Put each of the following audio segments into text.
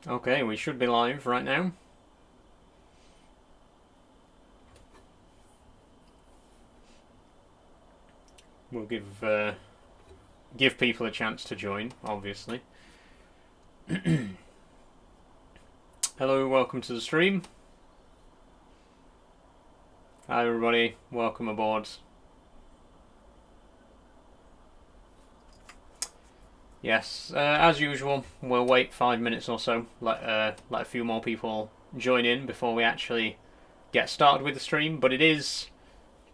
Okay, we should be live right now. We'll give people a chance to join, obviously. Hello, welcome to the stream. Hi everybody, welcome aboard. Yes, as usual, we'll wait 5 minutes or so, let a few more people join in before we actually get started with the stream. But it is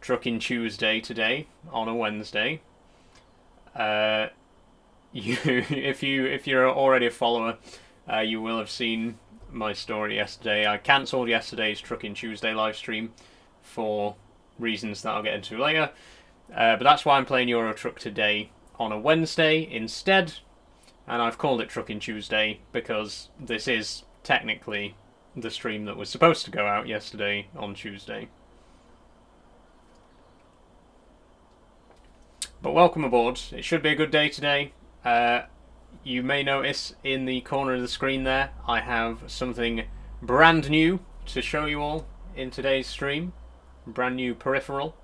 Trucking Tuesday today on a Wednesday. If you're already a follower, you will have seen my story yesterday. I cancelled yesterday's Trucking Tuesday live stream for reasons that I'll get into later. But that's why I'm playing Euro Truck today on a Wednesday instead, and I've called it Trucking Tuesday because this is technically the stream that was supposed to go out yesterday on Tuesday. But welcome aboard. It should be a good day today. You may notice in the corner of the screen there, I have something brand new to show you all in today's stream. Brand new peripheral,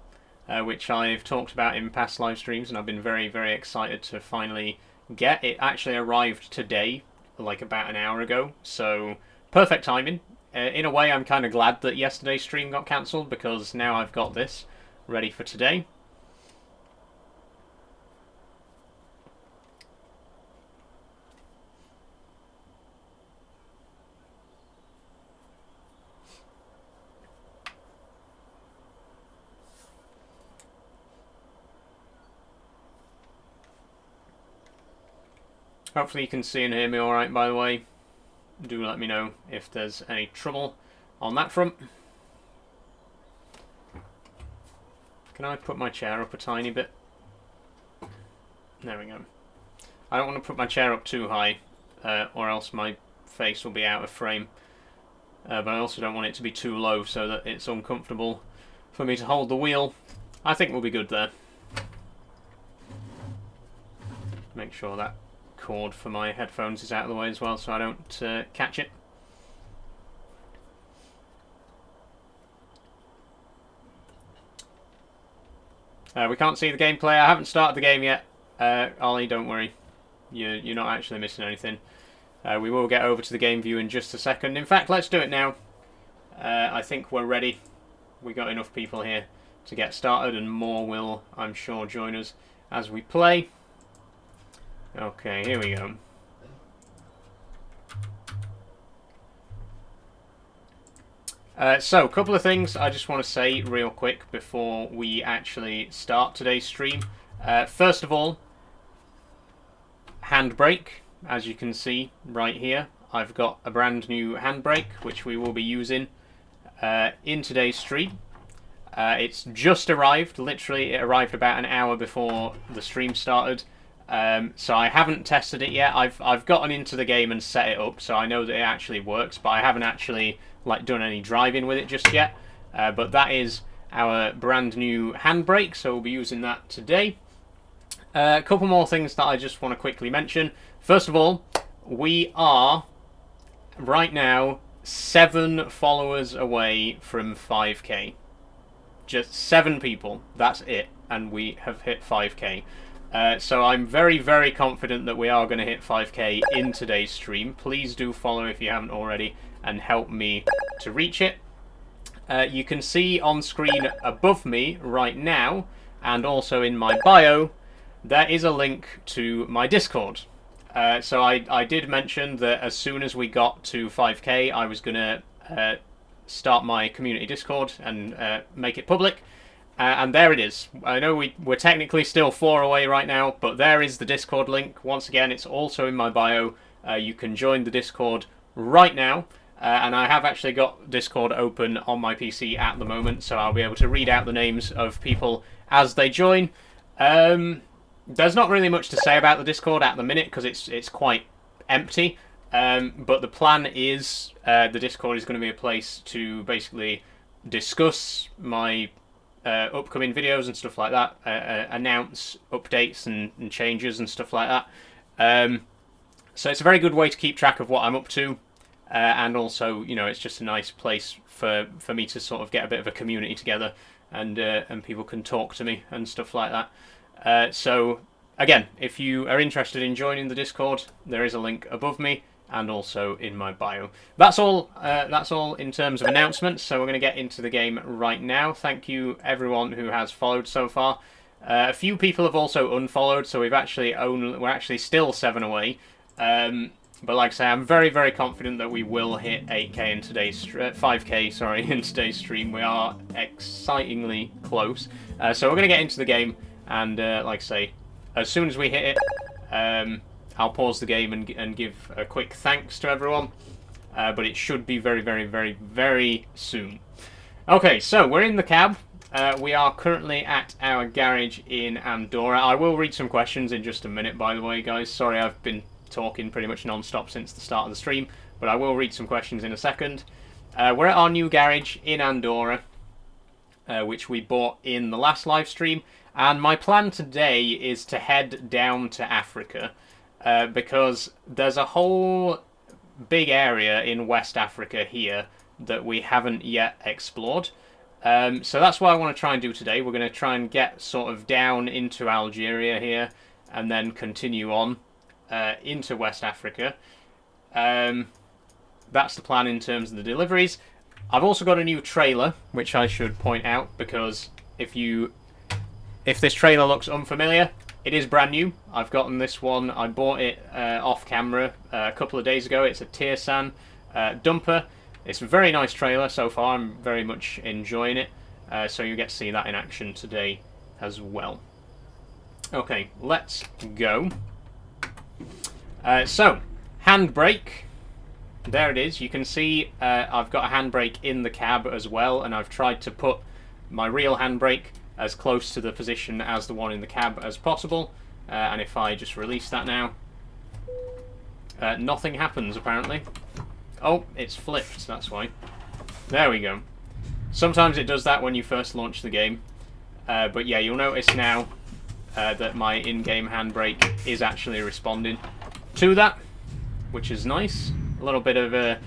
which I've talked about in past live streams, and I've been very, very excited to finally get. It actually arrived today, like about an hour ago, so perfect timing. In a way, I'm kind of glad that yesterday's stream got cancelled, because now I've got this ready for today. Hopefully you can see and hear me alright, by the way. Do let me know if there's any trouble on that front. Can I put my chair up a tiny bit? There we go. I don't want to put my chair up too high, or else my face will be out of frame. But I also don't want it to be too low so that it's uncomfortable for me to hold the wheel. I think we'll be good there. Make sure that cord for my headphones is out of the way as well so I don't catch it. We can't see the gameplay. I haven't started the game yet. Ollie, don't worry. You're not actually missing anything. We will get over to the game view in just a second. In fact, let's do it now. I think we're ready. We got enough people here to get started, and more will, I'm sure, join us as we play. Okay, here we go. So, a couple of things I just want to say real quick before we actually start today's stream. First of all, handbrake. As you can see right here, I've got a brand new handbrake which we will be using in today's stream. It's just arrived. Literally, it arrived about an hour before the stream started. So I haven't tested it yet. I've gotten into the game and set it up, so I know that it actually works, but I haven't actually done any driving with it just yet. But that is our brand new handbrake, so we'll be using that today. A couple more things that I just want to quickly mention. First of all, we are right now 7 followers away from 5k. Just 7 people, that's it, and we have hit 5k. So I'm very, very confident that we are going to hit 5k in today's stream. Please do follow if you haven't already and help me to reach it. You can see on screen above me right now, and also in my bio, there is a link to my Discord. So I did mention that as soon as we got to 5k, I was going to start my community Discord and make it public. And there it is. I know we're technically still 4 away right now, but there is the Discord link. Once again, it's also in my bio. You can join the Discord right now. And I have actually got Discord open on my PC at the moment, so I'll be able to read out the names of people as they join. There's not really much to say about the Discord at the minute, because it's quite empty. But the plan is the Discord is going to be a place to basically discuss my upcoming videos and stuff like that, announce updates and changes and stuff like that. So it's a very good way to keep track of what I'm up to. and also, you know, it's just a nice place for me to sort of get a bit of a community together, and people can talk to me and stuff like that. So again, if you are interested in joining the Discord, there is a link above me and also in my bio. That's all. That's all in terms of announcements. So we're going to get into the game right now. Thank you everyone who has followed so far. A few people have also unfollowed, so we're actually still 7 away. But like I say, I'm very, very confident that we will hit 8k in today's 5k, sorry, in today's stream. We are excitingly close. So we're going to get into the game, and like I say, as soon as we hit it, I'll pause the game and give a quick thanks to everyone. But it should be very, very, very, very soon. Okay, so we're in the cab. We are currently at our garage in Andorra. I will read some questions in just a minute, by the way, guys. Sorry, I've been talking pretty much non-stop since the start of the stream, but I will read some questions in a second. We're at our new garage in Andorra, which we bought in the last live stream, and my plan today is to head down to Africa, because there's a whole big area in West Africa here that we haven't yet explored. So that's what I want to try and do today. We're going to try and get sort of down into Algeria here, and then continue on into West Africa. That's the plan in terms of the deliveries. I've also got a new trailer, which I should point out, because if this trailer looks unfamiliar, it is brand new. I've gotten this one. I bought it off camera a couple of days ago. It's a Tirsan dumper. It's a very nice trailer so far. I'm very much enjoying it. So you get to see that in action today as well. Okay, let's go. So, handbrake. There it is. You can see I've got a handbrake in the cab as well, and I've tried to put my real handbrake as close to the position as the one in the cab as possible. And if I just release that now, nothing happens apparently. Oh, it's flipped, that's why. There we go. Sometimes it does that when you first launch the game. But yeah, you'll notice now that my in-game handbrake is actually responding to that, which is nice. A little bit of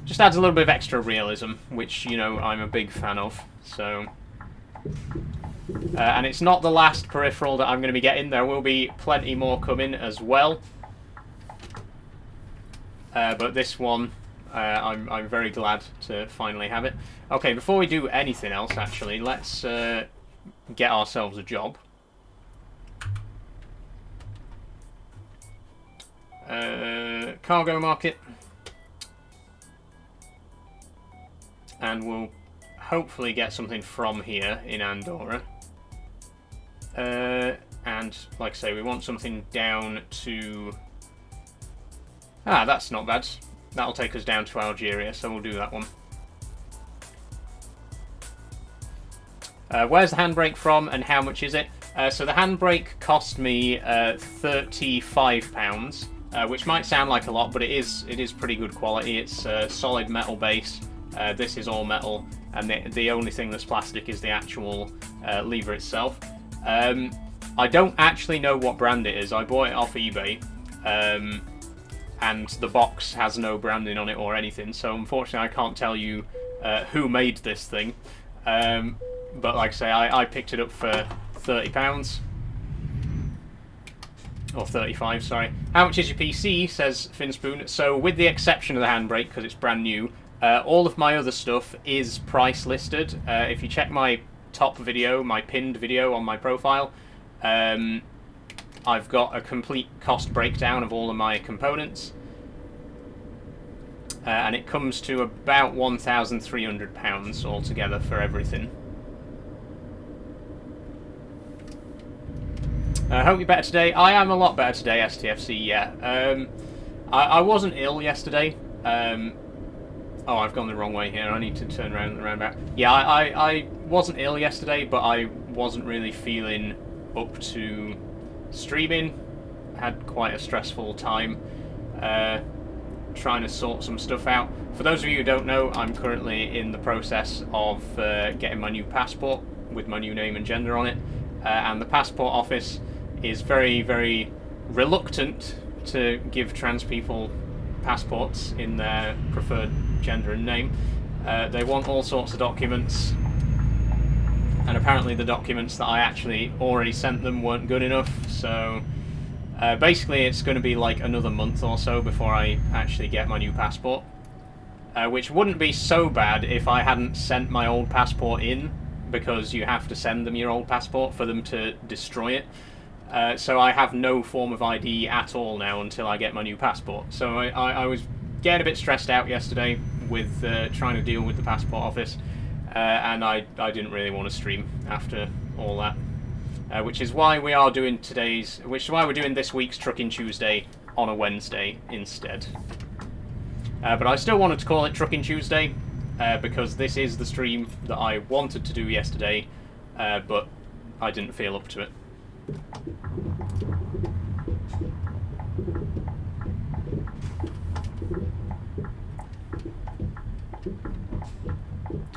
just adds a little bit of extra realism, which, you know, I'm a big fan of. So, and it's not the last peripheral that I'm going to be getting. There will be plenty more coming as well. But this one, I'm very glad to finally have it. Okay, before we do anything else, actually, let's get ourselves a job. Cargo market, and we'll hopefully get something from here in Andorra. And like I say, we want something down to... that's not bad. That'll take us down to Algeria, so we'll do that one. Where's the handbrake from and how much is it? So the handbrake cost me £35, which might sound like a lot, but it is pretty good quality. It's a solid metal base. This is all metal, and the only thing that's plastic is the actual lever itself. I don't actually know what brand it is. I bought it off eBay, and the box has no branding on it or anything, so unfortunately I can't tell you who made this thing. But like I say, I picked it up for £30. Or 35, sorry. How much is your PC, says Finspoon. So with the exception of the handbrake, because it's brand new, all of my other stuff is price listed. If you check my top video, my pinned video on my profile, I've got a complete cost breakdown of all of my components. And it comes to about £1,300 altogether for everything. I hope you're better today. I am a lot better today, STFC, yeah. I wasn't ill yesterday. Oh, I've gone the wrong way here. I need to turn around and roundabout. Yeah, I wasn't ill yesterday, but I wasn't really feeling up to streaming. I had quite a stressful time trying to sort some stuff out. For those of you who don't know, I'm currently in the process of getting my new passport with my new name and gender on it. And the passport office is very, very reluctant to give trans people passports in their preferred gender and name. They want all sorts of documents, and apparently the documents that I actually already sent them weren't good enough, so basically it's going to be like another month or so before I actually get my new passport. Which wouldn't be so bad if I hadn't sent my old passport in, because you have to send them your old passport for them to destroy it. So I have no form of ID at all now until I get my new passport. So I was getting a bit stressed out yesterday with trying to deal with the passport office, and I didn't really want to stream after all that. Which is why we are doing we're doing this week's Trucking Tuesday on a Wednesday instead. But I still wanted to call it Trucking Tuesday, because this is the stream that I wanted to do yesterday, but I didn't feel up to it.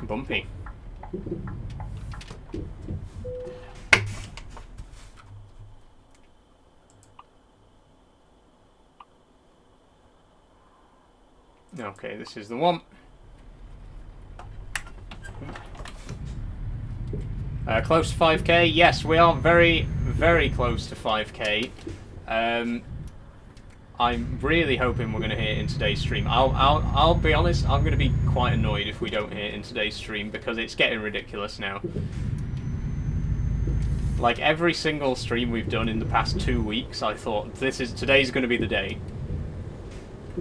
Bumpy. Okay, this is the one. Close to 5k. Yes, we are very, very close to 5k. I'm really hoping we're going to hit it in today's stream. I'll be honest, I'm going to be quite annoyed if we don't hit it in today's stream, because it's getting ridiculous now. Like, every single stream we've done in the past 2 weeks, I thought today's going to be the day.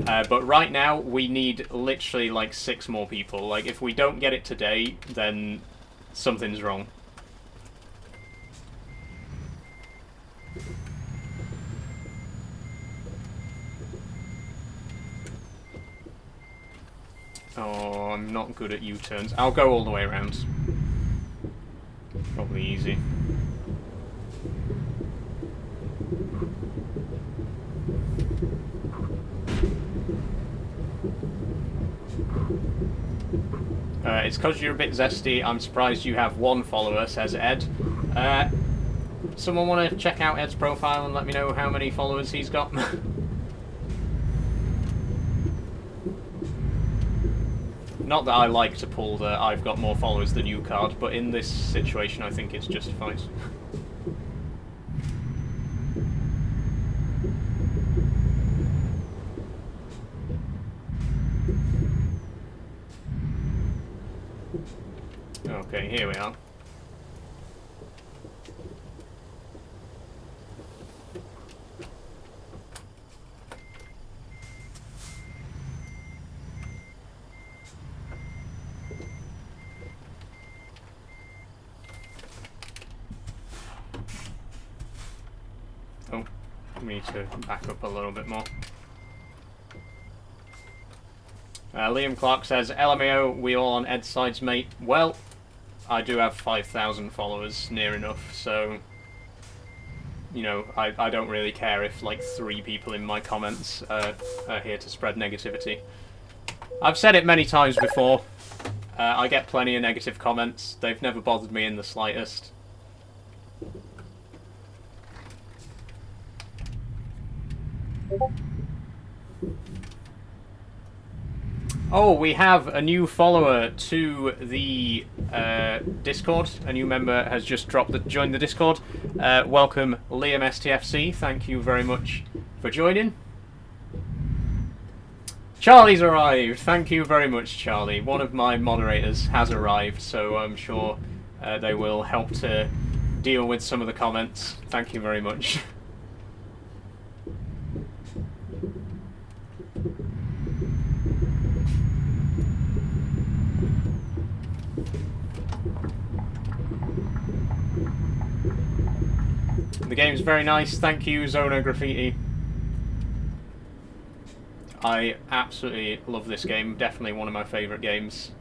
But right now, we need literally like 6 more people. Like, if we don't get it today, then something's wrong. Oh, I'm not good at U-turns. I'll go all the way around. Probably easy. It's because you're a bit zesty. I'm surprised you have 1 follower, says Ed. Someone want to check out Ed's profile and let me know how many followers he's got? Not that I like to pull the I've got more followers than you card, but in this situation I think it's justified. Okay, here we are. Oh, we need to back up a little bit more. Liam Clark says, LMAO, we all on Ed's sides, mate. Well, I do have 5,000 followers, near enough, so, you know, I don't really care if, like, 3 people in my comments are here to spread negativity. I've said it many times before. I get plenty of negative comments. They've never bothered me in the slightest. Oh, we have a new follower to the Discord. A new member has just joined the Discord. Welcome, Liam STFC. Thank you very much for joining. Charlie's arrived. Thank you very much, Charlie. One of my moderators has arrived, so I'm sure they will help to deal with some of the comments. Thank you very much. The game's very nice. Thank you, Zona Graffiti. I absolutely love this game. Definitely one of my favourite games.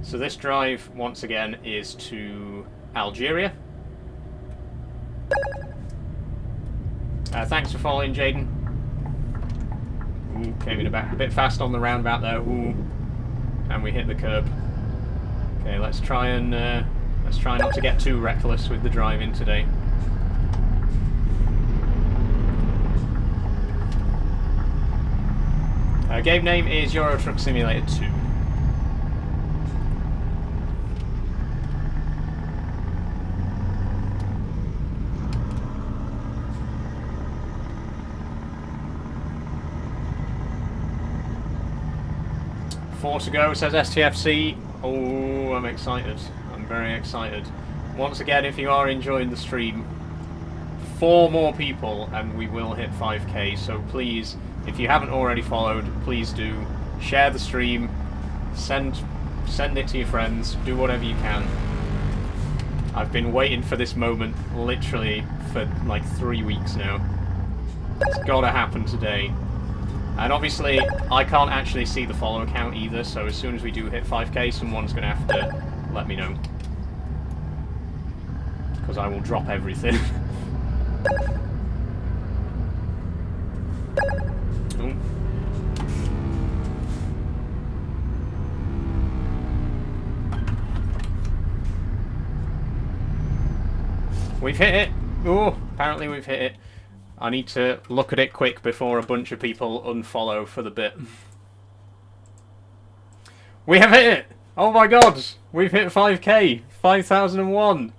So this drive, once again, is to Algeria. Thanks for following, Jaden. Ooh, came in a bit fast on the roundabout there. Ooh, and we hit the curb. Okay, let's try not to get too reckless with the driving today. Game name is Euro Truck Simulator 2. Four to go, says STFC. Oh, I'm excited. I'm very excited. Once again, if you are enjoying the stream, 4 more people and we will hit 5k, so please, if you haven't already followed, please do. Share the stream, send it to your friends, do whatever you can. I've been waiting for this moment literally for like 3 weeks now. It's gotta happen today. And obviously, I can't actually see the follower count either, so as soon as we do hit 5k, someone's gonna have to let me know. Because I will drop everything. Oh. We've hit it! Oh, apparently we've hit it. I need to look at it quick before a bunch of people unfollow for the bit. We have hit it! Oh my god! We've hit 5k! 5001!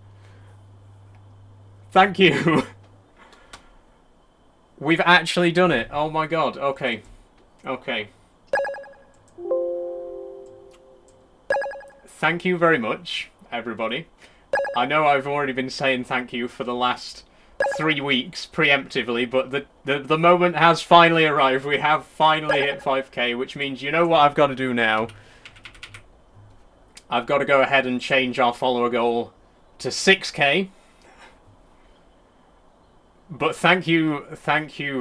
Thank you! We've actually done it! Oh my god, okay. Okay. Thank you very much, everybody. I know I've already been saying thank you for the last 3 weeks preemptively, but the moment has finally arrived. We have finally hit 5k, which means you know what I've got to do now. I've got to go ahead and change our follower goal to 6k. But thank you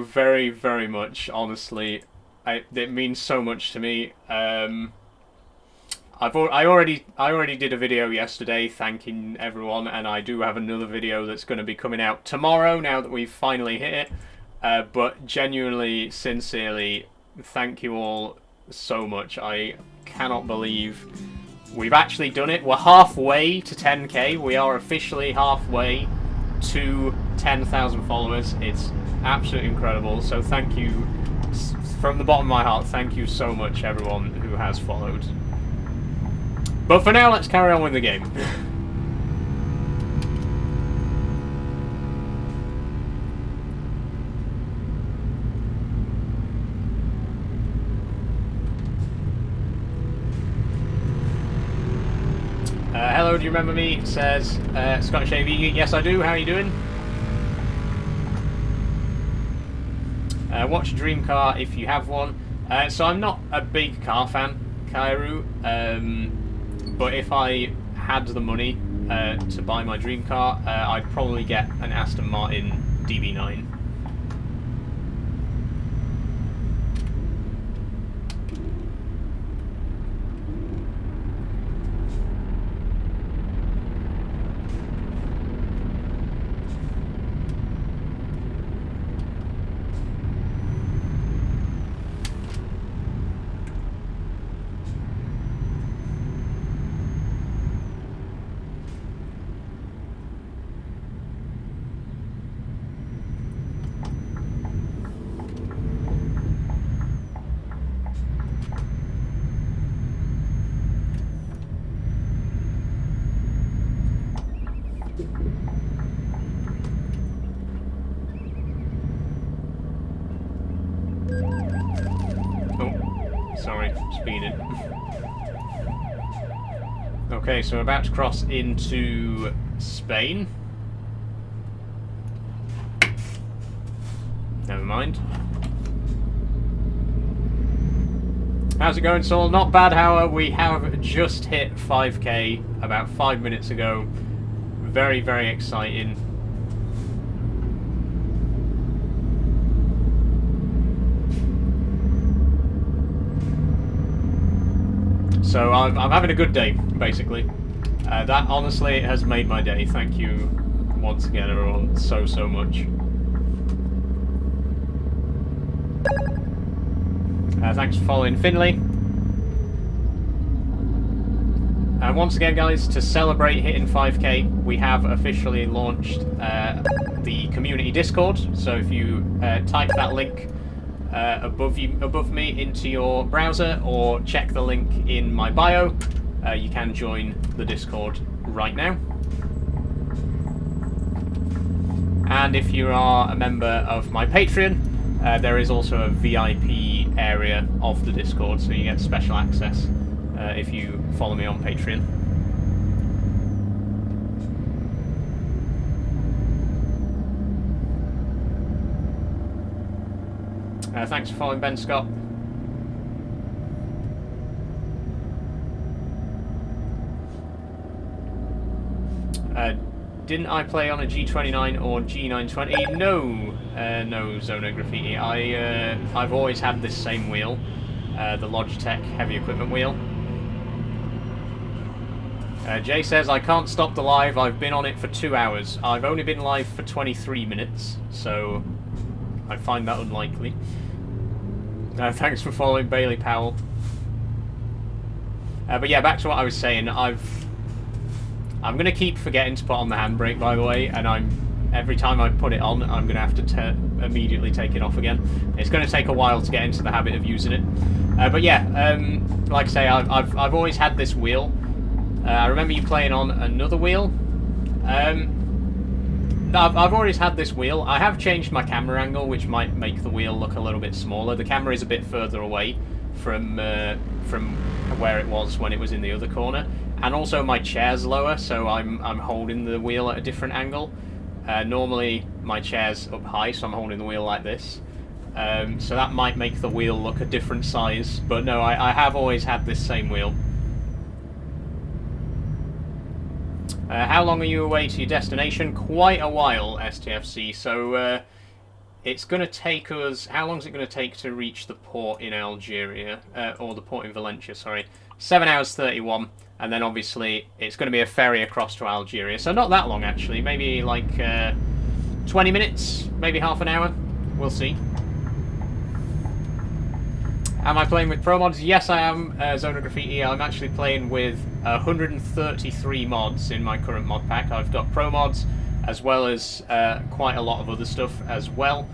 very, very much, honestly. It means so much to me. I already did a video yesterday thanking everyone, and I do have another video that's going to be coming out tomorrow now that we've finally hit it. But genuinely, sincerely, thank you all so much. I cannot believe we've actually done it. We're halfway to 10k. We are officially halfway to 10,000 followers. It's absolutely incredible. So thank you from the bottom of my heart. Thank you so much, everyone who has followed. But for now, let's carry on with the game. Hello, do you remember me? It says Scottish AV. Yes, I do. How are you doing? Watch a dream car if you have one. So I'm not a big car fan, Kairu. But if I had the money to buy my dream car, I'd probably get an Aston Martin DB9. Sorry, speeding. Okay, so we're about to cross into Spain. Never mind. How's it going, Saul? Not bad, however. We have just hit 5k about 5 minutes ago. Very, very exciting. So I'm having a good day, basically. That honestly has made my day. Thank you once again, everyone, so much. Thanks for following Finley. And once again, guys, to celebrate hitting 5k, we have officially launched the community Discord. So if you type that link above me into your browser, or check the link in my bio, you can join the Discord right now. And if you are a member of my Patreon, there is also a VIP area of the Discord, so you get special access if you follow me on Patreon. Thanks for following Ben Scott. Didn't I play on a G29 or G920? No, no, Zona Graffiti. I've always had this same wheel, the Logitech heavy equipment wheel. Jay says, I can't stop the live, I've been on it for 2 hours. I've only been live for 23 minutes, so I find that unlikely. Thanks for following Bailey Powell. But yeah, back to what I was saying, I'm going to keep forgetting to put on the handbrake, by the way, and every time I put it on, I'm going to have to immediately take it off again. It's going to take a while to get into the habit of using it. But yeah, like I say, I've always had this wheel. I remember you playing on another wheel. I've always had this wheel. I have changed my camera angle, which might make the wheel look a little bit smaller. The camera is a bit further away from where it was when it was in the other corner. And also my chair's lower, so I'm holding the wheel at a different angle. Normally my chair's up high, so I'm holding the wheel like this. So that might make the wheel look a different size. But no, I have always had this same wheel. How long are you away to your destination? Quite a while, STFC. So it's going to take us... How long is it going to take to reach the port in Algeria? Or the port in Valencia, sorry. 7 hours 31. And then obviously it's going to be a ferry across to Algeria. So not that long, actually. Maybe like 20 minutes, maybe half an hour. We'll see. Am I playing with pro mods? Yes, I am, Zona Graffiti. I'm actually playing with 133 mods in my current mod pack. I've got pro mods, as well as quite a lot of other stuff as well.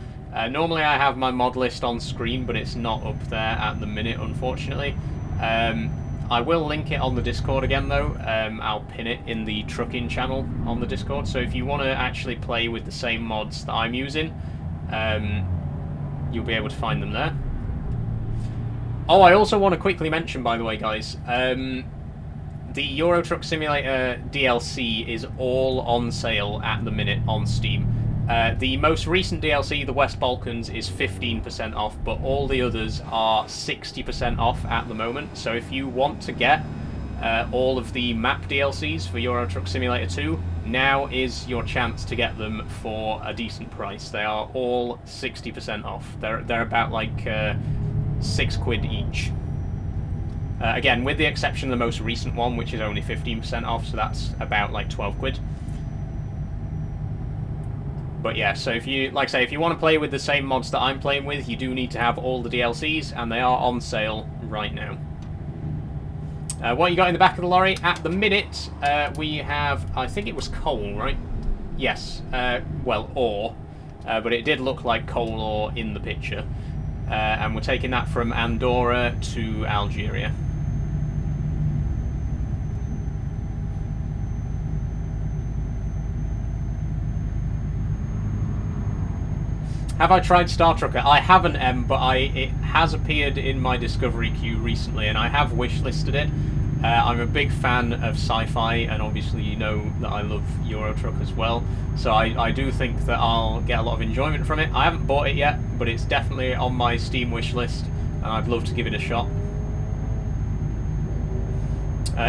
Normally I have my mod list on screen, but it's not up there at the minute, unfortunately. I will link it on the Discord again, though. I'll pin it in the trucking channel on the Discord, so if you want to actually play with the same mods that I'm using, you'll be able to find them there. Oh, I also want to quickly mention, by the way, guys, the Euro Truck Simulator DLC is all on sale at the minute on Steam. The most recent DLC, the West Balkans, is 15% off, but all the others are 60% off at the moment. So if you want to get all of the map DLCs for Euro Truck Simulator 2, now is your chance to get them for a decent price. They are all 60% off. They're about like £6 each. Again, with the exception of the most recent one, which is only 15% off, so that's about like £12. But yeah, so if you, like I say, if you want to play with the same mods that I'm playing with, you do need to have all the DLCs, and they are on sale right now. What you got in the back of the lorry? At the minute, we have, I think it was coal, right? Yes, well, ore, but it did look like coal ore in the picture. And we're taking that from Andorra to Algeria. Have I tried Star Trucker? I haven't, but it has appeared in my Discovery queue recently, and I have wishlisted it. I'm a big fan of sci-fi, and obviously you know that I love Euro Truck as well, so I do think that I'll get a lot of enjoyment from it. I haven't bought it yet, but it's definitely on my Steam wish list, and I'd love to give it a shot.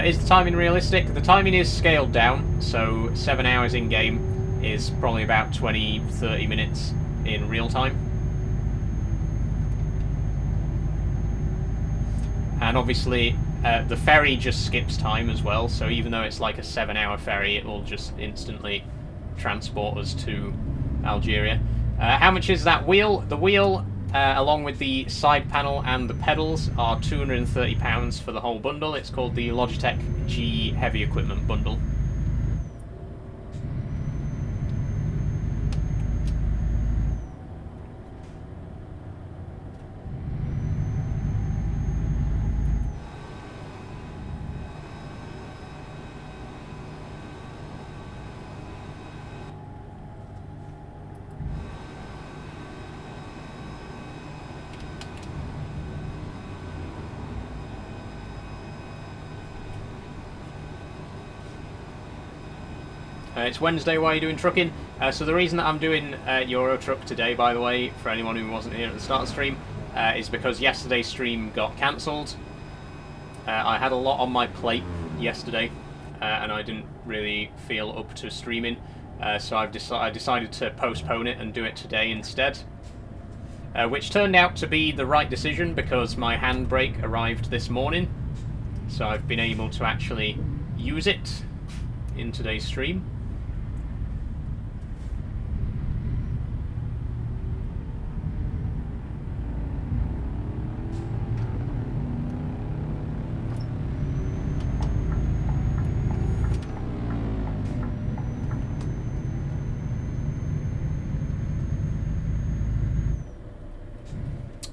Is the timing realistic? The timing is scaled down, so 7 hours in-game is probably about 20-30 minutes in real time. And obviously, The ferry just skips time as well, so even though it's like a 7-hour ferry, it will just instantly transport us to Algeria. How much is that wheel? The wheel, along with the side panel and the pedals, are £230 for the whole bundle. It's called the Logitech G Heavy Equipment Bundle. It's Wednesday, why are you doing trucking? So the reason that I'm doing Euro Truck today, by the way, for anyone who wasn't here at the start of the stream, is because yesterday's stream got cancelled. I had a lot on my plate yesterday, and I didn't really feel up to streaming, so I decided to postpone it and do it today instead. Which turned out to be the right decision because my handbrake arrived this morning, so I've been able to actually use it in today's stream.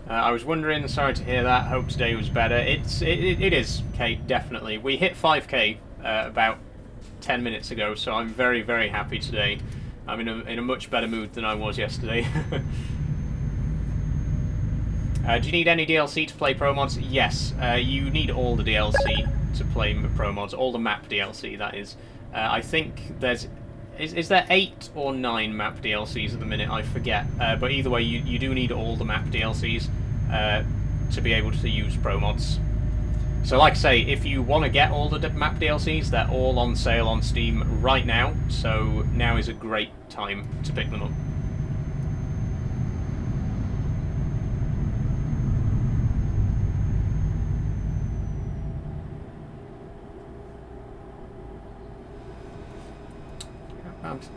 I was wondering, sorry to hear that, hope today was better. It is, Kate, definitely. We hit 5k about 10 minutes ago, so I'm very, very happy today. I'm in a much better mood than I was yesterday. Do you need any DLC to play Pro Mods? Yes, you need all the DLC to play Pro Mods, all the map DLC, that is. I think there's... Is there 8 or 9 map DLCs at the minute? I forget. But either way, you do need all the map DLCs to be able to use Pro Mods. So like I say, if you want to get all the map DLCs, they're all on sale on Steam right now. So now is a great time to pick them up.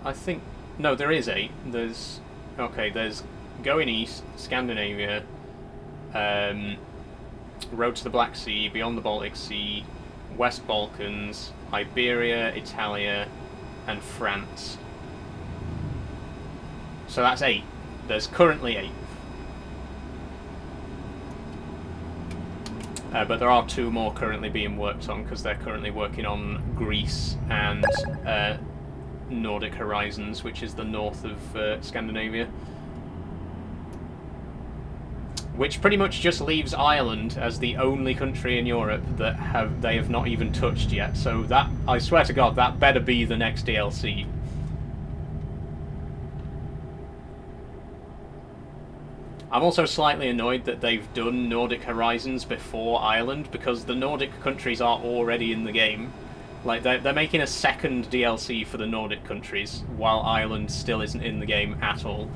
I think... No, there is 8. There's... Okay, there's Going East, Scandinavia, Road to the Black Sea, Beyond the Baltic Sea, West Balkans, Iberia, Italia, and France. So that's 8. There's currently 8. But there are 2 more currently being worked on, because they're currently working on Greece and Nordic Horizons, which is the north of Scandinavia. Which pretty much just leaves Ireland as the only country in Europe that they have not even touched yet. So that, I swear to God, that better be the next DLC. I'm also slightly annoyed that they've done Nordic Horizons before Ireland, because the Nordic countries are already in the game. Like, they're making a second DLC for the Nordic countries, while Ireland still isn't in the game at all.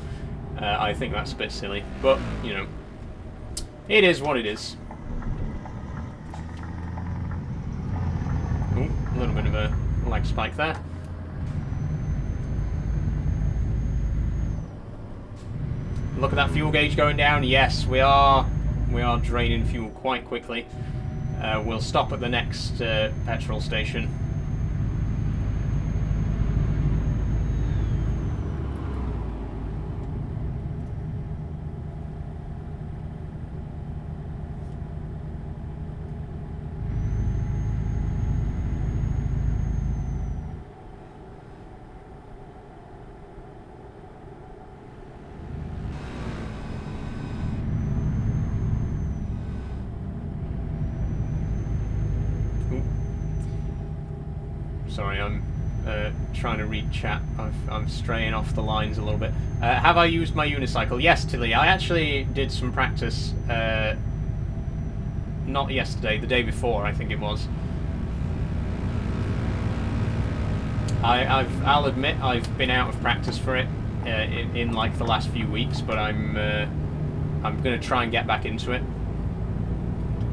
I think that's a bit silly, but, you know, it is what it is. Ooh, a little bit of a lag spike there. Look at that fuel gauge going down. Yes, we are draining fuel quite quickly. We'll stop at the next petrol station. Sorry, I'm trying to read chat. I'm straying off the lines a little bit. Have I used my unicycle? Yes, Tilly. I actually did some practice, not yesterday, the day before, I think it was. I'll admit I've been out of practice for it in like the last few weeks, but I'm going to try and get back into it.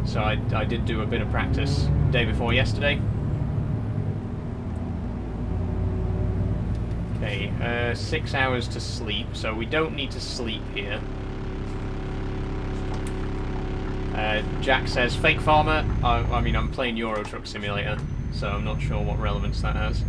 So I did do a bit of practice day before yesterday. Okay, 6 hours to sleep, so we don't need to sleep here. Jack says, fake farmer. I mean, I'm playing Euro Truck Simulator, so I'm not sure what relevance that has.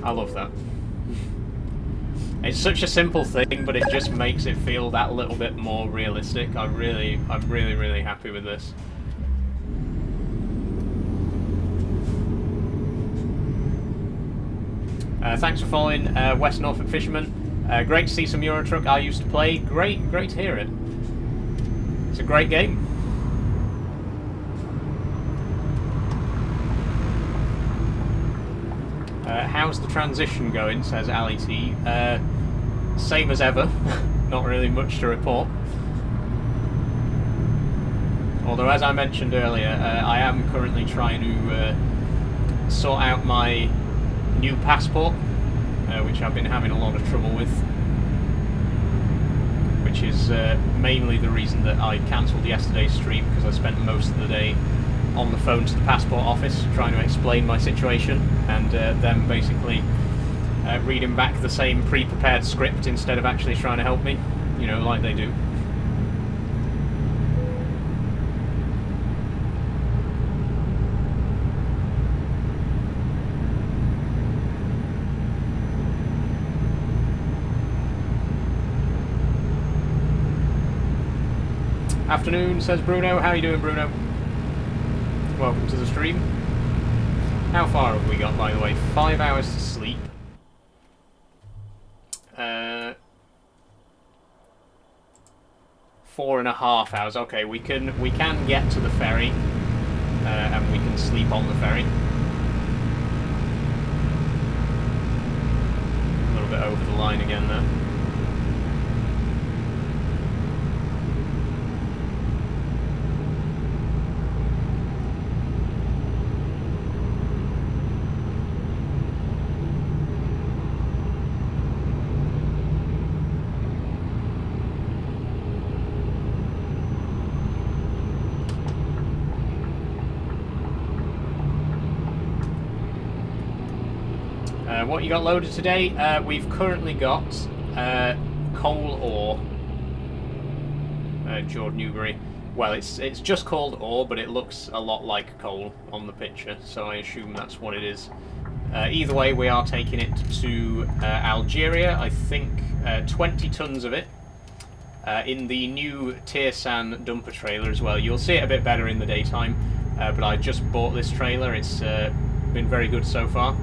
I love that. It's such a simple thing, but it just makes it feel that little bit more realistic. I'm really happy with this. Thanks for following, West Norfolk Fisherman. Great to see some Euro Truck I used to play. Great to hear it. It's a great game. How's the transition going, says Ali T. Same as ever. Not really much to report. Although, as I mentioned earlier, I am currently trying to sort out my new passport, which I've been having a lot of trouble with. Which is mainly the reason that I cancelled yesterday's stream, because I spent most of the day on the phone to the passport office trying to explain my situation, and them basically reading back the same pre-prepared script instead of actually trying to help me, you know, like they do. Afternoon, says Bruno. How are you doing, Bruno? Welcome to the stream. How far have we got, by the way? 5 hours to sleep. 4.5 hours. Okay, we can get to the ferry, and we can sleep on the ferry. A little bit over the line again there. What you got loaded today? We've currently got coal ore. Jordan Newbury. Well, it's just called ore, but it looks a lot like coal on the picture, so I assume that's what it is. Either way, we are taking it to Algeria. I think 20 tons of it in the new Tirsan dumper trailer as well. You'll see it a bit better in the daytime, but I just bought this trailer. It's been very good so far.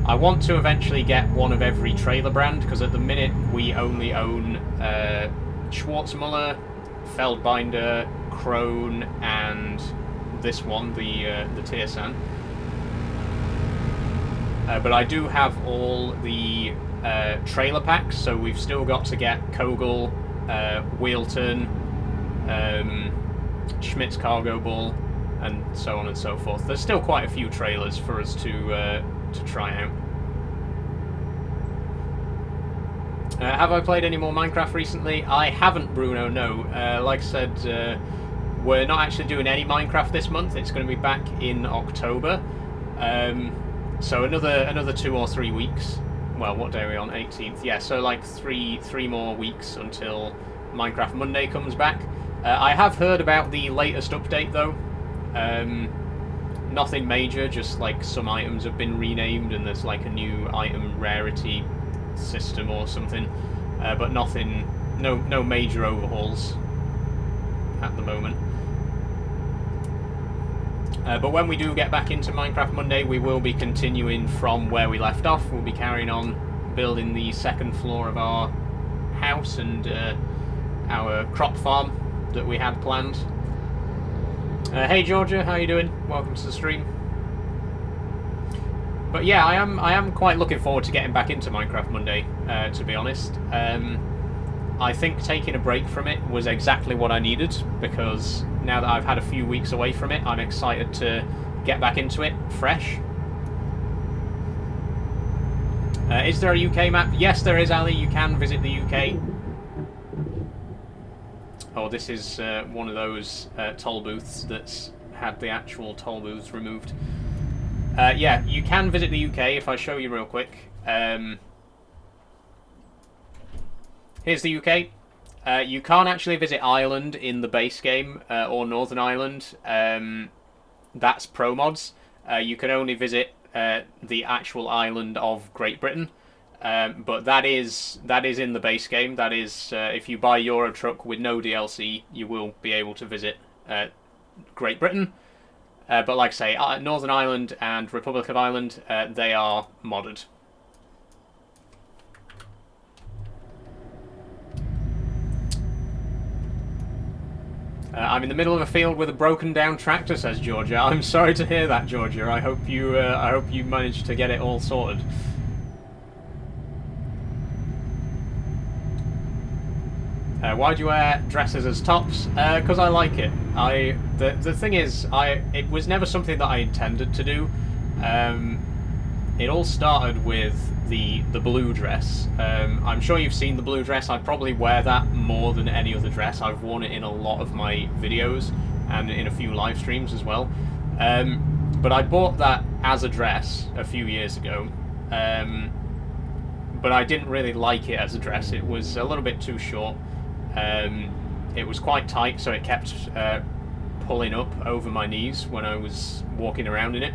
I want to eventually get one of every trailer brand, because at the minute we only own Schwarzmuller, Feldbinder, Krone, and this one, the Tirsan. But I do have all the trailer packs, so we've still got to get Kogel, Wheelton, Schmidt's Cargo Bull, and so on and so forth. There's still quite a few trailers for us to try out. Have I played any more Minecraft recently? I haven't, Bruno, no. Like I said, we're not actually doing any Minecraft this month. It's going to be back in October. So another 2 or 3 weeks. Well, what day are we on? 18th. Yeah, so like three more weeks until Minecraft Monday comes back. I have heard about the latest update, though. Nothing major, just like some items have been renamed and there's like a new item rarity system or something, but nothing, no major overhauls at the moment. But when we do get back into Minecraft Monday, we will be continuing from where we left off. We'll be carrying on building the second floor of our house and our crop farm. that we had planned. Hey Georgia, how you doing? Welcome to the stream. But yeah, I am quite looking forward to getting back into Minecraft Monday, to be honest. I think taking a break from it was exactly what I needed, because now that I've had a few weeks away from it, I'm excited to get back into it fresh. Is there a UK map? Yes, there is, Ali. You can visit the UK. Oh, this is one of those toll booths that's had the actual toll booths removed. Yeah, you can visit the UK if I show you real quick. Here's the UK. You can't actually visit Ireland in the base game, or Northern Ireland. That's pro mods. You can only visit the actual island of Great Britain. But that is in the base game. That is, if you buy Euro Truck with no DLC, you will be able to visit Great Britain. But like I say, Northern Ireland and Republic of Ireland, they are modded. I'm in the middle of a field with a broken down tractor, says Georgia. I'm sorry to hear that, Georgia. I hope you managed to get it all sorted. Why do you wear dresses as tops? Because I like it. The thing is, it was never something that I intended to do. It all started with the blue dress. I'm sure you've seen the blue dress. I probably wear that more than any other dress. I've worn it in a lot of my videos and in a few live streams as well. But I bought that as a dress a few years ago. But I didn't really like it as a dress. It was a little bit too short. It was quite tight, so it kept pulling up over my knees when I was walking around in it.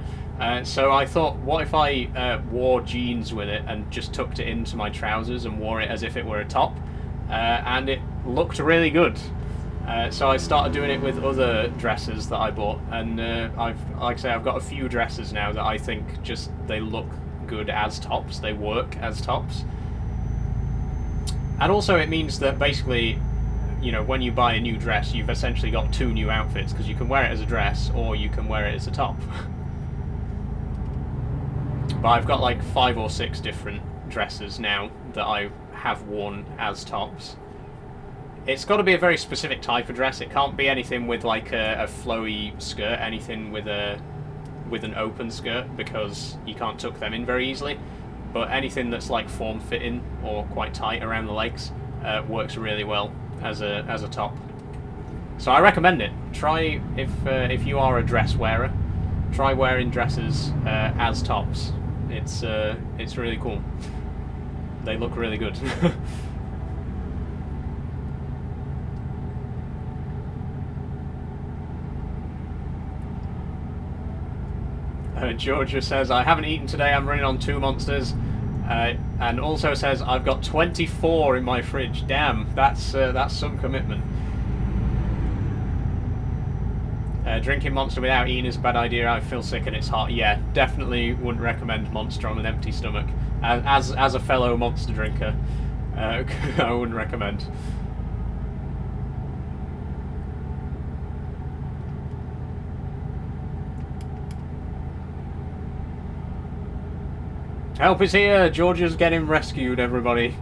So I thought, what if I wore jeans with it and just tucked it into my trousers and wore it as if it were a top? And it looked really good. So I started doing it with other dresses that I bought, and like I say, I've got a few dresses now that I think they look good as tops. They work as tops. And also it means that basically, you know, when you buy a new dress, you've essentially got two new outfits, because you can wear it as a dress or you can wear it as a top. But I've got like 5 or 6 different dresses now that I have worn as tops. It's got to be a very specific type of dress. It can't be anything with like a flowy skirt, anything with an open skirt, because you can't tuck them in very easily. But anything that's like form-fitting or quite tight around the legs works really well as a top. So I recommend it. Try, if you are a dress wearer, try wearing dresses as tops. It's really cool. They look really good. Georgia says, I haven't eaten today, I'm running on 2 monsters. And also says, I've got 24 in my fridge. Damn, that's some commitment. Drinking Monster without eating is a bad idea. I feel sick and it's hot. Yeah, definitely wouldn't recommend Monster on an empty stomach. As a fellow Monster drinker, I wouldn't recommend. Help is here! Georgia's getting rescued, everybody.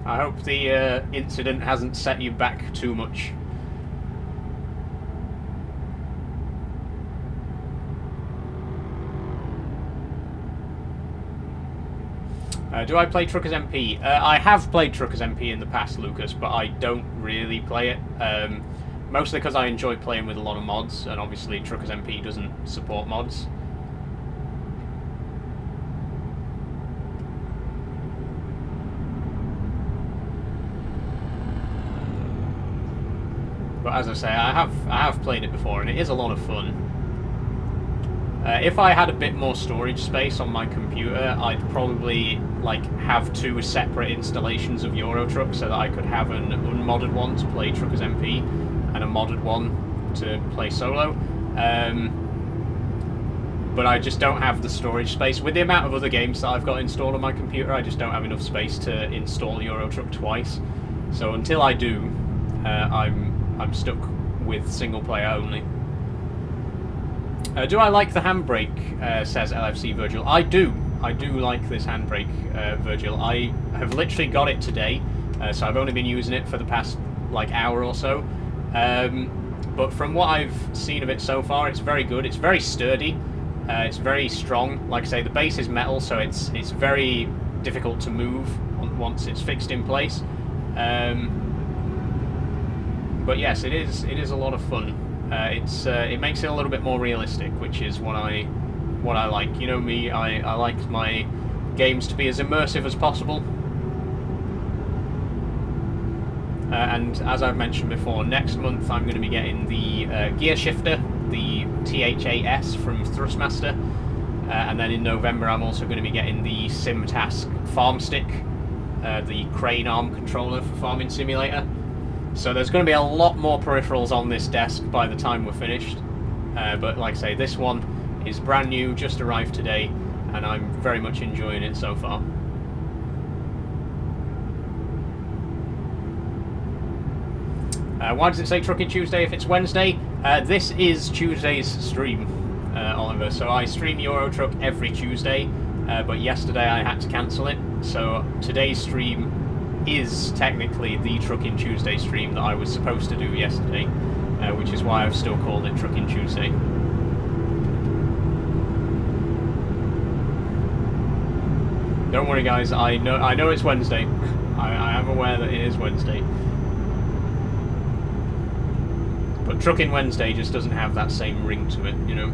I hope the incident hasn't set you back too much. Do I play Truckers MP? I have played Truckers MP in the past, Lucas, but I don't really play it. Mostly because I enjoy playing with a lot of mods, and obviously Truckers MP doesn't support mods. But as I say, I have played it before, and it is a lot of fun. If I had a bit more storage space on my computer, I'd probably like have 2 separate installations of Euro Truck so that I could have an unmodded one to play Truckers MP. And a modded one to play solo. but I just don't have the storage space. With the amount of other games that I've got installed on my computer, I just don't have enough space to install Euro Truck twice. So until I do, I'm stuck with single player only. Do I like the handbrake, says LFC Virgil. I do like this handbrake, Virgil. I have literally got it today, so I've only been using it for the past, like, hour or so. But from what I've seen of it so far, it's very good. It's very sturdy. It's very strong. Like I say, the base is metal, so it's very difficult to move once it's fixed in place. But yes, it is a lot of fun. It makes it a little bit more realistic, which is what I like. You know me, I like my games to be as immersive as possible. And as I've mentioned before, next month I'm going to be getting the gear shifter, the TH8S from Thrustmaster, and then in November I'm also going to be getting the SimTask farm stick, the crane arm controller for Farming Simulator. So there's going to be a lot more peripherals on this desk by the time we're finished. But like I say, this one is brand new, just arrived today, and I'm very much enjoying it so far. Why does it say Trucking Tuesday if it's Wednesday? This is Tuesday's stream, Oliver. So I stream Euro Truck every Tuesday, but yesterday I had to cancel it. So today's stream is technically the Trucking Tuesday stream that I was supposed to do yesterday, which is why I've still called it Trucking Tuesday. Don't worry, guys. I know it's Wednesday. I am aware that it is Wednesday. But Trucking Wednesday just doesn't have that same ring to it, you know?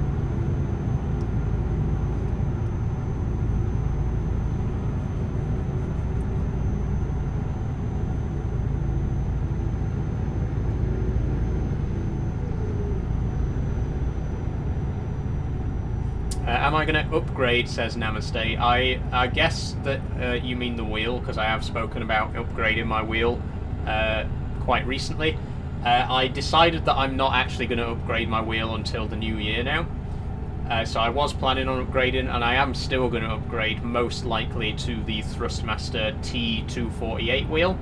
Am I going to upgrade, says Namaste. I guess that you mean the wheel, because I have spoken about upgrading my wheel quite recently. I decided that I'm not actually going to upgrade my wheel until the new year now. So I was planning on upgrading, and I am still going to upgrade, most likely to the Thrustmaster T248 wheel.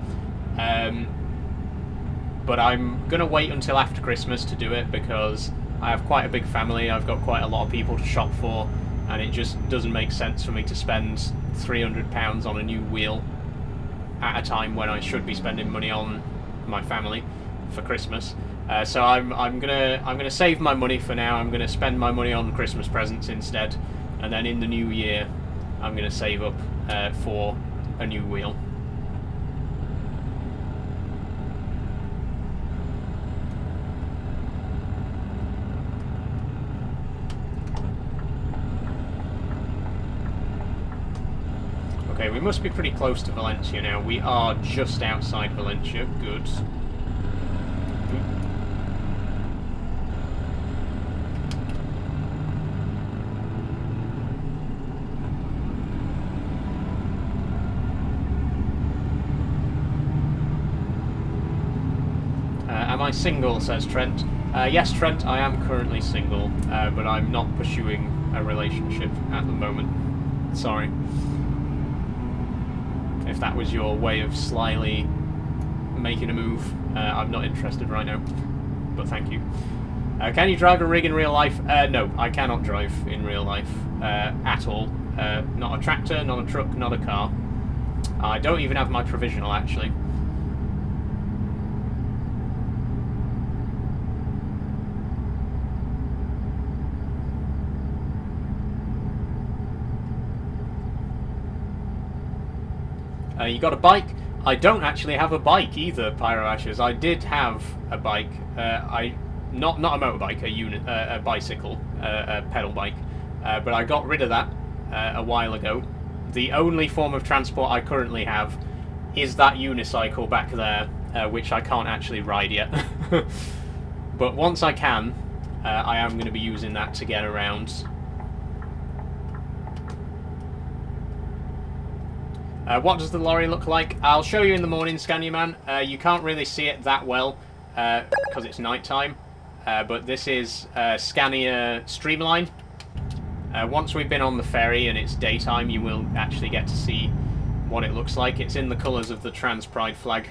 But I'm going to wait until after Christmas to do it, because I have quite a big family, I've got quite a lot of people to shop for, and it just doesn't make sense for me to spend £300 on a new wheel at a time when I should be spending money on my family for Christmas. So I'm gonna save my money for now. I'm gonna spend my money on Christmas presents instead, and then in the new year I'm gonna save up for a new wheel. Okay, we must be pretty close to Valencia now. We are just outside Valencia. Good. Am I single, says Trent. Yes, Trent, I am currently single, but I'm not pursuing a relationship at the moment. Sorry. If that was your way of slyly making a move, I'm not interested right now, but thank you. Can you drive a rig in real life? No, I cannot drive in real life at all. Not a tractor, not a truck, not a car. I don't even have my provisional, actually. You got a bike? I don't actually have a bike either, Pyro Ashes. I did have a bike. Not a motorbike, a bicycle, a pedal bike. But I got rid of that a while ago. The only form of transport I currently have is that unicycle back there, which I can't actually ride yet. But once I can, I am going to be using that to get around. What does the lorry look like? I'll show you in the morning, Scaniaman. You can't really see it that well because it's night time. But this is Scania Streamline. Once we've been on the ferry and it's daytime, you will actually get to see what it looks like. It's in the colours of the Trans Pride flag.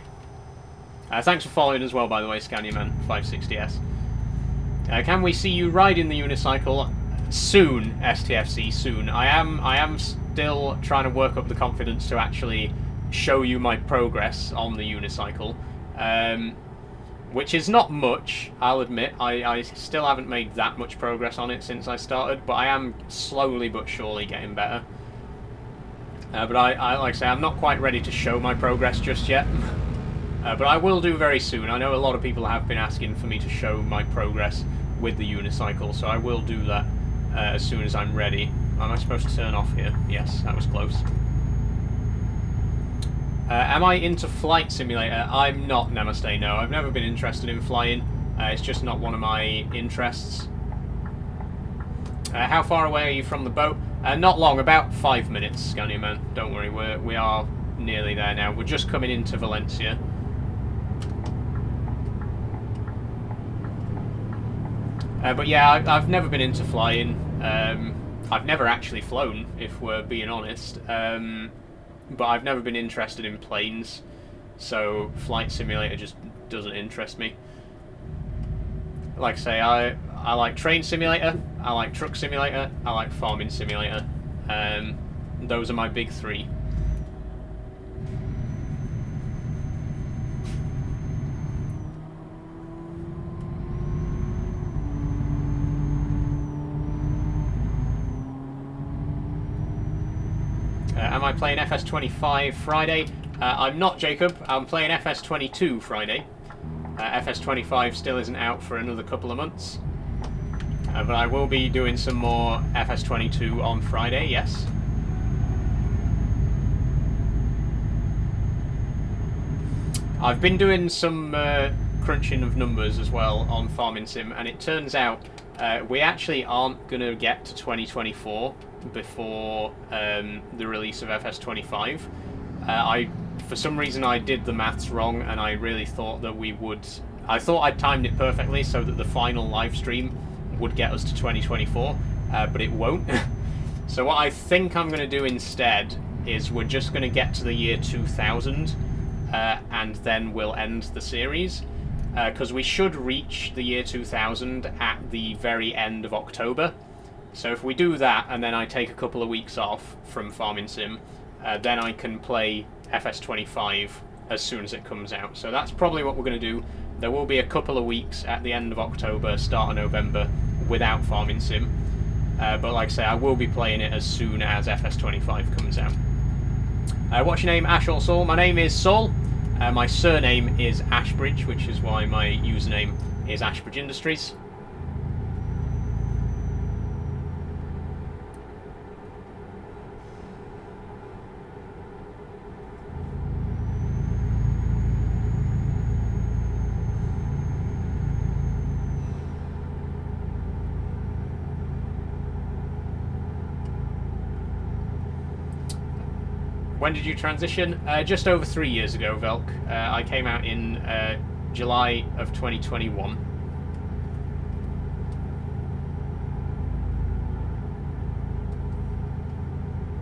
Thanks for following as well, by the way, Scaniaman560S. Can we see you riding the unicycle soon, STFC, soon? I am still trying to work up the confidence to actually show you my progress on the unicycle. Which is not much, I'll admit. I still haven't made that much progress on it since I started, but I am slowly but surely getting better. But I like I say, I'm not quite ready to show my progress just yet. But I will do very soon. I know a lot of people have been asking for me to show my progress with the unicycle, so I will do that as soon as I'm ready. Am I supposed to turn off here? Yes, that was close. Am I into Flight Simulator? I'm not, Namaste, no. I've never been interested in flying. It's just not one of my interests. How far away are you from the boat? Not long, about 5 minutes, Scaniaman. Don't worry, we are nearly there now. We're just coming into Valencia. But yeah, I've never been into flying. I've never actually flown, if we're being honest. But I've never been interested in planes, so Flight Simulator just doesn't interest me. Like I say, I like Train Simulator, I like Truck Simulator, I like Farming Simulator. Those are my big three. Am I playing FS25 Friday? I'm not, Jacob. I'm playing FS22 Friday. FS25 still isn't out for another couple of months. But I will be doing some more FS22 on Friday, yes. I've been doing some crunching of numbers as well on Farming Sim, and it turns out we actually aren't going to get to 2024 before the release of FS25. For some reason I did the maths wrong, and I really thought that we would... I thought I'd timed it perfectly so that the final live stream would get us to 2024, but it won't. So what I think I'm going to do instead is we're just going to get to the year 2000, and then we'll end the series. Because we should reach the year 2000 at the very end of October. So if we do that, and then I take a couple of weeks off from Farming Sim, then I can play FS25 as soon as it comes out. So that's probably what we're going to do. There will be a couple of weeks at the end of October, start of November, without Farming Sim. But like I say, I will be playing it as soon as FS25 comes out. What's your name, Ash or Saul? My name is Saul. My surname is Ashbridge, which is why my username is Ashbridge Industries. When did you transition? Just over 3 years ago, Velk. I came out in July of 2021.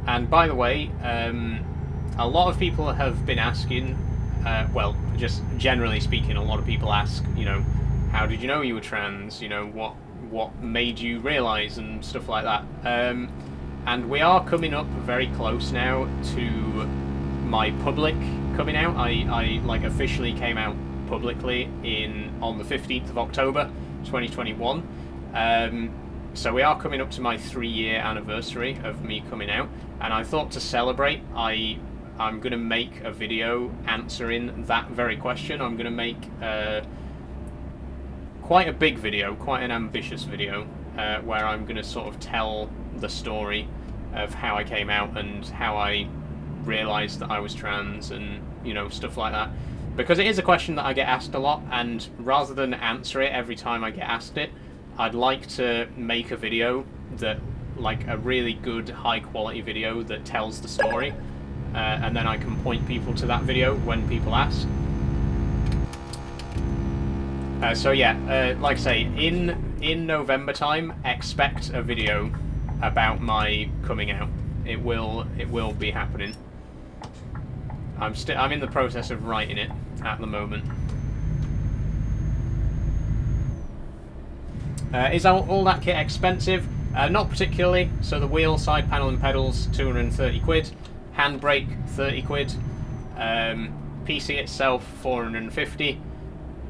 And by the way, a lot of people have been asking, well, just generally speaking, a lot of people ask, you know, how did you know you were trans? You know, what made you realise and stuff like that. And we are coming up very close now to my public coming out. I like officially came out publicly on the 15th of October 2021. So we are coming up to my 3-year anniversary of me coming out, and I thought to celebrate I'm going to make a video answering that very question. I'm going to make quite a big video, quite an ambitious video, where I'm going to sort of tell the story of how I came out and how I realised that I was trans and, you know, stuff like that. Because it is a question that I get asked a lot, and rather than answer it every time I get asked it, I'd like to make a video that, like a really good, high-quality video that tells the story, and then I can point people to that video when people ask. So yeah, like I say, in November time, expect a video about my coming out. It will be happening. I'm in the process of writing it at the moment. Is all that kit expensive? Not particularly. So the wheel, side panel and pedals, 230 quid. Handbrake, 30 quid. PC itself, 450.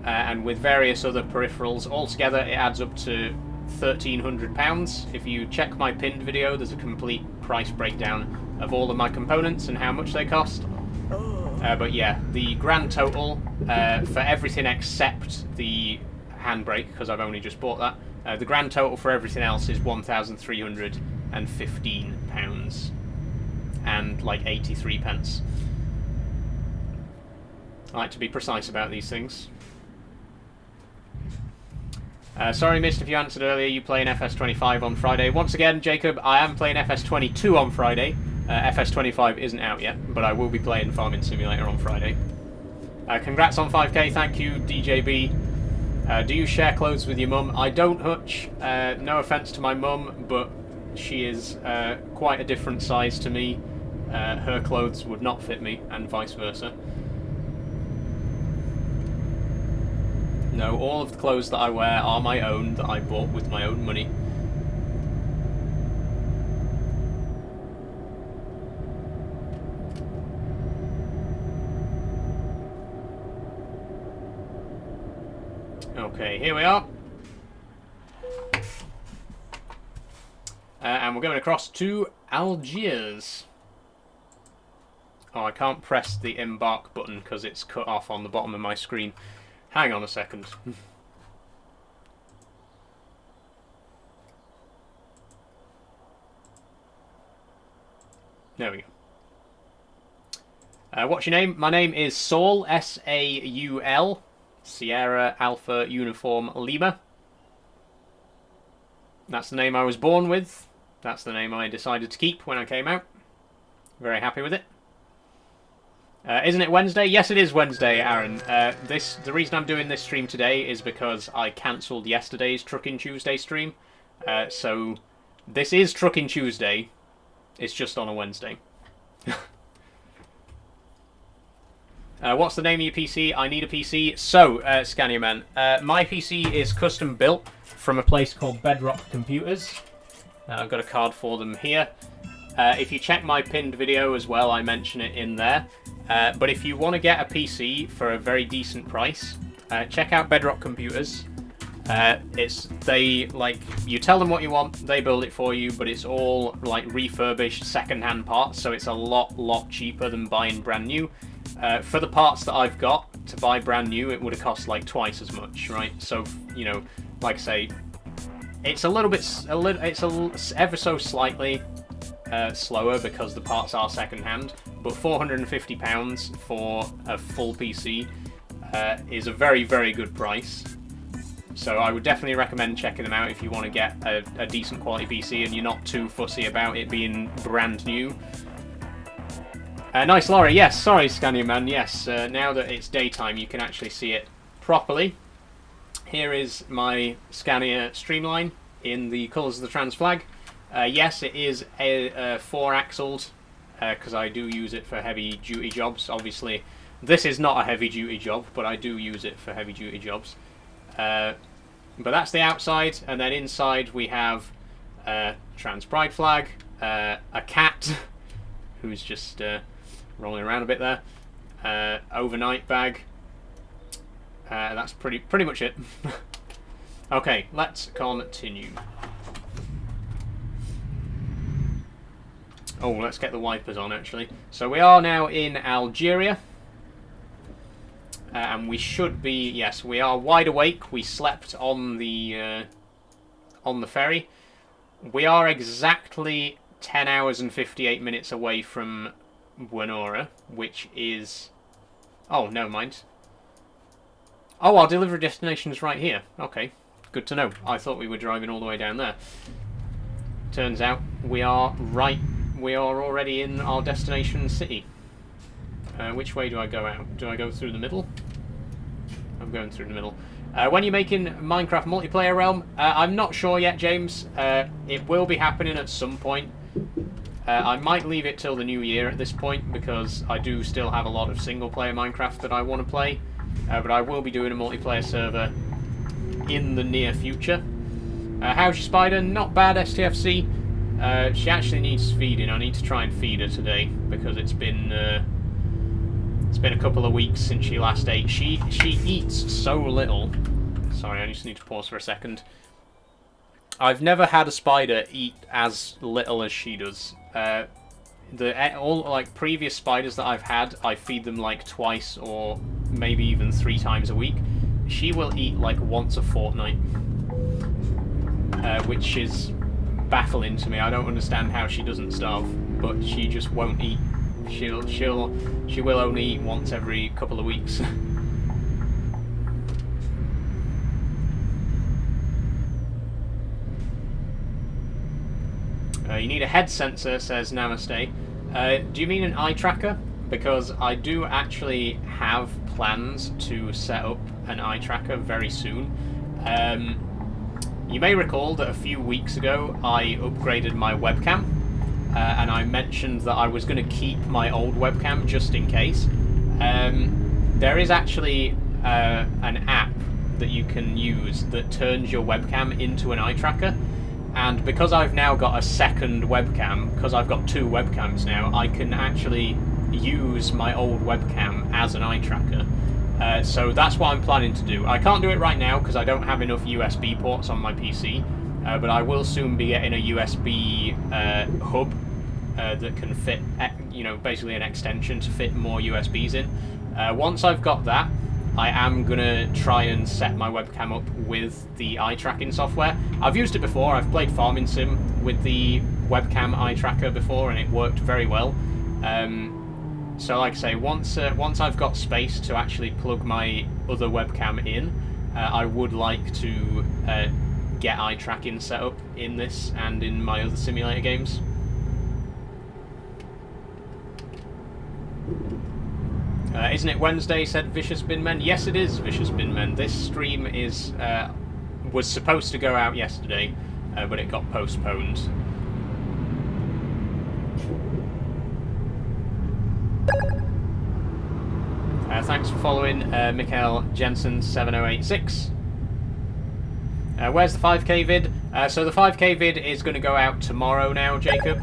And with various other peripherals, altogether it adds up to £1,300. If you check my pinned video, there's a complete price breakdown of all of my components and how much they cost. But yeah, the grand total for everything except the handbrake, because I've only just bought that, the grand total for everything else is £1,315 and like 83 pence. I like to be precise about these things. Sorry, missed if you answered earlier. You playing FS25 on Friday? Once again, Jacob, I am playing FS22 on Friday. FS25 isn't out yet, but I will be playing Farming Simulator on Friday. Congrats on 5k, thank you, DJB. Do you share clothes with your mum? I don't, Hutch. No offence to my mum, but she is quite a different size to me. Her clothes would not fit me, and vice versa. No, all of the clothes that I wear are my own, that I bought with my own money. Okay, here we are. And we're going across to Algiers. Oh, I can't press the embark button because it's cut off on the bottom of my screen. Hang on a second. There we go. What's your name? My name is Saul, S-A-U-L, Sierra Alpha Uniform Lima. That's the name I was born with. That's the name I decided to keep when I came out. Very happy with it. Isn't it Wednesday? Yes, it is Wednesday, Aaron. The reason I'm doing this stream today is because I cancelled yesterday's Trucking Tuesday stream. So this is Trucking Tuesday. It's just on a Wednesday. What's the name of your PC? I need a PC. So, Scania Man, my PC is custom built from a place called Bedrock Computers. I've got a card for them here. If you check my pinned video as well, I mention it in there. But if you want to get a PC for a very decent price, check out Bedrock Computers. You tell them what you want, they build it for you, but it's all like refurbished second-hand parts, so it's a lot cheaper than buying brand new. For the parts that I've got to buy brand new, it would have cost like twice as much, right? So, you know, like I say, it's ever so slightly slower because the parts are second-hand, but £450 for a full PC is a very good price. So I would definitely recommend checking them out if you want to get a decent quality PC and you're not too fussy about it being brand new. Nice lorry, yes, sorry Scania Man, yes, now that it's daytime you can actually see it properly. Here is my Scania Streamline in the colours of the trans flag. Yes, it is a 4-axled, because I do use it for heavy duty jobs. Obviously, this is not a heavy duty job, but I do use it for heavy duty jobs. But that's the outside, and then inside we have trans pride flag, a cat who's just rolling around a bit there, overnight bag. That's pretty much it. Okay, let's continue. Oh, let's get the wipers on actually. So we are now in Algeria. And we should be, yes, we are wide awake. We slept on the ferry. We are exactly 10 hours and 58 minutes away from Wenora, which is... Oh, never mind. Oh, our delivery destination is right here. Okay, good to know. I thought we were driving all the way down there. Turns out we are already in our destination city. Which way do I go out? Do I go through the middle? I'm going through the middle. When you're making Minecraft Multiplayer Realm, I'm not sure yet, James. It will be happening at some point. I might leave it till the new year at this point, because I do still have a lot of single-player Minecraft that I want to play. But I will be doing a multiplayer server in the near future. How's your spider? Not bad, STFC. She actually needs feeding. I need to try and feed her today, because it's been a couple of weeks since she last ate. She eats so little. Sorry, I just need to pause for a second. I've never had a spider eat as little as she does. All like previous spiders that I've had, I feed them like twice or maybe even 3 times a week. She will eat like once a fortnight, which is baffling to me. I don't understand how she doesn't starve, but she just won't eat. She will only eat once every couple of weeks. You need a head sensor, says Namaste. Do you mean an eye tracker? Because I do actually have plans to set up an eye tracker very soon. You may recall that a few weeks ago I upgraded my webcam, and I mentioned that I was going to keep my old webcam just in case. There is actually an app that you can use that turns your webcam into an eye tracker. And because I've now got a second webcam, because I've got 2 webcams now, I can actually use my old webcam as an eye tracker. So that's what I'm planning to do. I can't do it right now because I don't have enough USB ports on my PC, but I will soon be getting a USB hub that can fit, basically an extension to fit more USBs in. Once I've got that, I am going to try and set my webcam up with the eye tracking software. I've used it before. I've played Farming Sim with the webcam eye tracker before, and it worked very well. So like I say, once I've got space to actually plug my other webcam in, I would like to get eye tracking set up in this and in my other simulator games. Isn't it Wednesday, said Vicious Binmen? Yes, it is, Vicious Binmen. This stream was supposed to go out yesterday, but it got postponed. Thanks for following, Mikael Jensen 7086. Where's the 5k vid? So the 5k vid is going to go out tomorrow now, Jacob.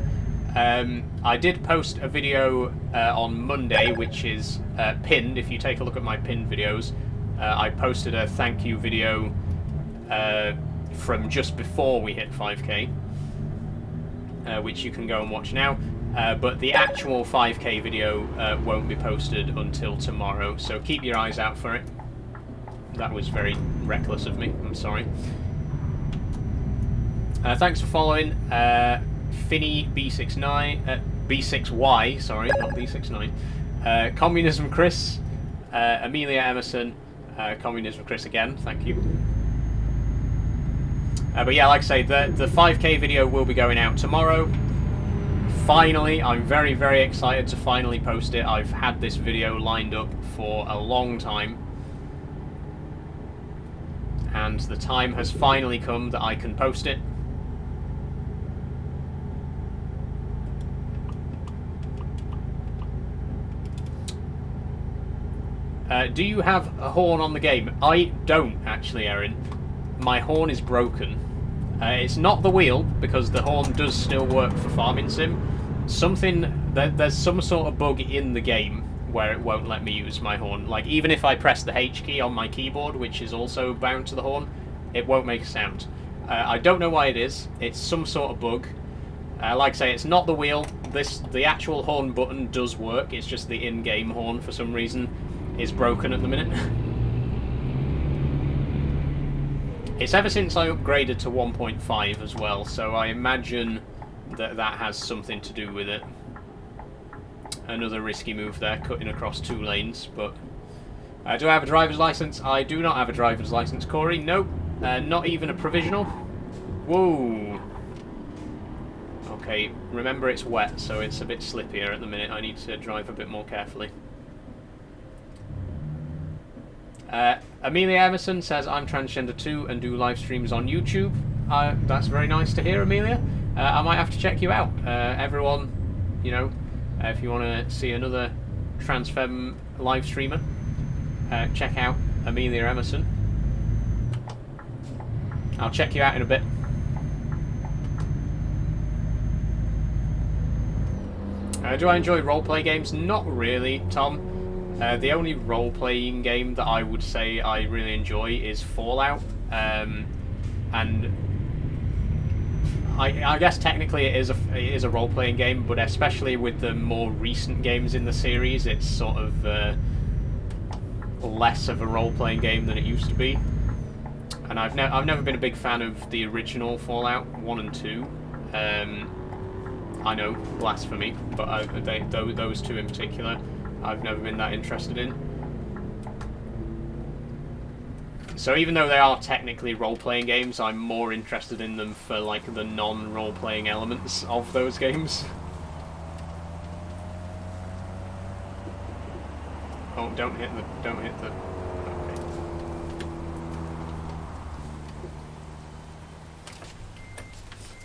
I did post a video on Monday, which is pinned. If you take a look at my pinned videos, I posted a thank you video from just before we hit 5k, which you can go and watch now. But the actual 5k video won't be posted until tomorrow, so keep your eyes out for it. That was very reckless of me, I'm sorry. Thanks for following. Finny B69, B6Y, sorry, not B69. Communism Chris, Amelia Emerson, Communism Chris again, thank you. But yeah, like I say, the 5k video will be going out tomorrow. Finally, I'm very, very excited to finally post it. I've had this video lined up for a long time, and the time has finally come that I can post it. Do you have a horn on the game? I don't, actually, Erin. My horn is broken. It's not the wheel, because the horn does still work for Farming Sim. There's some sort of bug in the game where it won't let me use my horn. Like, even if I press the H key on my keyboard, which is also bound to the horn, it won't make a sound. I don't know why it is. It's some sort of bug. Like I say, it's not the wheel. The actual horn button does work. It's just the in-game horn, for some reason, is broken at the minute. It's ever since I upgraded to 1.5 as well, so I imagine that has something to do with it. Another risky move there, cutting across 2 lanes, but... do I have a driver's license? I do not have a driver's license, Corey. Nope, not even a provisional. Whoa. Okay, remember it's wet, so it's a bit slippier at the minute. I need to drive a bit more carefully. Amelia Emerson says, I'm transgender too and do live streams on YouTube. That's very nice to hear, Amelia. I might have to check you out. Everyone, you know, if you want to see another transfem live streamer, check out Amelia Emerson. I'll check you out in a bit. Do I enjoy role-play games? Not really, Tom. The only role-playing game that I would say I really enjoy is Fallout. And I guess technically it is a role-playing game, but especially with the more recent games in the series, it's sort of less of a role-playing game than it used to be. And I've never been a big fan of the original Fallout 1 and 2. I know, blasphemy, but those two in particular, I've never been that interested in. So even though they are technically role-playing games, I'm more interested in them for like the non-role-playing elements of those games. Oh, don't hit the. Okay.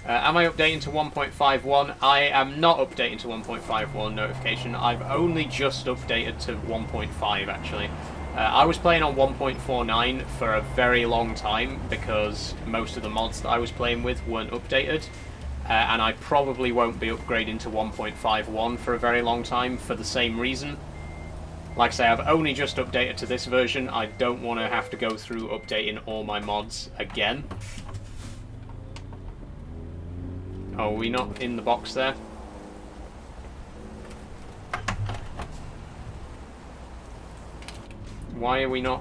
Am I updating to 1.51? I am not updating to 1.51 notification. I've only just updated to 1.5 actually. I was playing on 1.49 for a very long time because most of the mods that I was playing with weren't updated. And I probably won't be upgrading to 1.51 for a very long time for the same reason. Like I say, I've only just updated to this version. I don't want to have to go through updating all my mods again. Oh, are we not in the box there? Why are we not?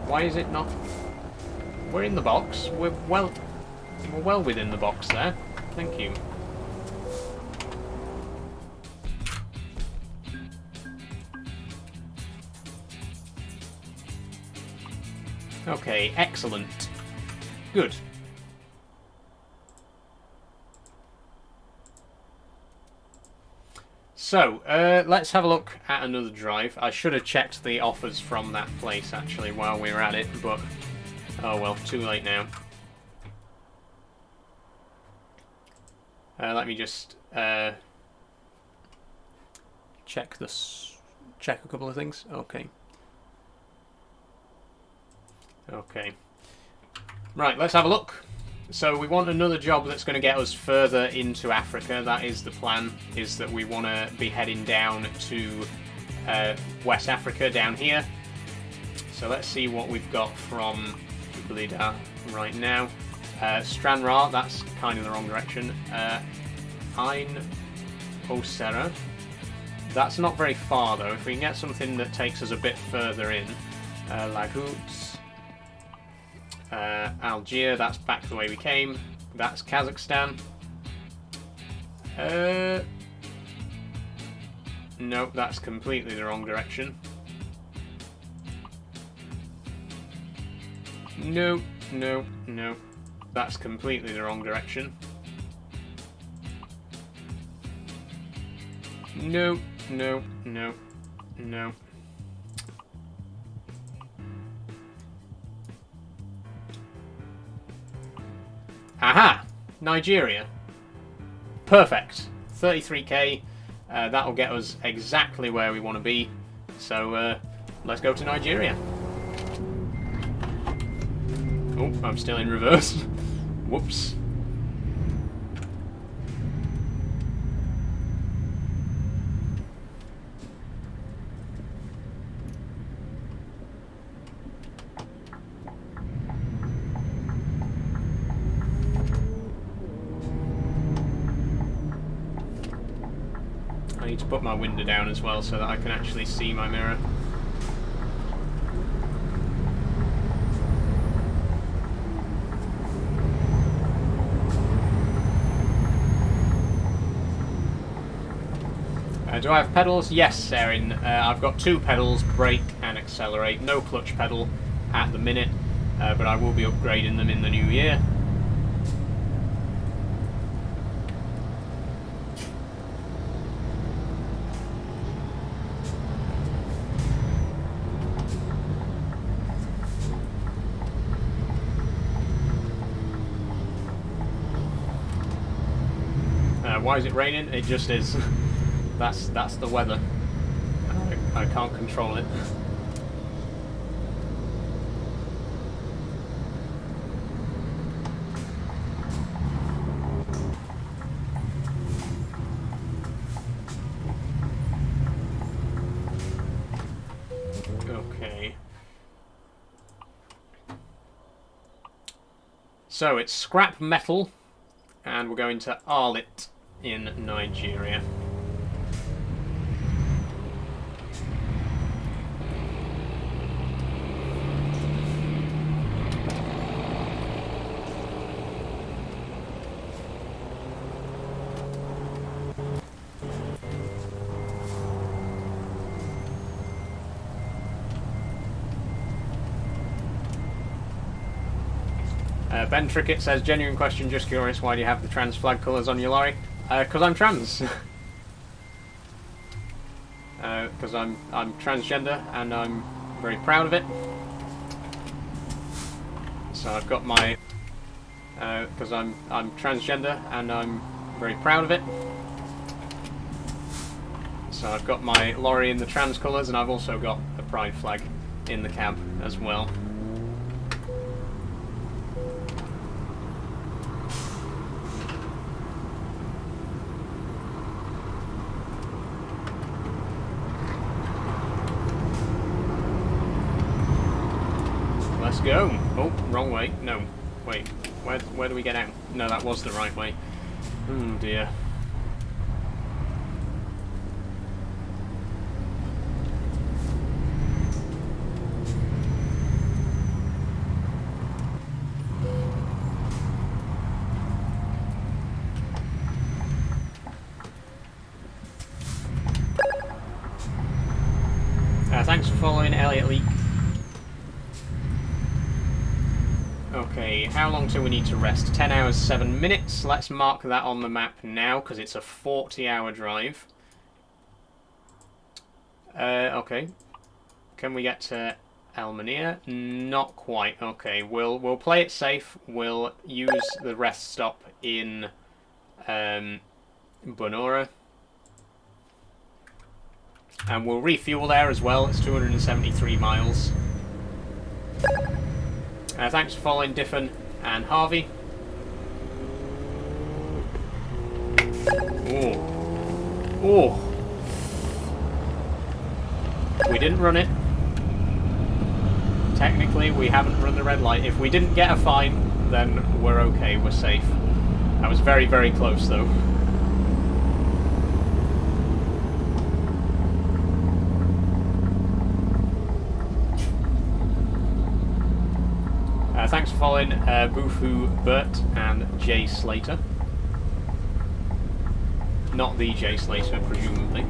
Why is it not? We're in the box. We're well within the box there. Thank you. Okay, excellent. Good. So, let's have a look at another drive. I should have checked the offers from that place, actually, while we were at it, but... oh well, too late now. Let me just check a couple of things. Okay. Okay. Right, let's have a look. So we want another job that's going to get us further into Africa. That is the plan, is that we want to be heading down to West Africa, down here. So let's see what we've got from Blida right now. Stranraer, that's kind of the wrong direction. Ain Osera. That's not very far though. If we can get something that takes us a bit further in. Lagouts. Algiers, that's back the way we came. That's Kazakhstan. Nope, that's completely the wrong direction. No, no, no. That's completely the wrong direction. No, no, no, no. Aha! Nigeria. Perfect. 33k. That'll get us exactly where we want to be. So, let's go to Nigeria. Oh, I'm still in reverse. Whoops. I need to put my window down as well so that I can actually see my mirror. Do I have pedals? Yes, Erin. I've got two pedals, brake and accelerate. No clutch pedal at the minute, but I will be upgrading them in the new year. Why is it raining? It just is. That's the weather. I can't control it. Okay. So it's scrap metal, and we're going to Arlit in Nigeria. Ben Trickett says, genuine question, just curious, why do you have the trans flag colours on your lorry? Because I'm trans. Because I'm transgender and I'm very proud of it. So I've got my... because I'm transgender and I'm very proud of it. So I've got my lorry in the trans colours, and I've also got the pride flag in the cab as well. Let's go. Oh, wrong way. No. Wait. Where do we get out? No, that was the right way. Oh dear. Thanks for following, Elliot Leak. Okay, how long do we need to rest? 10 hours, 7 minutes. Let's mark that on the map now, because it's a 40-hour drive. Okay. Can we get to Almania? Not quite. Okay, we'll play it safe. We'll use the rest stop in Bonora. And we'll refuel there as well. It's 273 miles. Thanks for following, Diffin and Harvey. Oh. Oh. We didn't run it. Technically, we haven't run the red light. If we didn't get a fine, then we're okay. We're safe. That was very, very close, though. Thanks for following Bufu Burt and Jay Slater. Not the Jay Slater, presumably.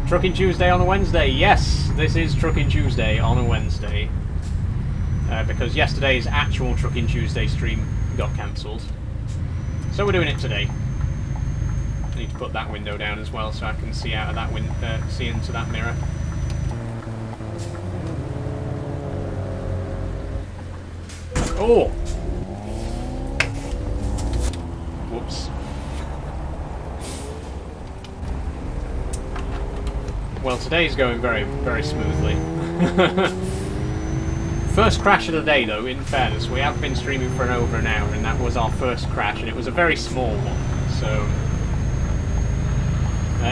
Trucking Tuesday on a Wednesday. Yes, this is Trucking Tuesday on a Wednesday. Because yesterday's actual Trucking Tuesday stream got cancelled. So we're doing it today. I need to put that window down as well so I can see out of that see into that mirror. Oh! Whoops. Well, today's going very, very smoothly. First crash of the day, though, in fairness. We have been streaming for over an hour, and that was our first crash, and it was a very small one, so...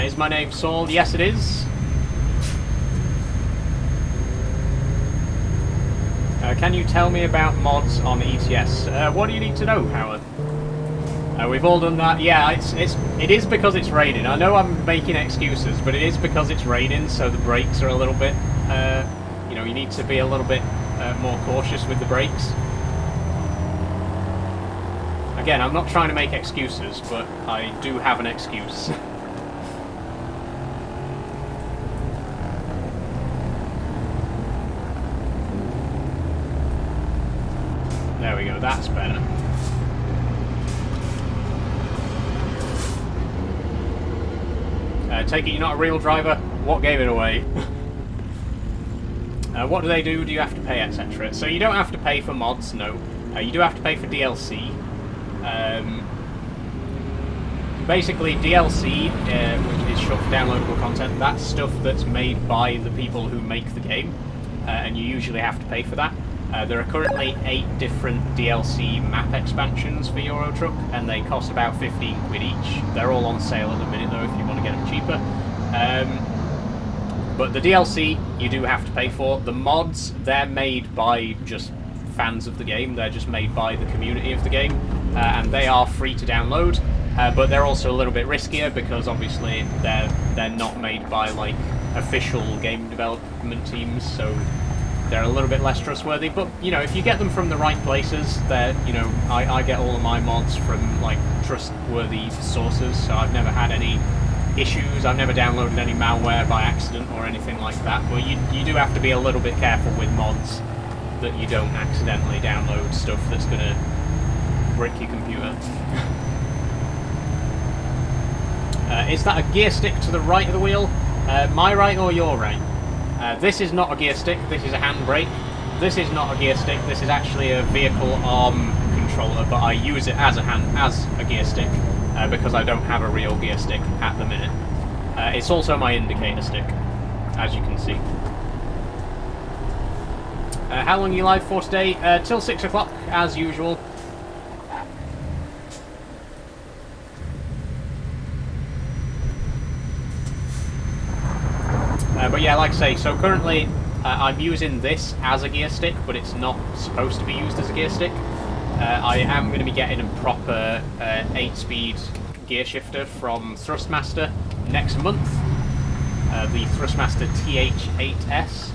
is my name Saul? Yes, it is. Can you tell me about mods on ETS? What do you need to know, Howard? We've all done that. Yeah, it is because it's raining. I know I'm making excuses, but it is because it's raining, so the brakes are a little bit... you know, you need to be a little bit more cautious with the brakes. Again, I'm not trying to make excuses, but I do have an excuse. There we go, that's better. Take it you're not a real driver? What gave it away? What do they do? Do you have to pay, etc.? So you don't have to pay for mods, no. You do have to pay for DLC. Basically, DLC, which is short for downloadable content, that's stuff that's made by the people who make the game, and you usually have to pay for that. There are currently 8 different DLC map expansions for Euro Truck, and they cost about 15 quid each. They're all on sale at the minute, though, if you want to get them cheaper. But the DLC, you do have to pay for. The mods, they're made by just fans of the game. They're just made by the community of the game, and they are free to download. But they're also a little bit riskier because obviously they're not made by like official game development teams, so they're a little bit less trustworthy. But you know, if you get them from the right places, they're, you know, I get all of my mods from like trustworthy sources, so I've never had any issues. I've never downloaded any malware by accident or anything like that. But you do have to be a little bit careful with mods that you don't accidentally download stuff that's gonna brick your computer. Is that a gear stick to the right of the wheel? My right or your right? This is not a gear stick, this is a handbrake. This is not a gear stick, this is actually a vehicle arm controller, but I use it as a gear stick because I don't have a real gear stick at the minute. It's also my indicator stick, as you can see. How long are you live for today? Till 6 o'clock, as usual. But yeah, like I say, so currently I'm using this as a gear stick, but it's not supposed to be used as a gear stick. I am going to be getting a proper 8-speed gear shifter from Thrustmaster next month, the Thrustmaster TH8S,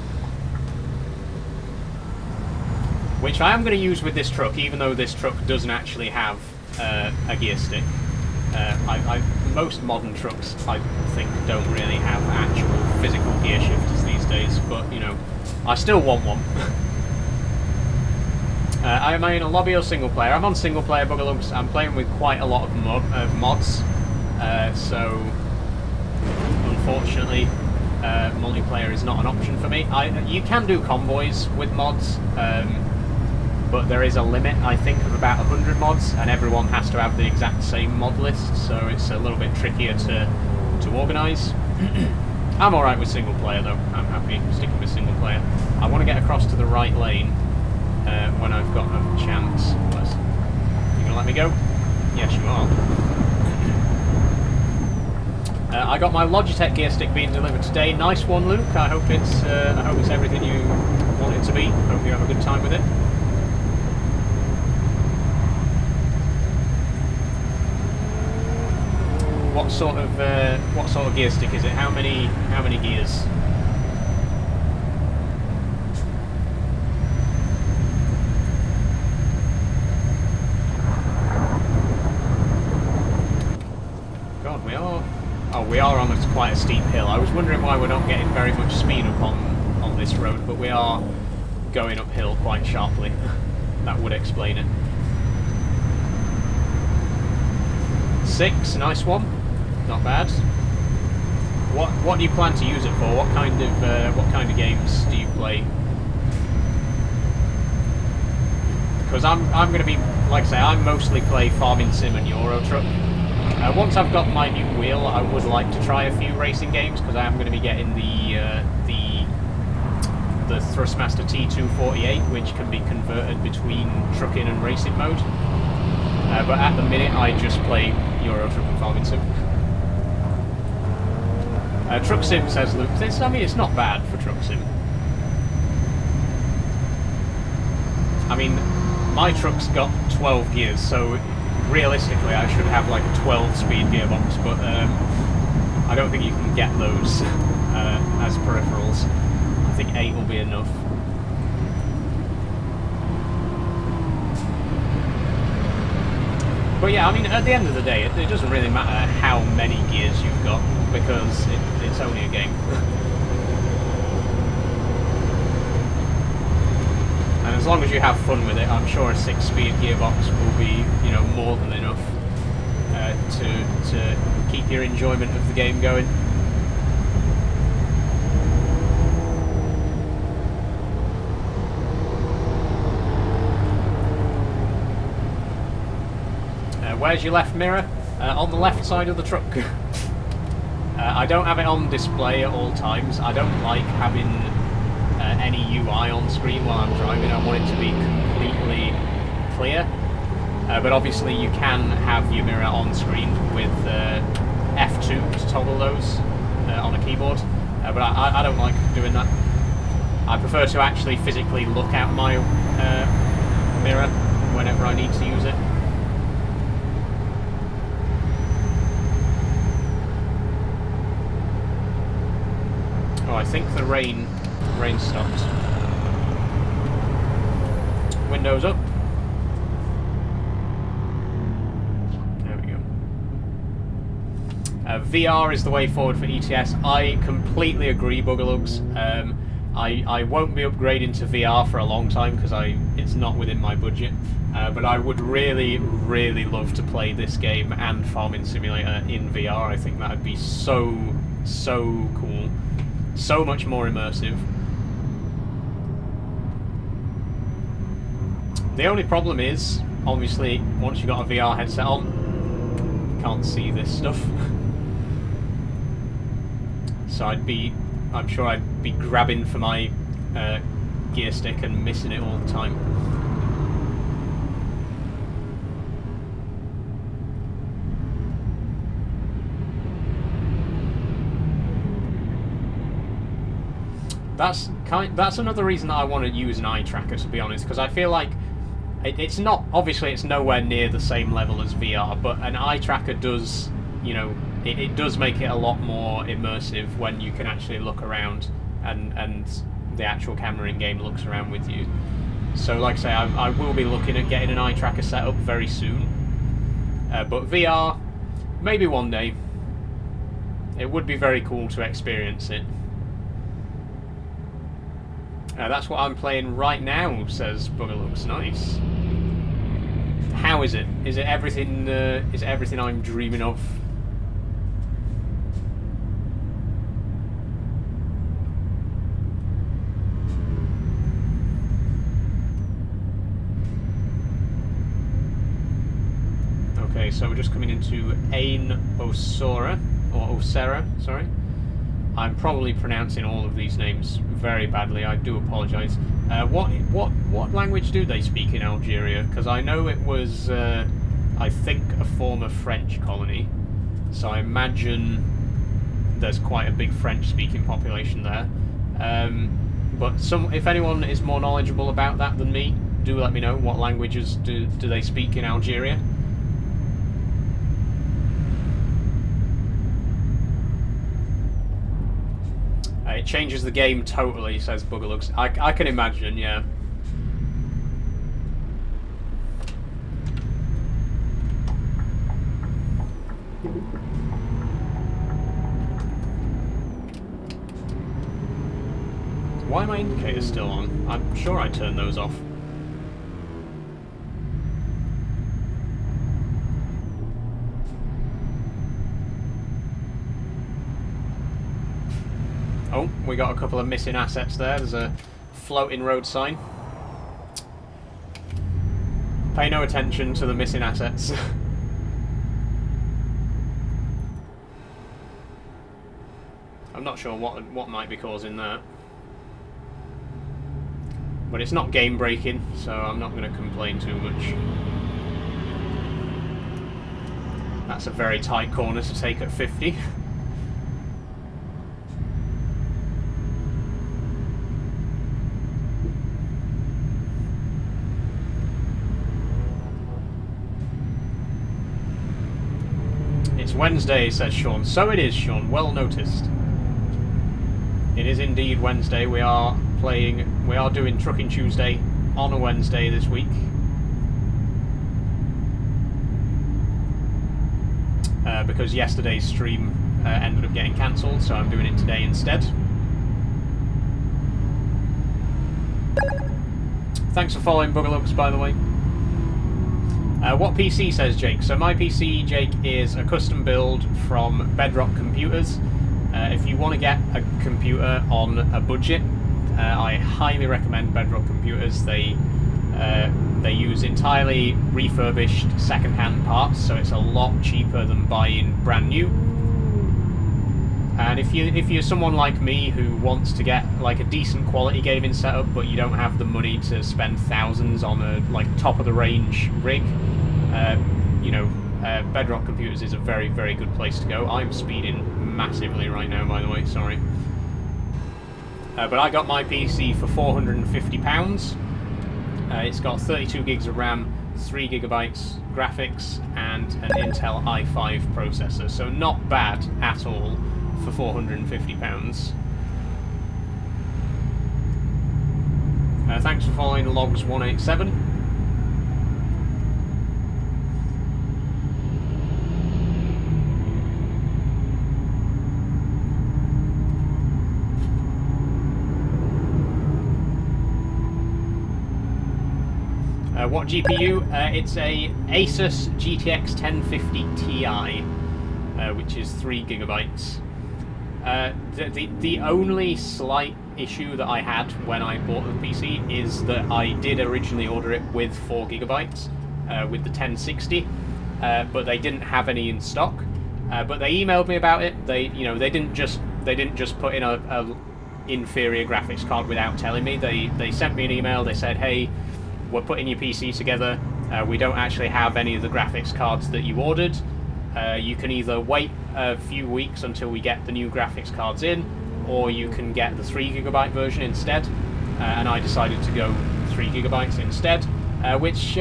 which I am going to use with this truck, even though this truck doesn't actually have a gear stick. Most modern trucks, I think, don't really have actual physical gear shifters these days, but, you know, I still want one. Am I in a lobby or single player? I'm on single player, Bugalumps. I'm playing with quite a lot of mods, so unfortunately multiplayer is not an option for me. You can do convoys with mods, but there is a limit, I think, of about 100 mods, and everyone has to have the exact same mod list, so it's a little bit trickier to organise. I'm alright with single player, though. I'm happy sticking with single player. I want to get across to the right lane when I've got a chance. You gonna let me go? Yes, you are. I got my Logitech gear stick being delivered today. Nice one, Luke. I hope it's everything you want it to be. Hope you have a good time with it. What sort of gear stick is it? How many gears? God, we are on quite a steep hill. I was wondering why we're not getting very much speed up on this road, but we are going uphill quite sharply. That would explain it. 6, nice one. Not bad. What do you plan to use it for? What kind of games do you play? Because I'm going to be, like I say, I mostly play Farming Sim and Euro Truck. Once I've got my new wheel, I would like to try a few racing games, because I am going to be getting the Thrustmaster T248, which can be converted between trucking and racing mode. But at the minute, I just play Euro Truck and Farming Sim. Truck Sim, says Luke. I mean, it's not bad for Truck Sim. I mean, my truck's got 12 gears, so realistically I should have like a 12-speed gearbox, but I don't think you can get those as peripherals. I think 8 will be enough. But yeah, I mean, at the end of the day, it doesn't really matter how many gears you've got, because it's only a game. And as long as you have fun with it, I'm sure a 6-speed gearbox will be, you know, more than enough to keep your enjoyment of the game going. where's your left mirror? On the left side of the truck. I don't have it on display at all times. I don't like having any UI on screen while I'm driving. I want it to be completely clear. But obviously you can have your mirror on screen with F2 to toggle those on a keyboard. But I don't like doing that. I prefer to actually physically look at my mirror whenever I need to use it. Oh, I think the rain stopped. Windows up. There we go. VR is the way forward for ETS. I completely agree, Boogalugs. I won't be upgrading to VR for a long time because it's not within my budget. But I would really, really love to play this game and Farming Simulator in VR. I think that would be so cool. So much more immersive. The only problem is, obviously, once you've got a VR headset on, you can't see this stuff. So I'm sure I'd be grabbing for my gear stick and missing it all the time. That's another reason that I want to use an eye tracker, to be honest, because I feel like it's not, obviously it's nowhere near the same level as VR, but an eye tracker does, you know, it does make it a lot more immersive when you can actually look around and the actual camera in game looks around with you. So like I say, I will be looking at getting an eye tracker set up very soon, but VR, maybe one day. It would be very cool to experience it. That's what I'm playing right now, says Boogalooks. Nice. How is it? Is it everything? Is it everything I'm dreaming of? Okay, so we're just coming into Ain Osora, or Osera, sorry. I'm probably pronouncing all of these names very badly. I do apologise. What language do they speak in Algeria? Because I know it was, I think, a former French colony. So I imagine there's quite a big French-speaking population there. But if anyone is more knowledgeable about that than me, do let me know. What languages do they speak in Algeria? It changes the game totally, says Boogalooks. I can imagine, yeah. Why are my indicators still on? I'm sure I turned those off. Oh, we got a couple of missing assets there. There's a floating road sign. Pay no attention to the missing assets. I'm not sure what might be causing that. But it's not game breaking, so I'm not going to complain too much. That's a very tight corner to take at 50. It's Wednesday, says Sean. So it is, Sean. Well noticed. It is indeed Wednesday. We are doing Trucking Tuesday on a Wednesday this week. Because yesterday's stream ended up getting cancelled, so I'm doing it today instead. Thanks for following Boogalooks, by the way. What PC, says Jake? So my PC, Jake, is a custom build from Bedrock Computers. If you want to get a computer on a budget, I highly recommend Bedrock Computers. They They use entirely refurbished second-hand parts, so it's a lot cheaper than buying brand new. And if you're someone like me who wants to get like a decent quality gaming setup, but you don't have the money to spend thousands on a like top of the range rig, Bedrock Computers is a very, very good place to go. I'm speeding massively right now, by the way. Sorry. But I got my PC for £450. It's got 32 gigs of RAM, 3 gigabytes graphics, and an Intel i5 processor. So not bad at all for £450. Thanks for following Logs187. What GPU? It's a Asus GTX 1050 Ti, which is 3 gigabytes. The only slight issue that I had when I bought the PC is that I did originally order it with 4 gigabytes, with the 1060, but they didn't have any in stock. But they emailed me about it. They didn't just put in a inferior graphics card without telling me. They sent me an email. They said, hey, we're putting your PC together. We don't actually have any of the graphics cards that you ordered. You can either wait a few weeks until we get the new graphics cards in, or you can get the 3 gigabyte version instead. And I decided to go 3 gigabytes instead, which,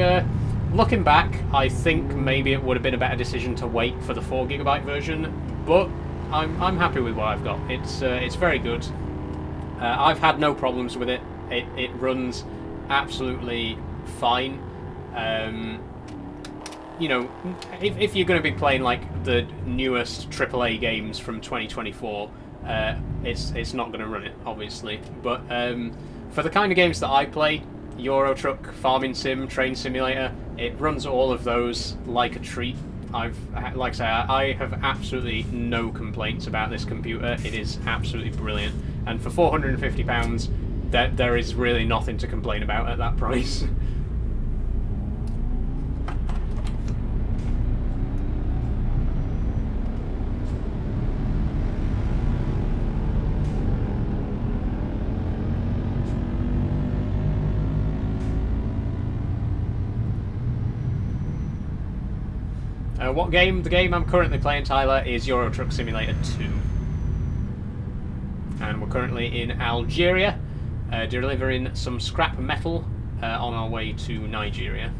looking back, I think maybe it would have been a better decision to wait for the 4 gigabyte version, but I'm happy with what I've got. It's very good. I've had no problems with it. It runs absolutely fine. If you're going to be playing like the newest AAA games from 2024, it's not going to run it, obviously. But for the kind of games that I play, Euro Truck, Farming Sim, Train Simulator, it runs all of those like a treat. I have absolutely no complaints about this computer. It is absolutely brilliant, and for £450, there is really nothing to complain about at that price. What game? The game I'm currently playing, Tyler, is Euro Truck Simulator 2. And we're currently in Algeria, delivering some scrap metal on our way to Nigeria.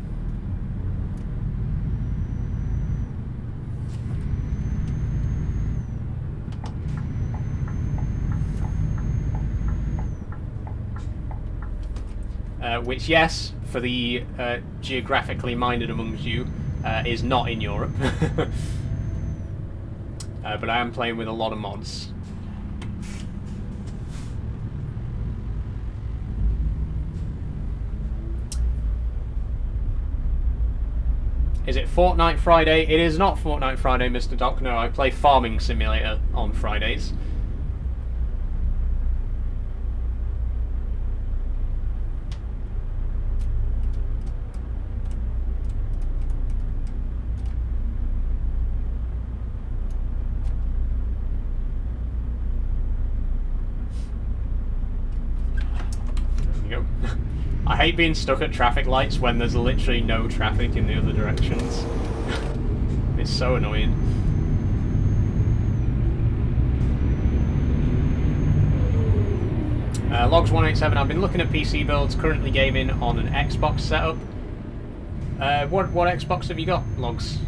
Which, yes, for the geographically minded amongst you, is not in Europe. But I am playing with a lot of mods. Is it Fortnite Friday? It is not Fortnite Friday, Mr. Doc. No, I play Farming Simulator on Fridays. I hate being stuck at traffic lights when there's literally no traffic in the other directions. It's so annoying. Logs187, I've been looking at PC builds, currently gaming on an Xbox setup. What Xbox have you got, Logs?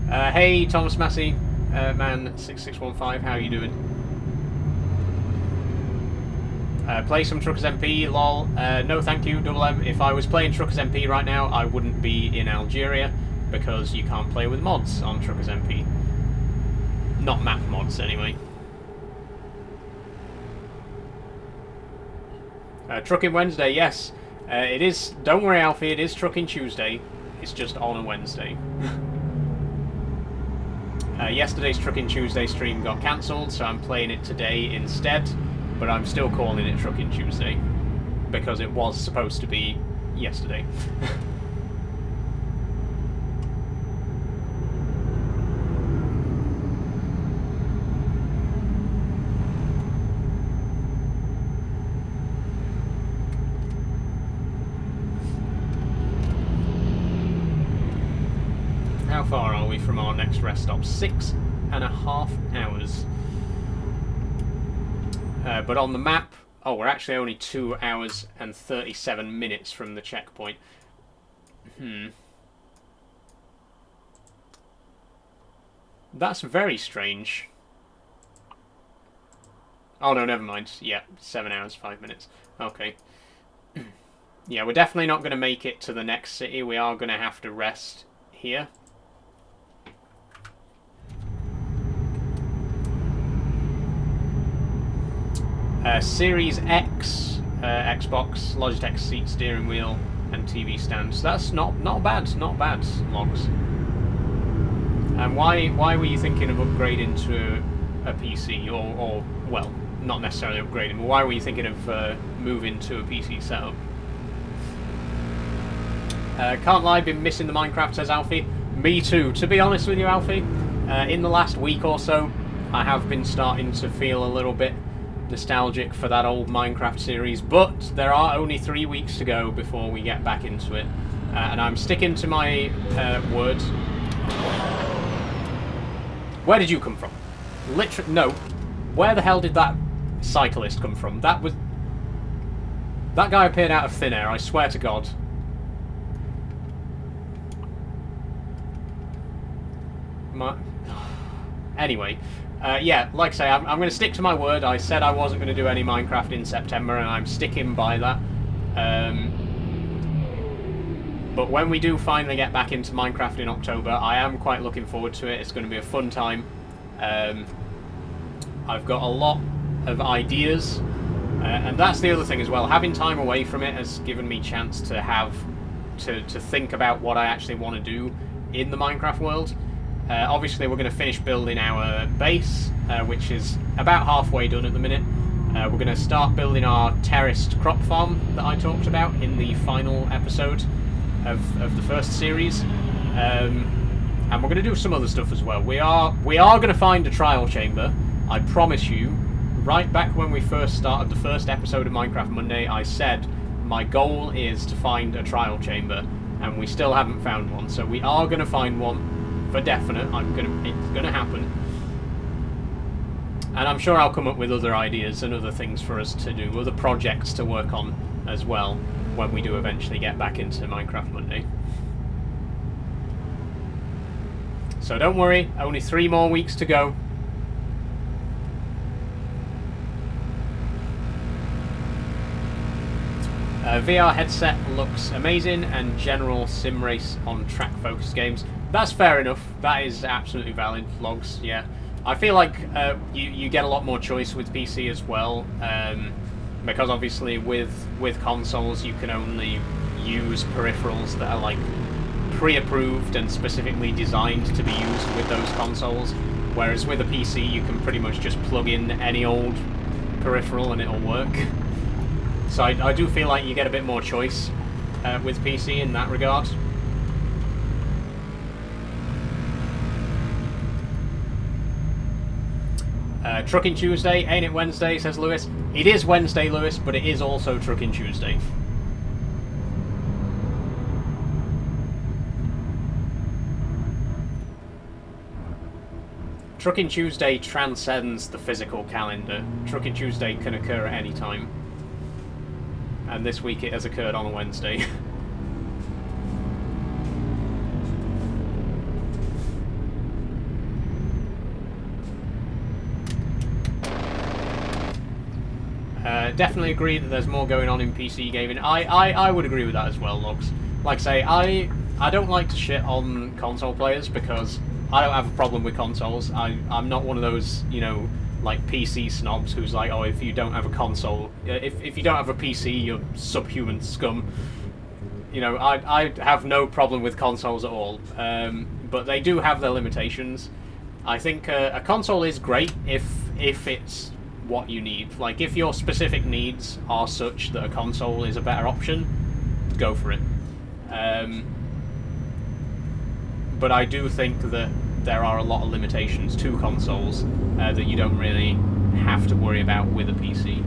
Hey, Thomas Massey, man6615, how are you doing? Play some Truckers MP, lol. No thank you, Double M. If I was playing Truckers MP right now, I wouldn't be in Algeria, because you can't play with mods on Truckers MP. Not map mods, anyway. Trucking Wednesday, yes. It is, don't worry Alfie, it is Trucking Tuesday. It's just on a Wednesday. Yesterday's Trucking Tuesday stream got cancelled, so I'm playing it today instead. But I'm still calling it Trucking Tuesday, because it was supposed to be yesterday. How far are we from our next rest stop? 6.5 hours. But on the map, oh, we're actually only 2 hours and 37 minutes from the checkpoint. That's very strange. Oh no, never mind. Yeah, 7 hours, 5 minutes. Okay. Yeah, we're definitely not going to make it to the next city. We are going to have to rest here. Series X, Xbox, Logitech seat, steering wheel, and TV stand. So that's not bad, Logs. And why were you thinking of upgrading to a PC, or well, not necessarily upgrading, but why were you thinking of moving to a PC setup? Can't lie, been missing the Minecraft, says Alfie. Me too. To be honest with you, Alfie, in the last week or so, I have been starting to feel a little bit nostalgic for that old Minecraft series, but there are only 3 weeks to go before we get back into it, and I'm sticking to my word. Where did you come from? Literally, no. Where the hell did that cyclist come from? That guy appeared out of thin air, I swear to God. Anyway. Yeah, like I say, I'm going to stick to my word. I said I wasn't going to do any Minecraft in September, and I'm sticking by that. But when we do finally get back into Minecraft in October, I am quite looking forward to it. It's going to be a fun time. I've got a lot of ideas, and that's the other thing as well. Having time away from it has given me a chance to to think about what I actually want to do in the Minecraft world. Obviously, we're going to finish building our base, which is about halfway done at the minute. We're going to start building our terraced crop farm that I talked about in the final episode of the first series. And we're going to do some other stuff as well. We are going to find a trial chamber. I promise you. Right back when we first started the first episode of Minecraft Monday, I said my goal is to find a trial chamber, and we still haven't found one. So we are going to find one. For definite, it's gonna happen, and I'm sure I'll come up with other ideas and other things for us to do, other projects to work on as well when we do eventually get back into Minecraft Monday. So don't worry, only 3 more weeks to go. VR headset looks amazing, and general sim race on track focused games. That's fair enough. That is absolutely valid, Logs, yeah. I feel like you get a lot more choice with PC as well, because obviously with consoles you can only use peripherals that are like pre-approved and specifically designed to be used with those consoles, whereas with a PC you can pretty much just plug in any old peripheral and it'll work. So I do feel like you get a bit more choice with PC in that regard. Trucking Tuesday, ain't it Wednesday, says Lewis. It is Wednesday, Lewis, but it is also Trucking Tuesday. Trucking Tuesday transcends the physical calendar. Trucking Tuesday can occur at any time. And this week it has occurred on a Wednesday. Definitely agree that there's more going on in PC gaming. I would agree with that as well, Logs. Like I say, I don't like to shit on console players because I don't have a problem with consoles. I'm not one of those, you know, like PC snobs who's like, oh, if you don't have a console, if you don't have a PC, you're subhuman scum. You know, I have no problem with consoles at all, but they do have their limitations. I think a console is great if it's what you need. Like, if your specific needs are such that a console is a better option, go for it. But I do think that there are a lot of limitations to consoles that you don't really have to worry about with a PC.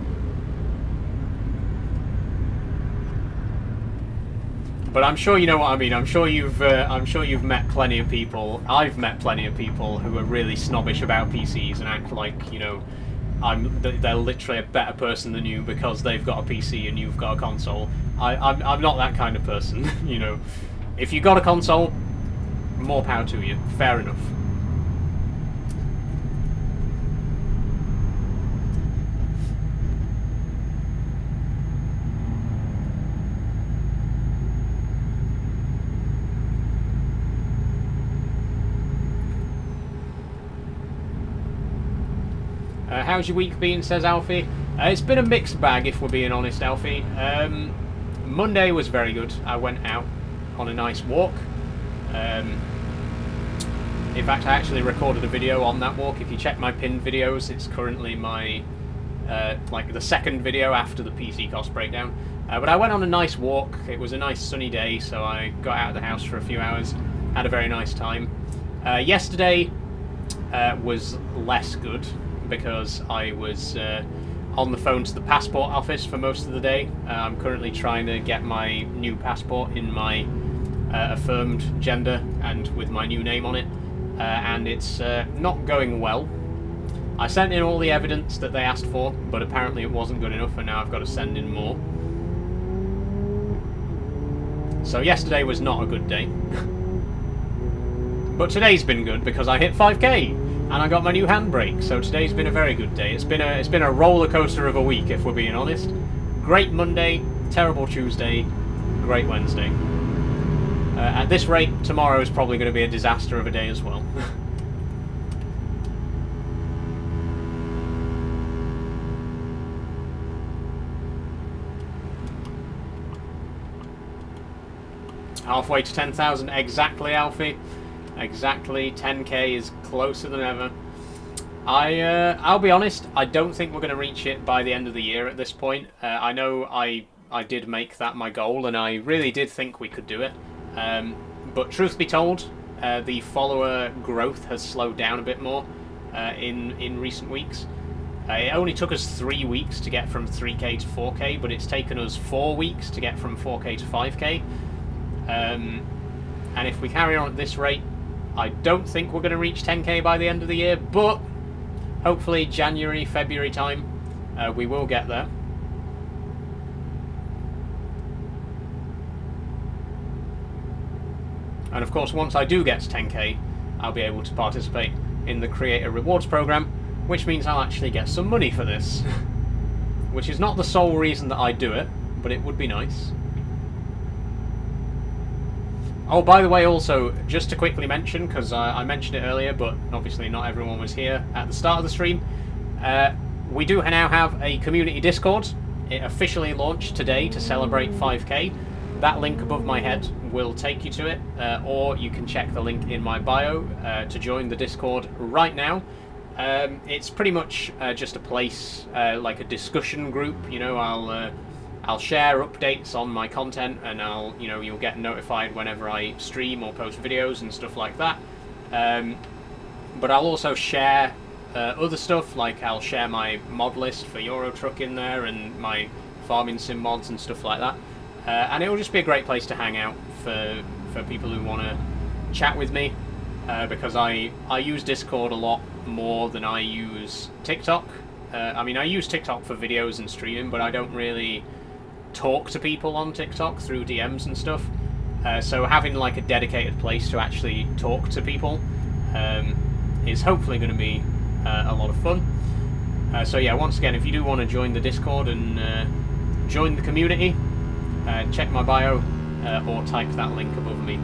But I'm sure you know what I mean. I'm sure you've met plenty of people. I've met plenty of people who are really snobbish about PCs and act like, you know, they're literally a better person than you because they've got a PC and you've got a console. I'm not that kind of person. You know, if you got a console, more power to you. Fair enough. How's your week been, says Alfie? It's been a mixed bag, if we're being honest, Alfie. Monday was very good. I went out on a nice walk. In fact, I actually recorded a video on that walk. If you check my pinned videos, it's currently my like the second video after the PC cost breakdown. But I went on a nice walk. It was a nice sunny day, so I got out of the house for a few hours. Had a very nice time. Yesterday was less good, because I was on the phone to the passport office for most of the day. I'm currently trying to get my new passport in my affirmed gender and with my new name on it, and it's not going well. I sent in all the evidence that they asked for, but apparently it wasn't good enough, and now I've got to send in more. So yesterday was not a good day. But today's been good because I hit 5k! And I got my new handbrake, so today's been a very good day. It's been a roller coaster of a week, if we're being honest. Great Monday, terrible Tuesday, great Wednesday. At this rate, tomorrow is probably going to be a disaster of a day as well. Halfway to 10,000 exactly, Alfie. Exactly, 10k is closer than ever. I'll be honest, I don't think we're going to reach it by the end of the year at this point. I know I did make that my goal, and I really did think we could do it. But truth be told, the follower growth has slowed down a bit more in recent weeks. It only took us 3 weeks to get from 3k to 4k, but it's taken us 4 weeks to get from 4k to 5k. And if we carry on at this rate, I don't think we're going to reach 10k by the end of the year, but hopefully January, February time, we will get there. And of course, once I do get to 10k, I'll be able to participate in the Creator Rewards program, which means I'll actually get some money for this. Which is not the sole reason that I do it, but it would be nice. Oh, by the way, also, just to quickly mention, because I mentioned it earlier, but obviously not everyone was here at the start of the stream, we do now have a community Discord. It officially launched today to celebrate 5k. That link above my head will take you to it, or you can check the link in my bio to join the Discord right now. It's pretty much just a place, like a discussion group. You know, I'll share updates on my content, and you'll get notified whenever I stream or post videos and stuff like that. But I'll also share other stuff, like I'll share my mod list for Euro Truck in there and my farming sim mods and stuff like that. And it will just be a great place to hang out for people who want to chat with me, because I use Discord a lot more than I use TikTok. I mean, I use TikTok for videos and streaming, but I don't really talk to people on TikTok through DMs and stuff. So having like a dedicated place to actually talk to people is hopefully going to be a lot of fun. So yeah, once again, if you do want to join the Discord and join the community, check my bio or type that link above me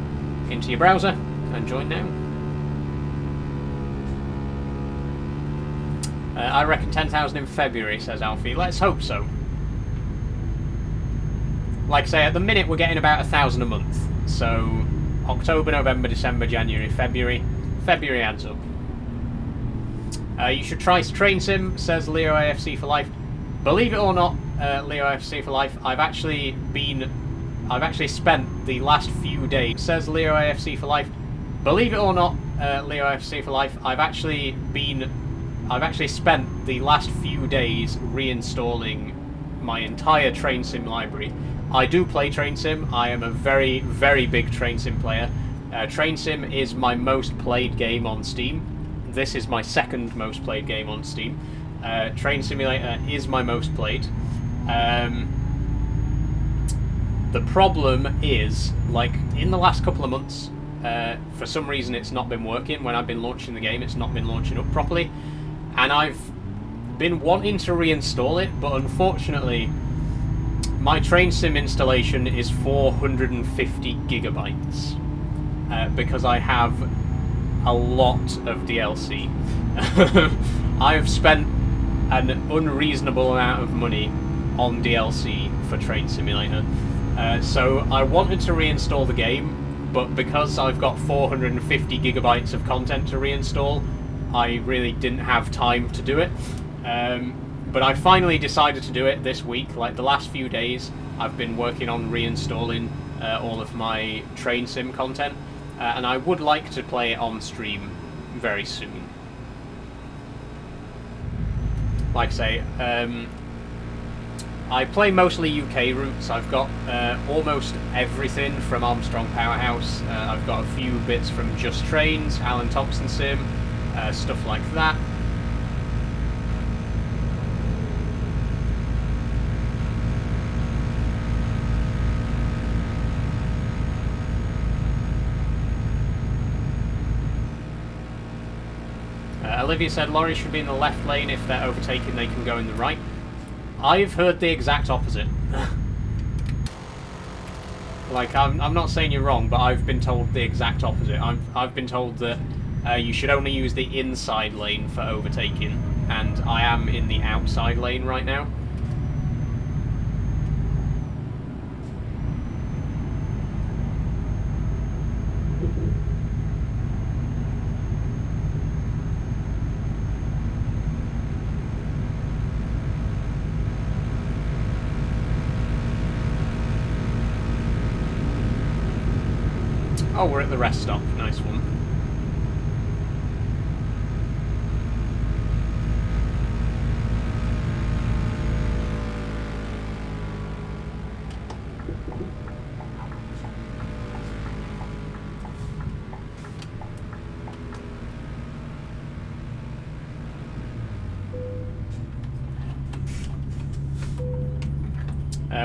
into your browser and join now. I reckon 10,000 in February, says Alfie. Let's hope so. Like I say, at the minute we're getting about 1,000 a month. So October, November, December, January, February. February adds up. You should try Train Sim, says Leo AFC for Life. Believe it or not, Leo AFC for Life, I've actually been I've actually spent the last few days. It says Leo AFC for life. Believe it or not, Leo AFC for life. I've actually spent the last few days reinstalling my entire Train Sim library. I do play Train Sim. I am a very, very big Train Sim player. Train Sim is my most played game on Steam. This is my second most played game on Steam. Train Simulator is my most played. The problem is, like, in the last couple of months, for some reason it's not been working. When I've been launching the game, it's not been launching up properly. And I've been wanting to reinstall it, but unfortunately, my Train Sim installation is 450 gigabytes. Because I have a lot of DLC. I have spent an unreasonable amount of money on DLC for Train Simulator. So I wanted to reinstall the game, but because I've got 450 gigabytes of content to reinstall, I really didn't have time to do it. But I finally decided to do it this week. Like, the last few days, I've been working on reinstalling all of my Train Sim content, and I would like to play it on stream very soon. Like I say, I play mostly UK routes. I've got almost everything from Armstrong Powerhouse. I've got a few bits from Just Trains, Alan Thompson Sim, stuff like that. Olivia said lorries should be in the left lane. If they're overtaken, they can go in the right. I've heard the exact opposite. Like, I'm not saying you're wrong, but I've been told the exact opposite. I've been told that you should only use the inside lane for overtaking, and I am in the outside lane right now. Oh, we're at the rest stop. Nice one.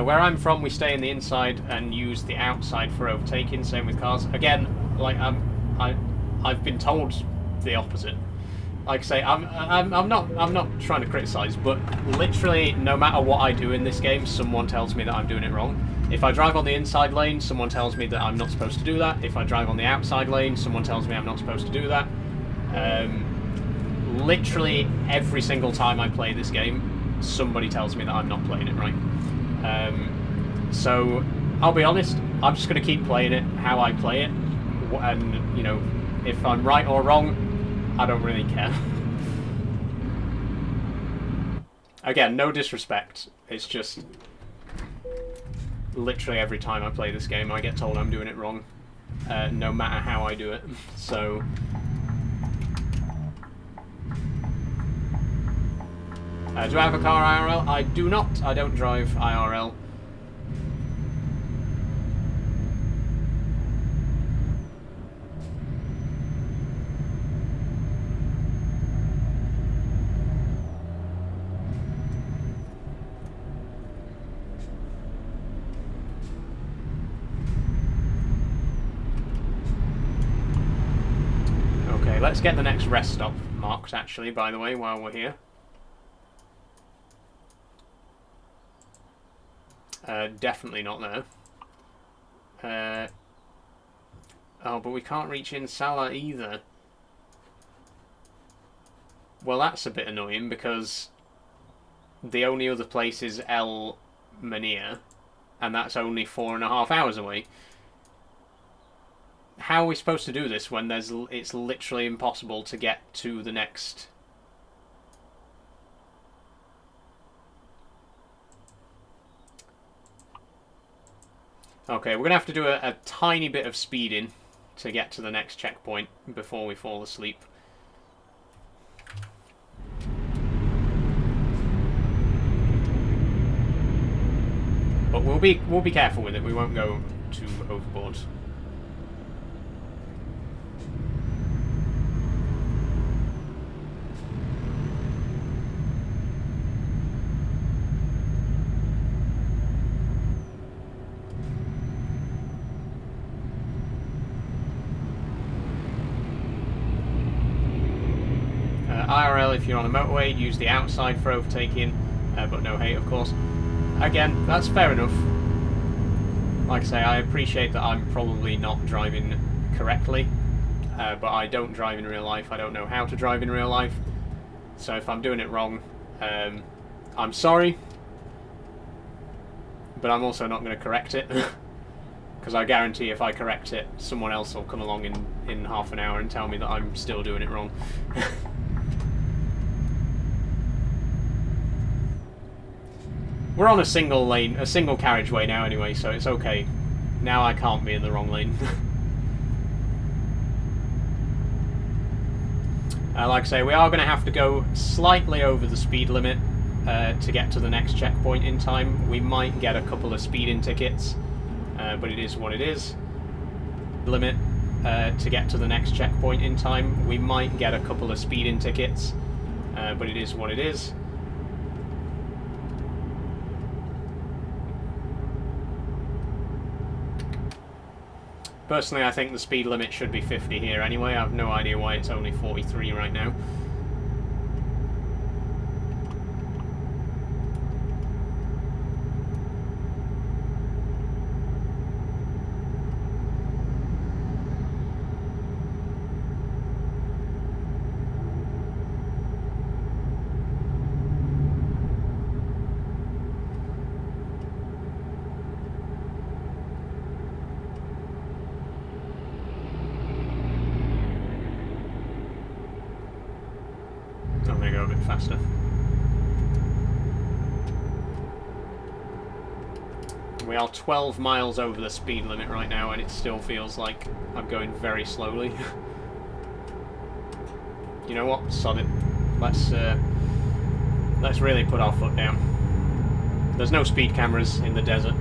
Where I'm from, we stay in the inside and use the outside for overtaking. Same with cars. Again, like I've been told the opposite. Like I say, I'm not trying to criticise, but literally no matter what I do in this game, someone tells me that I'm doing it wrong. If I drive on the inside lane, someone tells me that I'm not supposed to do that. If I drive on the outside lane, someone tells me I'm not supposed to do that. Literally every single time I play this game, somebody tells me that I'm not playing it right. So I'll be honest, I'm just going to keep playing it how I play it, and you know, if I'm right or wrong, I don't really care. Again, no disrespect, it's just literally every time I play this game I get told I'm doing it wrong, no matter how I do it. So do I have a car IRL? I do not. I don't drive IRL. Okay, let's get the next rest stop marked, actually, by the way, while we're here. Definitely not there. Oh, but we can't reach in Salah either. Well, that's a bit annoying, because the only other place is El Mania, and that's only 4.5 hours away. How are we supposed to do this when it's literally impossible to get to the next... Okay, we're going to have to do a tiny bit of speeding to get to the next checkpoint before we fall asleep. But we'll be careful with it. We won't go too overboard. IRL, if you're on a motorway, use the outside for overtaking, but no hate, of course. Again, that's fair enough. Like I say, I appreciate that I'm probably not driving correctly, but I don't drive in real life. I don't know how to drive in real life. So if I'm doing it wrong, I'm sorry, but I'm also not going to correct it. Because I guarantee if I correct it, someone else will come along in half an hour and tell me that I'm still doing it wrong. We're on a single lane, a single carriageway now anyway, so it's okay. Now I can't be in the wrong lane. Like I say, we are going to have to go slightly over the speed limit to get to the next checkpoint in time. We might get a couple of speeding tickets, but it is what it is. Limit to get to the next checkpoint in time. We might get a couple of speeding tickets, but it is what it is. Personally, I think the speed limit should be 50 here anyway. I have no idea why it's only 43 right now. I'm going to go a bit faster. We are 12 miles over the speed limit right now, and it still feels like I'm going very slowly. You know what? Sod it. Let's really put our foot down. There's no speed cameras in the desert.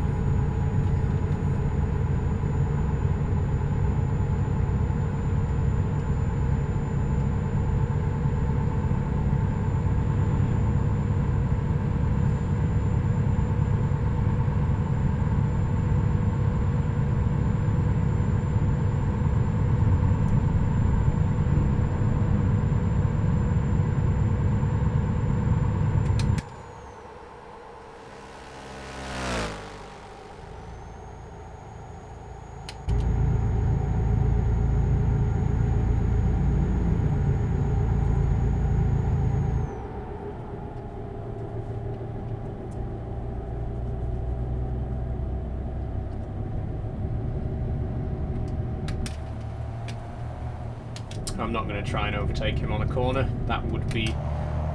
I'm not going to try and overtake him on a corner. That would be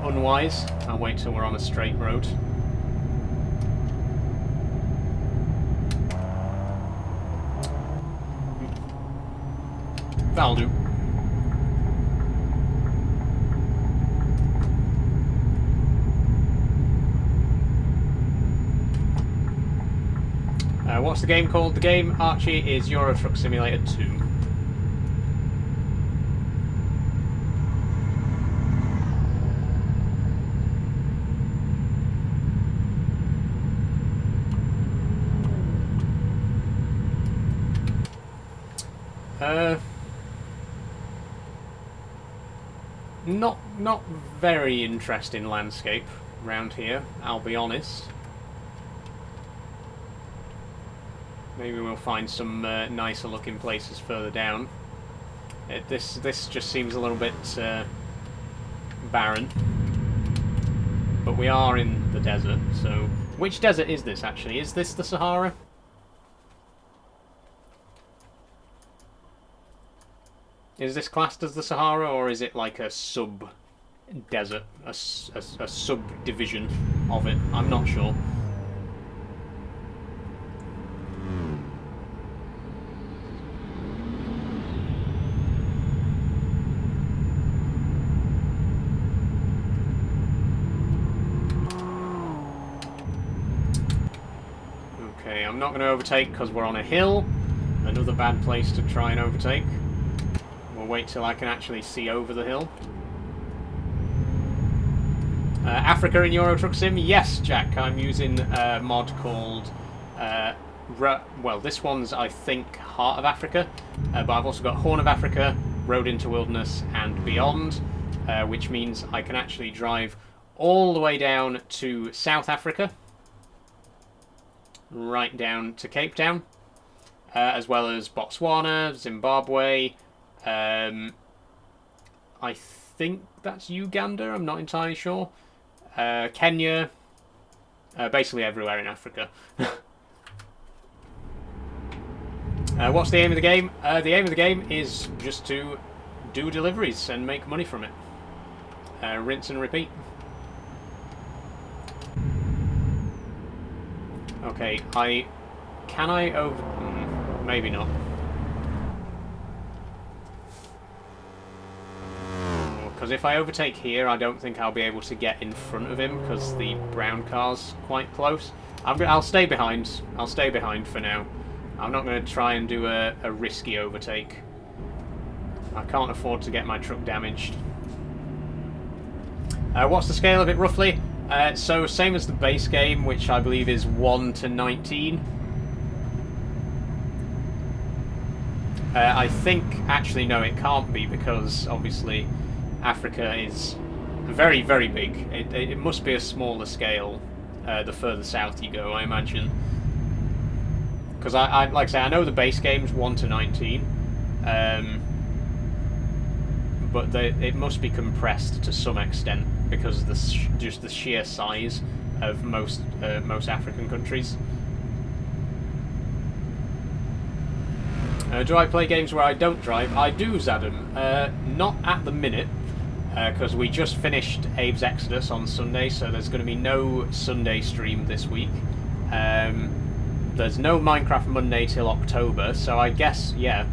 unwise. I'll wait till we're on a straight road. That'll do. What's the game called? The game, Archie, is Euro Truck Simulator 2. Not very interesting landscape around here, I'll be honest. Maybe we'll find some nicer looking places further down. This just seems a little bit barren. But we are in the desert, so... Which desert is this, actually? Is this the Sahara? Is this classed as the Sahara, or is it like a sub-desert? A subdivision of it? I'm not sure. Okay, I'm not going to overtake because we're on a hill. Another bad place to try and overtake. We'll wait till I can actually see over the hill. Africa in Euro Truck Sim? Yes, Jack. I'm using a mod called... well, this one's, I think, Heart of Africa. But I've also got Horn of Africa, Road into Wilderness, and Beyond. Which means I can actually drive all the way down to South Africa. Right down to Cape Town. As well as Botswana, Zimbabwe... I think that's Uganda, I'm not entirely sure. Kenya, basically everywhere in Africa. What's the aim of the game? The aim of the game is just to do deliveries and make money from it. Rinse and repeat. Okay, can I over... maybe not. Because if I overtake here, I don't think I'll be able to get in front of him because the brown car's quite close. I'll stay behind. I'll stay behind for now. I'm not going to try and do a risky overtake. I can't afford to get my truck damaged. What's the scale of it roughly? So same as the base game, which I believe is 1 to 19. I think, actually no, it can't be because obviously Africa is very, very big. It must be a smaller scale the further south you go, I imagine. Because I like I say, I know the base game's 1 to 19, but it must be compressed to some extent because of just the sheer size of most African countries. Do I play games where I don't drive? I do, Zadam. Not at the minute. Because we just finished Abe's Exodus on Sunday, so there's going to be no Sunday stream this week. There's no Minecraft Monday till October, so I guess, yeah,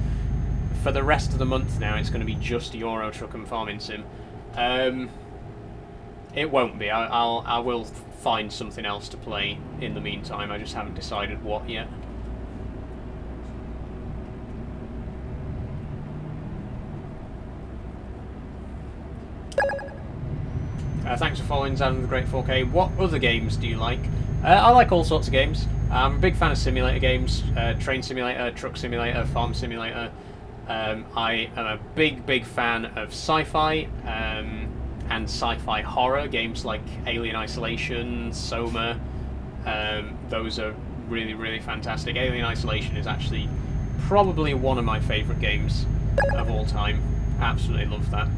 for the rest of the month now it's going to be just Euro Truck and Farming Sim. It won't be. I will find something else to play in the meantime. I just haven't decided what yet. Thanks for following Zan the Great 4K. What other games do you like? I like all sorts of games. I'm a big fan of simulator games. Train simulator, truck simulator, farm simulator. I am a big fan of sci-fi and sci-fi horror. Games like Alien Isolation, Soma. Those are really fantastic. Alien Isolation is actually probably one of my favourite games of all time. Absolutely love that.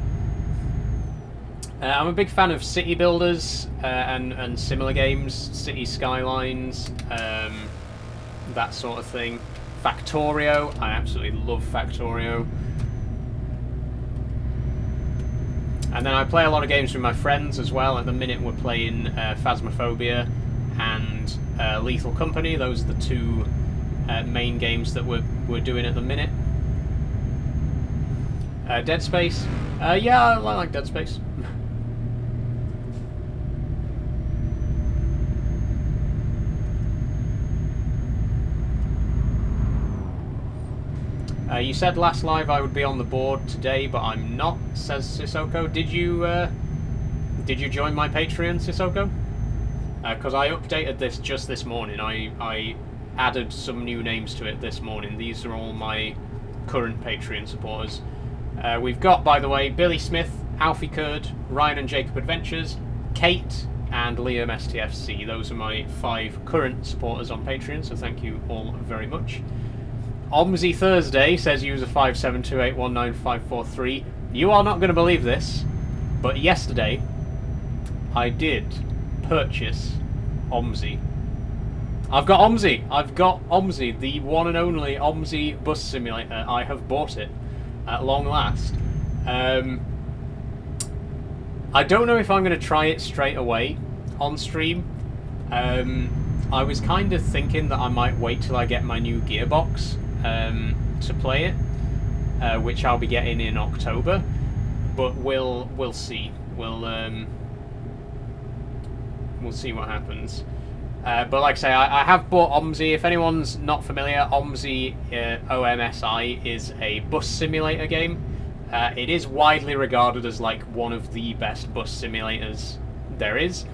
I'm a big fan of city builders and similar games, City Skylines, that sort of thing. Factorio, I absolutely love Factorio. And then I play a lot of games with my friends as well. At the minute we're playing Phasmophobia and Lethal Company. Those are the two main games that we're doing at the minute. Dead Space, yeah, I like Dead Space. You said last live I would be on the board today, but I'm not, says Sissoko. Did you join my Patreon, Sissoko? Because I updated this just this morning. I added some new names to it this morning. These are all my current Patreon supporters. We've got, by the way, Billy Smith, Alfie Kurd, Ryan and Jacob Adventures, Kate, and Liam STFC. Those are my 5 current supporters on Patreon, so thank you all very much. Omzy Thursday says user 572819543. You are not going to believe this, but yesterday I did purchase Omzy. I've got Omzy. I've got Omzy, the one and only Omzy bus simulator. I have bought it at long last. I don't know if I'm going to try it straight away on stream. I was kind of thinking that I might wait till I get my new gearbox to play it, which I'll be getting in October, but we'll see. We'll see what happens. But like I say, I have bought OMSI. If anyone's not familiar, OMSI OMSI is a bus simulator game. It is widely regarded as like one of the best bus simulators there is.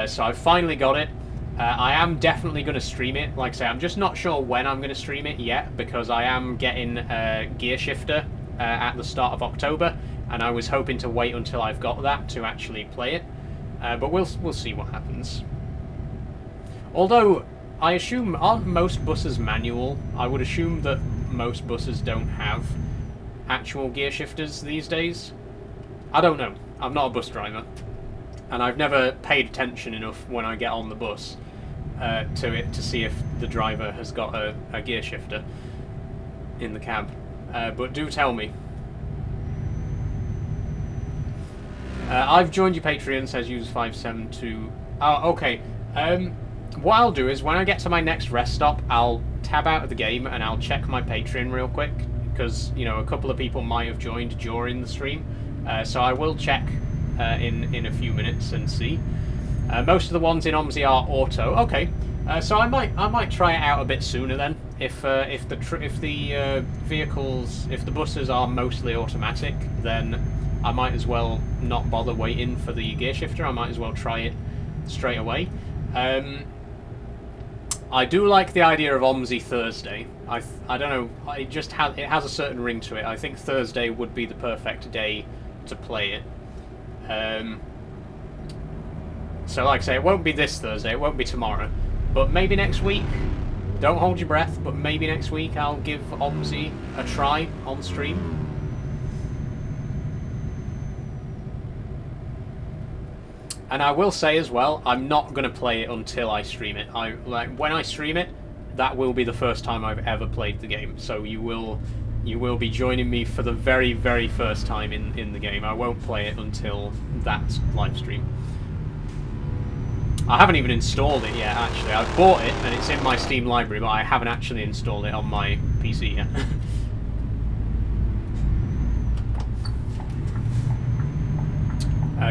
So I've finally got it. I am definitely going to stream it. Like I say, I'm just not sure when I'm going to stream it yet, because I am getting Gear Shifter at the start of October, and I was hoping to wait until I've got that to actually play it. But we'll see what happens. Although, I assume, aren't most buses manual? I would assume that most buses don't have actual gear shifters these days. I don't know. I'm not a bus driver. And I've never paid attention enough when I get on the bus to it to see if the driver has got a gear shifter in the cab. But do tell me. I've joined your Patreon, says user572. Oh, okay. What I'll do is, when I get to my next rest stop, I'll tab out of the game and I'll check my Patreon real quick, because, you know, a couple of people might have joined during the stream. So I will check in a few minutes and see. Most of the ones in OMSI are auto. Okay, so I might try it out a bit sooner then. If the vehicles, if the buses are mostly automatic, then I might as well not bother waiting for the gear shifter. I might as well try it straight away. I do like the idea of OMSI Thursday. I don't know. It just has a certain ring to it. I think Thursday would be the perfect day to play it. So like I say, it won't be this Thursday. It won't be tomorrow, but maybe next week. Don't hold your breath, but maybe next week I'll give OMSI a try on stream. And I will say as well, I'm not going to play it until I stream it. When I stream it, that will be the first time I've ever played the game. So you will be joining me for the very, very first time in the game. I won't play it until that live stream. I haven't even installed it yet, actually. I've bought it, and it's in my Steam library, but I haven't actually installed it on my PC yet.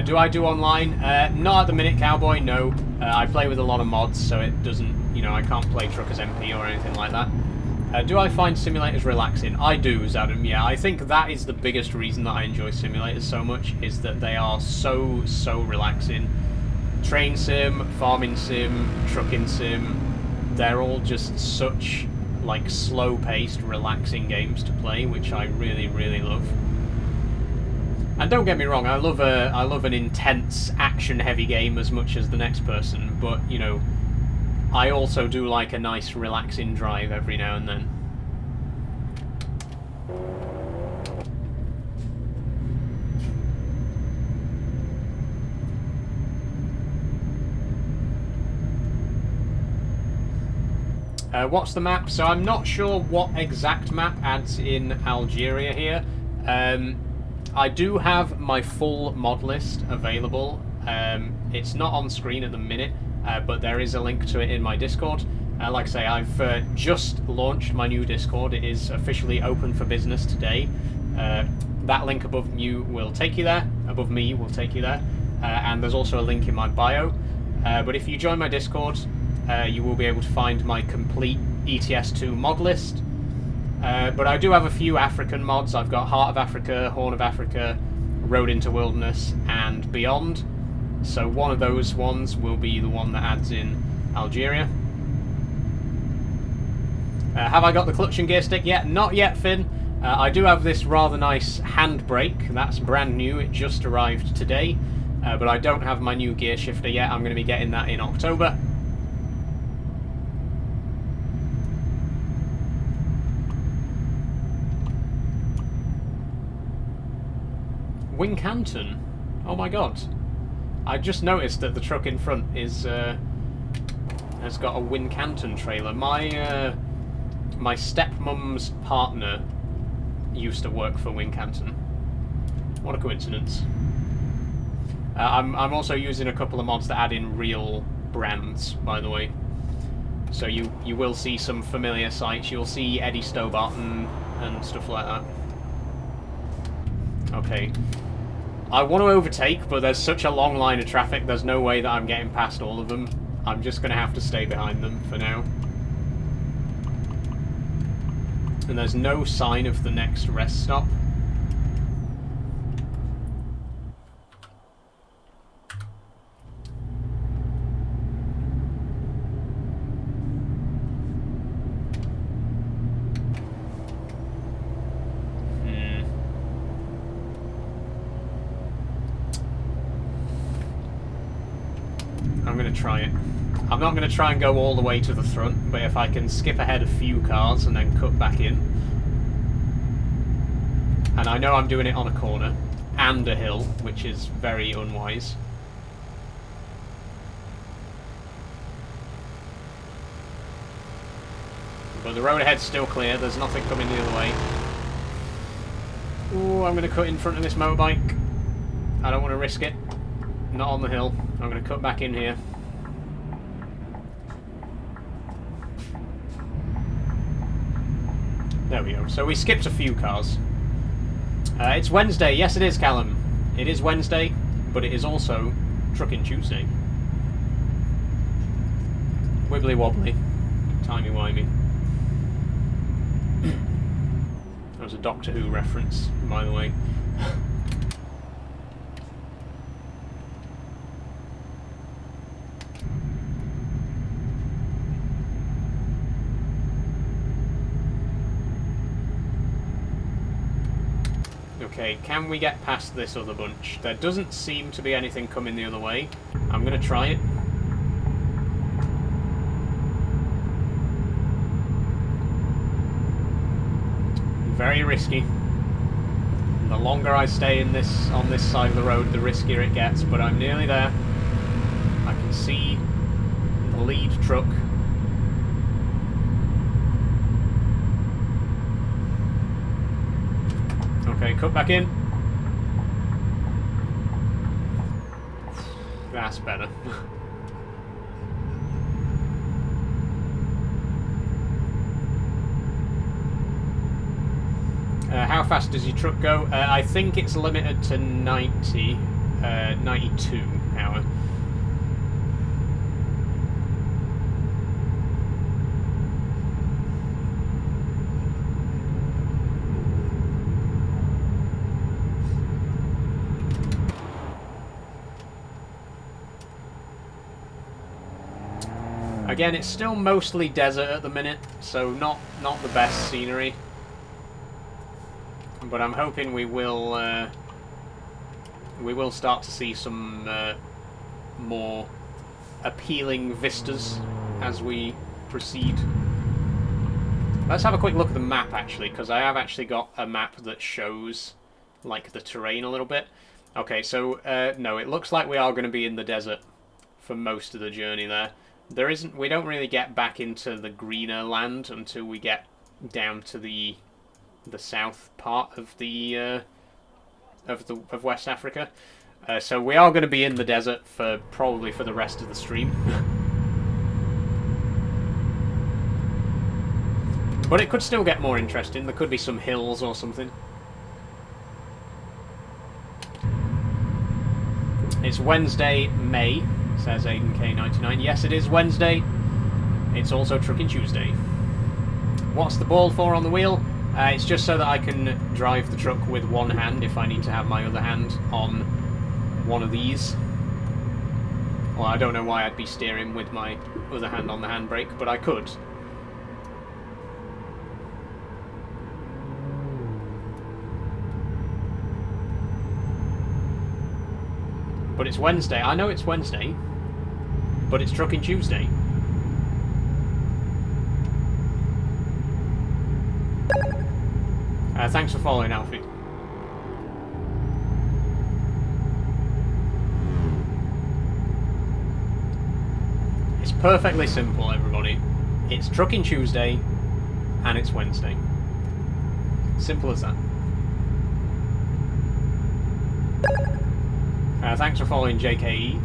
Do I do online? Not at the minute, Cowboy, no. I play with a lot of mods, so it doesn't, you know, I can't play Truckers MP or anything like that. Do I find simulators relaxing? I do, Zadam, yeah. I think that is the biggest reason that I enjoy simulators so much, is that they are so relaxing. Train sim, farming sim, trucking sim, they're all just such, like, slow-paced, relaxing games to play, which I really, really love. And don't get me wrong, I love an intense, action-heavy game as much as the next person, but, you know, I also do like a nice, relaxing drive every now and then. What's the map? So I'm not sure what exact map adds in Algeria here. I do have my full mod list available. It's not on screen at the minute, but there is a link to it in my Discord. Like I say, I've just launched my new Discord. It is officially open for business today. That link above you will take you there. Above me will take you there. And there's also a link in my bio. But if you join my Discord, you will be able to find my complete ETS2 mod list. But I do have a few African mods. I've got Heart of Africa, Horn of Africa, Road into Wilderness, and Beyond. So one of those ones will be the one that adds in Algeria. Have I got the clutch and gear stick yet? Not yet, Finn. I do have this rather nice handbrake. That's brand new. It just arrived today. But I don't have my new gear shifter yet. I'm going to be getting that in October. Wincanton. Oh my god. I just noticed that the truck in front is has got a Wincanton trailer. My my stepmom's partner used to work for Wincanton. What a coincidence. I'm also using a couple of mods that add in real brands, by the way. So you will see some familiar sites. You'll see Eddie Stobart and stuff like that. Okay. I want to overtake, but there's such a long line of traffic, there's no way that I'm getting past all of them. I'm just going to have to stay behind them for now. And there's no sign of the next rest stop. I'm going to try it. I'm not going to try and go all the way to the front, but if I can skip ahead a few cars and then cut back in. And I know I'm doing it on a corner and a hill, which is very unwise. But the road ahead's still clear, there's nothing coming the other way. Ooh, I'm going to cut in front of this motorbike. I don't want to risk it. Not on the hill. I'm going to cut back in here. There we go. So we skipped a few cars. It's Wednesday. Yes, it is, Callum. It is Wednesday, but it is also Trucking Tuesday. Wibbly wobbly. Timey-wimey. That was a Doctor Who reference, by the way. Okay, can we get past this other bunch? There doesn't seem to be anything coming the other way. I'm going to try it. Very risky. The longer I stay on this side of the road, the riskier it gets, but I'm nearly there. I can see the lead truck. Okay, cut back in. That's better. How fast does your truck go? I think it's limited to 92 hour. Again, it's still mostly desert at the minute, so not the best scenery. But I'm hoping we will start to see some more appealing vistas as we proceed. Let's have a quick look at the map, actually, because I have actually got a map that shows like the terrain a little bit. Okay, so no, it looks like we are going to be in the desert for most of the journey there. We don't really get back into the greener land until we get down to the south part of of West Africa. So we are going to be in the desert probably for the rest of the stream. But it could still get more interesting. There could be some hills or something. It's Wednesday, May, says AidenK99. Yes, it is Wednesday. It's also Trucking Tuesday. What's the ball for on the wheel? It's just so that I can drive the truck with one hand if I need to have my other hand on one of these. Well, I don't know why I'd be steering with my other hand on the handbrake, but I could. But it's Wednesday. I know it's Wednesday, but it's Trucking Tuesday. Thanks for following, Alfie. It's perfectly simple, everybody. It's Trucking Tuesday, and it's Wednesday. Simple as that. Thanks for following, JKE.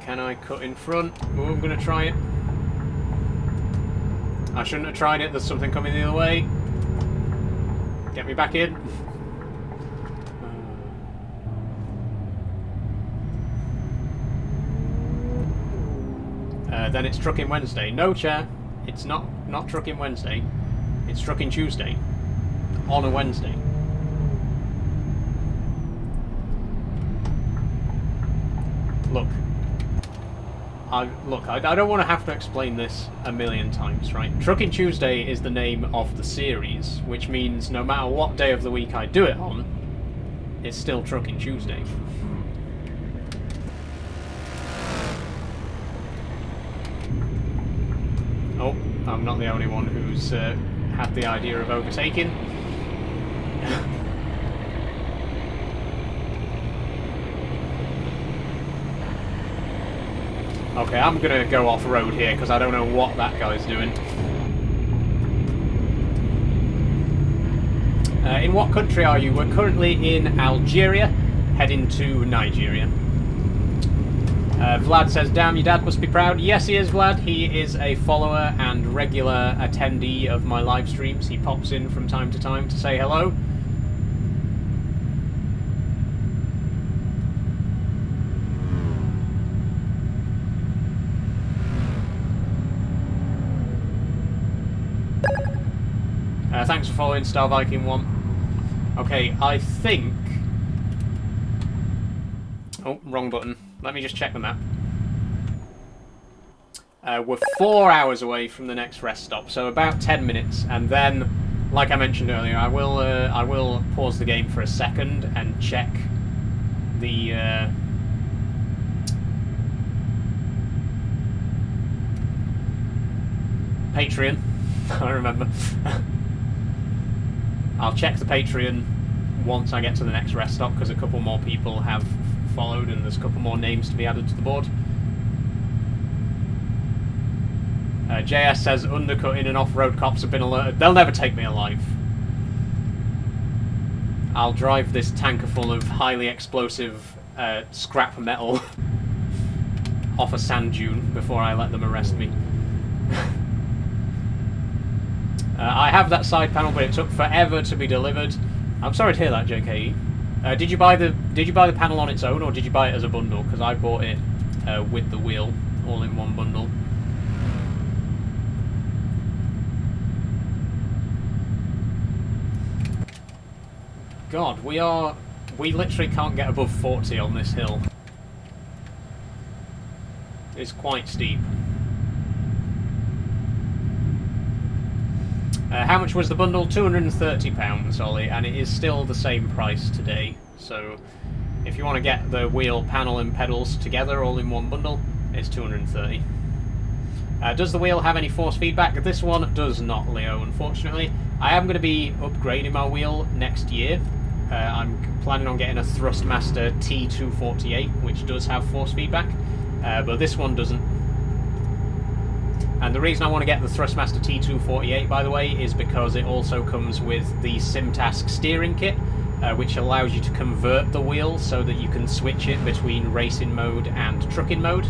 Can I cut in front? Oh, I'm going to try it. I shouldn't have tried it. There's something coming the other way. Get me back in. Then it's Trucking Wednesday. No, Chair. It's not Trucking Wednesday. It's Trucking Tuesday. On a Wednesday. Look. I don't want to have to explain this a million times, right? Trucking Tuesday is the name of the series, which means no matter what day of the week I do it on, it's still Trucking Tuesday. Oh, I'm not the only one who's had the idea of overtaking. Okay, I'm gonna go off-road here because I don't know what that guy's doing. In what country are you? We're currently in Algeria, heading to Nigeria. Vlad says, damn, your dad must be proud. Yes, he is, Vlad. He is a follower and regular attendee of my live streams. He pops in from time to say hello. Thanks for following, Star Viking 1. Okay, I think... Oh, wrong button. Let me just check the map. We're 4 hours away from the next rest stop, so about 10 minutes, and then, like I mentioned earlier, I will pause the game for a second and check the Patreon. I remember. I'll check the Patreon once I get to the next rest stop, because a couple more people have followed and there's a couple more names to be added to the board. JS says undercutting and off-road cops have been alerted. They'll never take me alive. I'll drive this tanker full of highly explosive scrap metal off a sand dune before I let them arrest me. I have that side panel, but it took forever to be delivered. I'm sorry to hear that, JKE. Did you buy the panel on its own, or did you buy it as a bundle? Because I bought it with the wheel, all in one bundle. God, we literally can't get above 40 on this hill. It's quite steep. How much was the bundle? £230, Ollie, and it is still the same price today. So, if you want to get the wheel, panel and pedals together all in one bundle, it's £230. Does the wheel have any force feedback? This one does not, Leo, unfortunately. I am going to be upgrading my wheel next year. I'm planning on getting a Thrustmaster T248, which does have force feedback, but this one doesn't. And the reason I want to get the Thrustmaster T248, by the way, is because it also comes with the Simtask steering kit, which allows you to convert the wheel so that you can switch it between racing mode and trucking mode.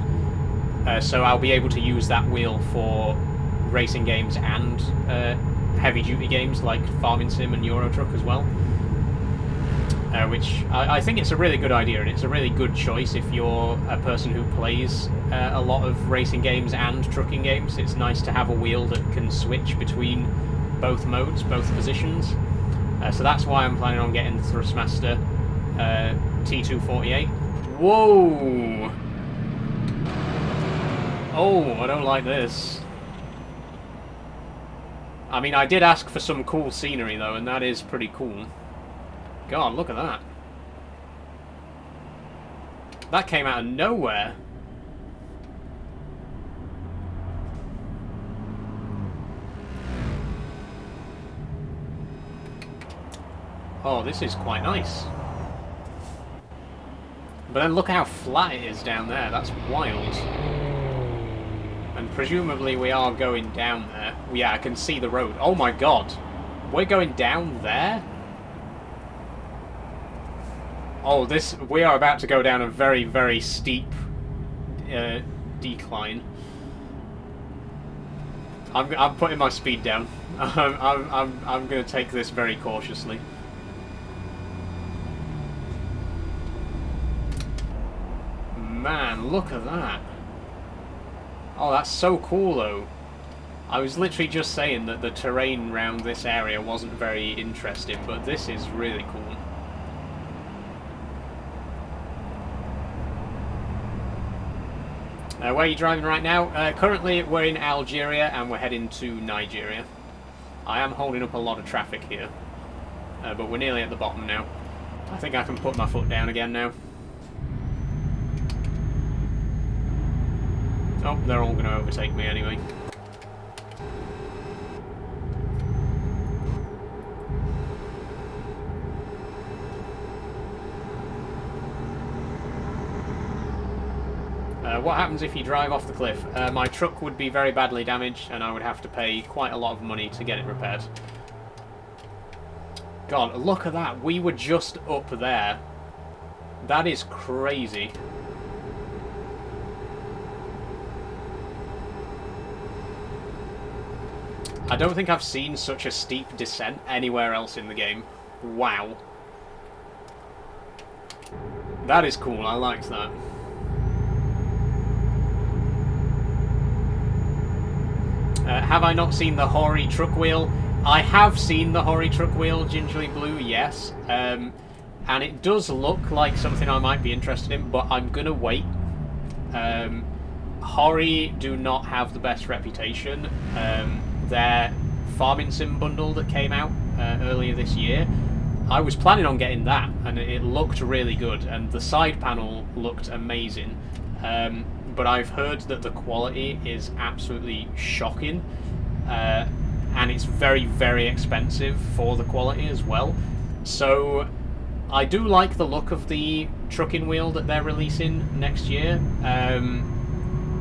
So I'll be able to use that wheel for racing games and heavy-duty games like Farming Sim and Euro Truck as well. Which I think it's a really good idea, and it's a really good choice if you're a person who plays a lot of racing games and trucking games. It's nice to have a wheel that can switch between both modes, both positions. So that's why I'm planning on getting the Thrustmaster T248. Whoa! Oh, I don't like this. I mean, I did ask for some cool scenery though, and that is pretty cool. God, look at that. That came out of nowhere. Oh, this is quite nice. But then look how flat it is down there. That's wild. And presumably we are going down there. Yeah, I can see the road. Oh my god. We're going down there? Oh, we are about to go down a very, very steep decline. I'm putting my speed down. I'm going to take this very cautiously. Man, look at that. Oh, that's so cool, though. I was literally just saying that the terrain around this area wasn't very interesting, but this is really cool. Where are you driving right now? Currently, we're in Algeria, and we're heading to Nigeria. I am holding up a lot of traffic here, but we're nearly at the bottom now. I think I can put my foot down again now. Oh, they're all going to overtake me anyway. What happens if you drive off the cliff? My truck would be very badly damaged, and I would have to pay quite a lot of money to get it repaired. God, look at that. We were just up there. That is crazy. I don't think I've seen such a steep descent anywhere else in the game. Wow. That is cool. I liked that. Have I not seen the Hori truck wheel? I have seen the Hori truck wheel, Gingerly Blue, yes. And it does look like something I might be interested in, but I'm going to wait. Hori do not have the best reputation. Their Farming Sim bundle that came out earlier this year, I was planning on getting that, and it looked really good, and the side panel looked amazing. But I've heard that the quality is absolutely shocking, and it's very, very expensive for the quality as well. So I do like the look of the trucking wheel that they're releasing next year,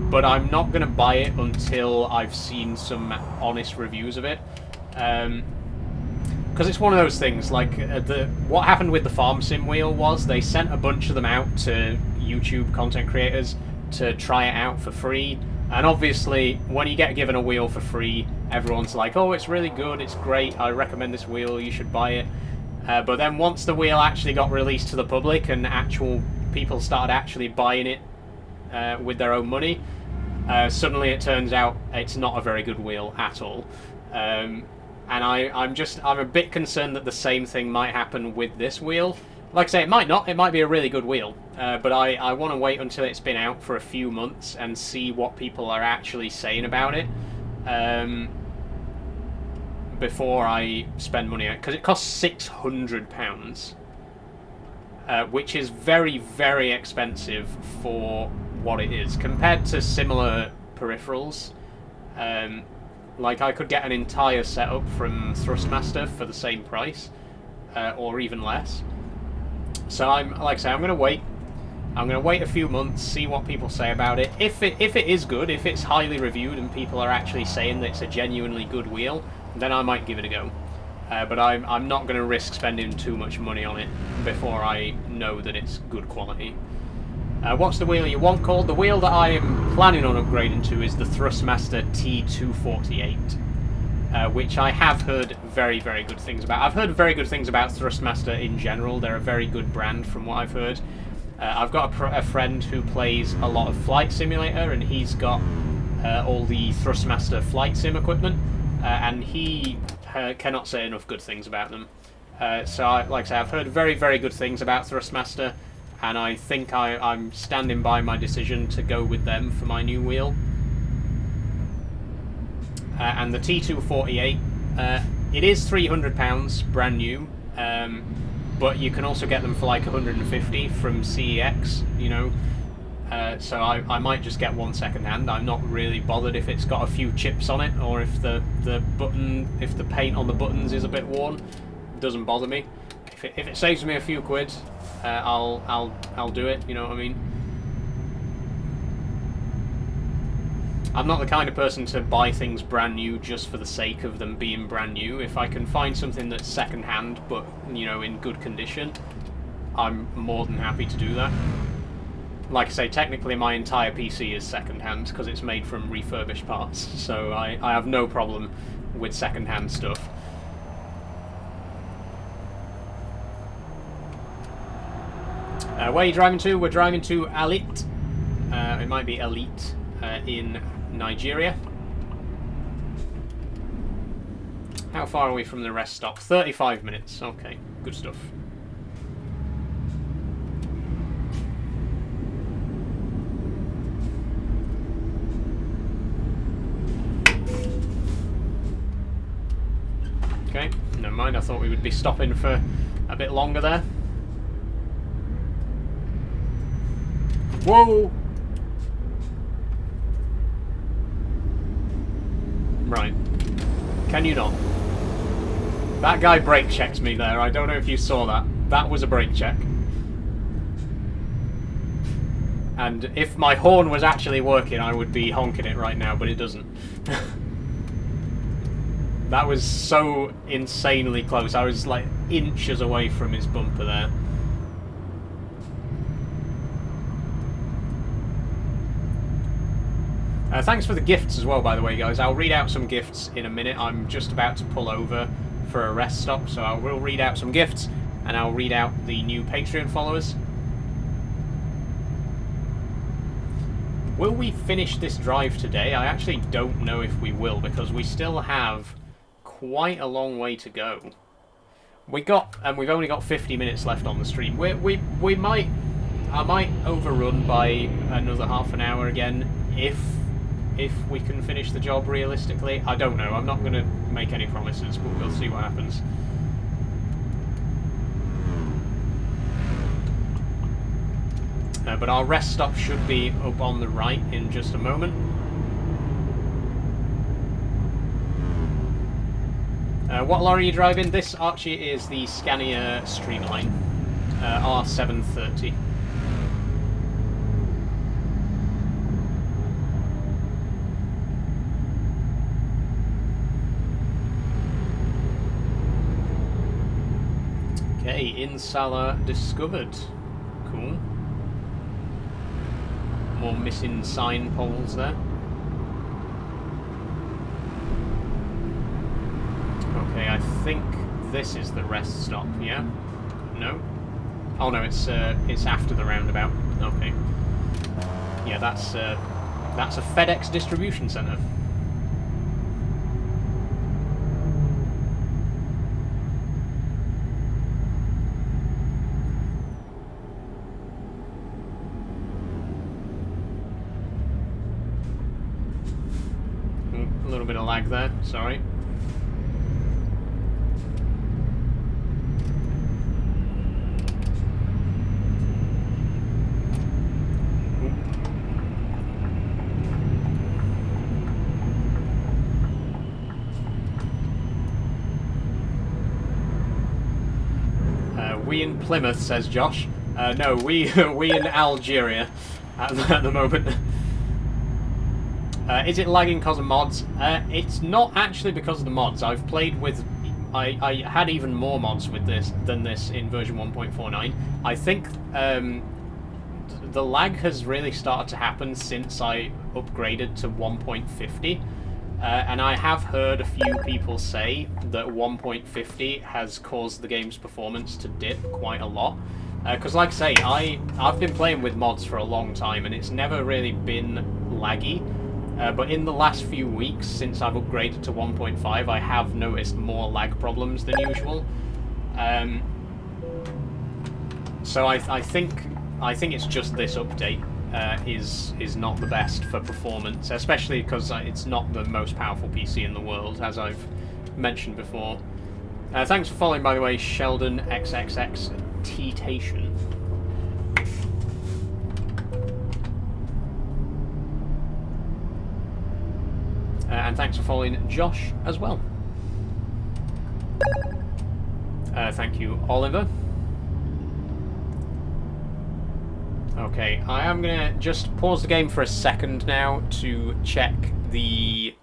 but I'm not going to buy it until I've seen some honest reviews of it. Because it's one of those things, like, what happened with the Farm Sim wheel was they sent a bunch of them out to YouTube content creators to try it out for free, and obviously when you get given a wheel for free, everyone's like, oh, it's really good, it's great, I recommend this wheel, you should buy it. But then once the wheel actually got released to the public and actual people started actually buying it with their own money, suddenly it turns out it's not a very good wheel at all. And I'm a bit concerned that the same thing might happen with this wheel. Like I say, it might not. It might be a really good wheel, but I want to wait until it's been out for a few months and see what people are actually saying about it before I spend money on it, because it costs £600, which is very, very expensive for what it is compared to similar peripherals. Like, I could get an entire setup from Thrustmaster for the same price, or even less. So like I say, I'm going to wait. I'm going to wait a few months, see what people say about it. If it is good, if it's highly reviewed and people are actually saying that it's a genuinely good wheel, then I might give it a go. But I'm not going to risk spending too much money on it before I know that it's good quality. What's the wheel you want called? The wheel that I am planning on upgrading to is the Thrustmaster T248. Which I have heard very, very good things about. I've heard very good things about Thrustmaster in general. They're a very good brand from what I've heard. I've got a friend who plays a lot of Flight Simulator, and he's got all the Thrustmaster Flight Sim equipment, and he cannot say enough good things about them. So, like I say, I've heard very, very good things about Thrustmaster, and I think I'm standing by my decision to go with them for my new wheel. And the T248, it is £300 brand new, but you can also get them for like 150 from CEX, you know. So I might just get one second hand. I'm not really bothered if it's got a few chips on it, or if the paint on the buttons is a bit worn. It doesn't bother me. If it saves me a few quid, I'll do it. You know what I mean? I'm not the kind of person to buy things brand new just for the sake of them being brand new. If I can find something that's second hand, but, you know, in good condition, I'm more than happy to do that. like I say, technically my entire PC is second-hand because it's made from refurbished parts, so I have no problem with second-hand stuff. Where are you driving to? We're driving to Alit. It might be Elite in Nigeria. How far are we from the rest stop? 35 minutes. Okay, good stuff. Okay, never mind. I thought we would be stopping for a bit longer there. Whoa! Right. Can you not? That guy brake checked me there. I don't know if you saw that. That was a brake check. And if my horn was actually working, I would be honking it right now, but it doesn't. That was so insanely close. I was like inches away from his bumper there. Thanks for the gifts as well, by the way, guys. I'll read out some gifts in a minute. I'm just about to pull over for a rest stop, so I will read out some gifts, and I'll read out the new Patreon followers. Will we finish this drive today? I actually don't know if we will, because we still have quite a long way to go. We've only got 50 minutes left on the stream. We might, I might overrun by another half an hour again if we can finish the job realistically. I don't know. I'm not going to make any promises, but we'll see what happens. But our rest stop should be up on the right in just a moment. What lorry are you driving? This, Archie, is the Scania Streamline R730. Okay, Insala discovered. Cool. More missing sign poles there. Okay, I think this is the rest stop, yeah? No? Oh no, it's after the roundabout. Okay. Yeah, that's a FedEx distribution centre. A little bit of lag there, sorry. We in Plymouth, says Josh. No, we in Algeria at the moment. Is it lagging because of mods? It's not actually because of the mods. I've played with... I had even more mods with this than this in version 1.49. I think the lag has really started to happen since I upgraded to 1.50. And I have heard a few people say that 1.50 has caused the game's performance to dip quite a lot. Because like I say, I've been playing with mods for a long time and it's never really been laggy. But in the last few weeks, since I've upgraded to 1.5, I have noticed more lag problems than usual. So I think it's just this update is not the best for performance, especially because it's not the most powerful PC in the world, as I've mentioned before. Thanks for following, by the way, Sheldon XXX T-tation. And thanks for following Josh as well. Thank you, Oliver. Okay, I am going to just pause the game for a second now to check the...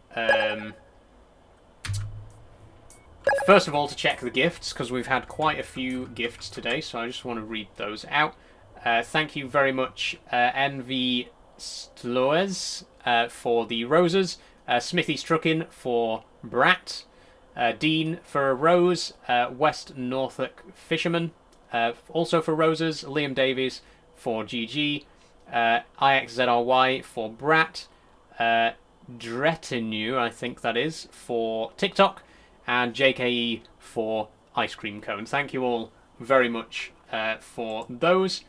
First of all, to check the gifts, because we've had quite a few gifts today, so I just want to read those out. Thank you very much, NV Sloes, for the roses. Smithy Struckin for Brat. Dean for a rose. West Norfolk Fisherman, also for roses. Liam Davies for GG. IXZRY for Brat. Dretinu, I think that is, for TikTok. And JKE for Ice Cream Cone. Thank you all very much for those.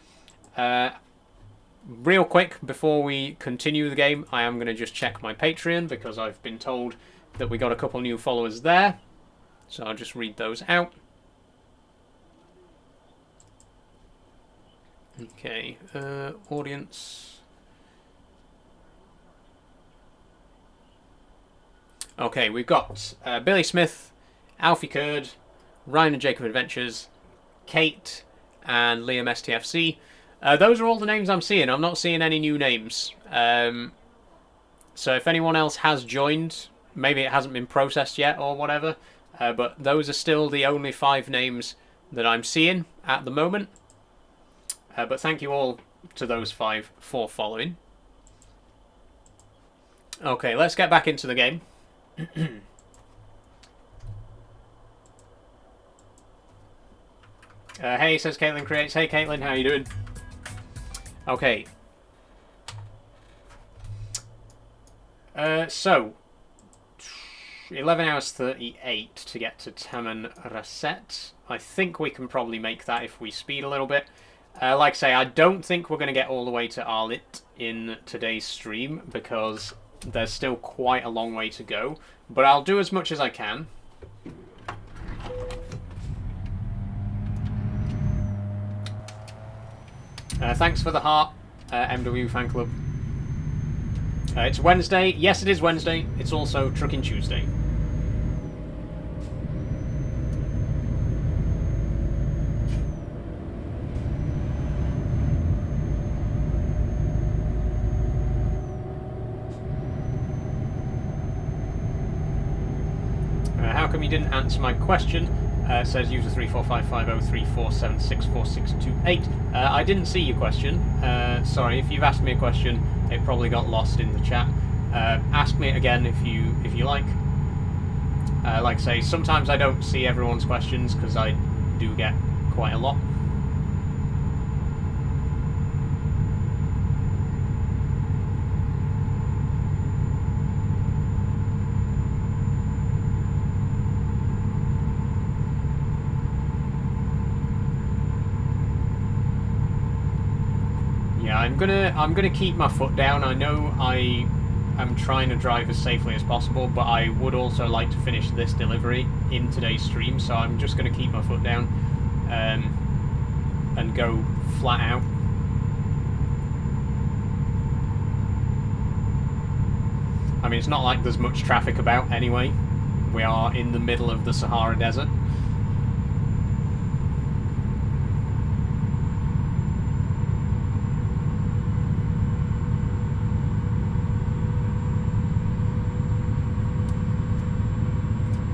Real quick, before we continue the game, I am going to just check my Patreon because I've been told that we got a couple new followers there. So I'll just read those out. Okay, audience. Okay, we've got Billy Smith, Alfie Curd, Ryan and Jacob Adventures, Kate, and Liam STFC. Those are all the names I'm seeing. I'm not seeing any new names. So if anyone else has joined, maybe it hasn't been processed yet or whatever, but those are still the only 5 names that I'm seeing at the moment. But thank you all to those 5 for following. Okay, let's get back into the game. Hey, says Caitlin Creates. Hey Caitlin, how you doing? Okay. So 11 hours 38 to get to Taman Rasset. I think we can probably make that if we speed a little bit. Like I say, I don't think we're going to get all the way to Arlit in today's stream because there's still quite a long way to go. But I'll do as much as I can. Thanks for the heart, MW Fan Club. It's Wednesday. Yes, it is Wednesday. It's also Trucking Tuesday. How come you didn't answer my question? Says user 345503476462. I didn't see your question. Sorry, if you've asked me a question, it probably got lost in the chat. Ask me it again if you like. Like I say, sometimes I don't see everyone's questions because I do get quite a lot. I'm gonna keep my foot down. I know I am trying to drive as safely as possible, but I would also like to finish this delivery in today's stream, so I'm just gonna keep my foot down and go flat out. I mean, it's not like there's much traffic about anyway. We are in the middle of the Sahara Desert.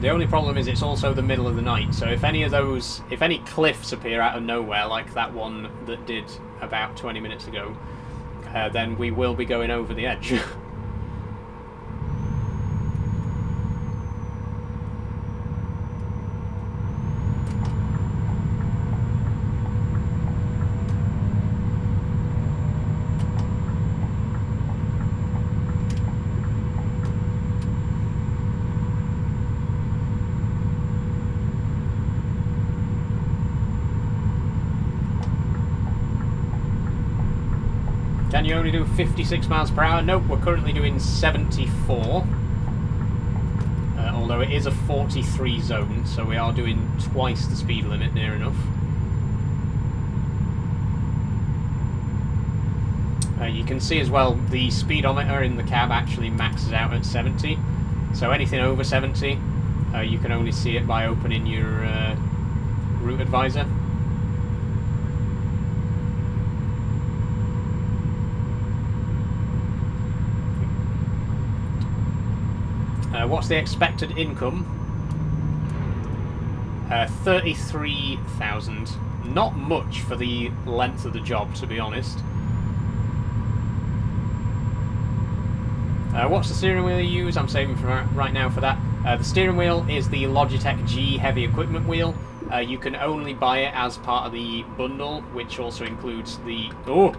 The only problem is it's also the middle of the night, so if any cliffs appear out of nowhere, like that one that did about 20 minutes ago, then we will be going over the edge. Can you only do 56 miles per hour? Nope, we're currently doing 74. Although it is a 43 zone, so we are doing twice the speed limit, near enough. You can see as well, the speedometer in the cab actually maxes out at 70. So anything over 70, you can only see it by opening your route advisor. What's the expected income? 33,000. Not much for the length of the job, to be honest. What's the steering wheel you use? I'm saving for right now for that. The steering wheel is the Logitech G heavy equipment wheel. You can only buy it as part of the bundle, which also includes the... Oh!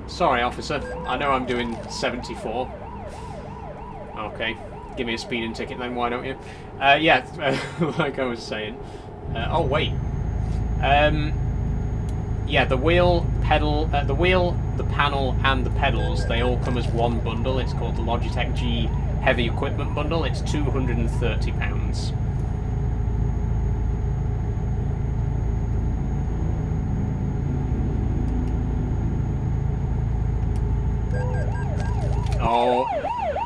Sorry, officer. I know I'm doing 74. Okay. Give me a speeding ticket then, why don't you? Yeah, like I was saying. Oh, wait. Yeah, the wheel, the panel, and the pedals, they all come as one bundle. It's called the Logitech G Heavy Equipment Bundle. It's £230. Oh,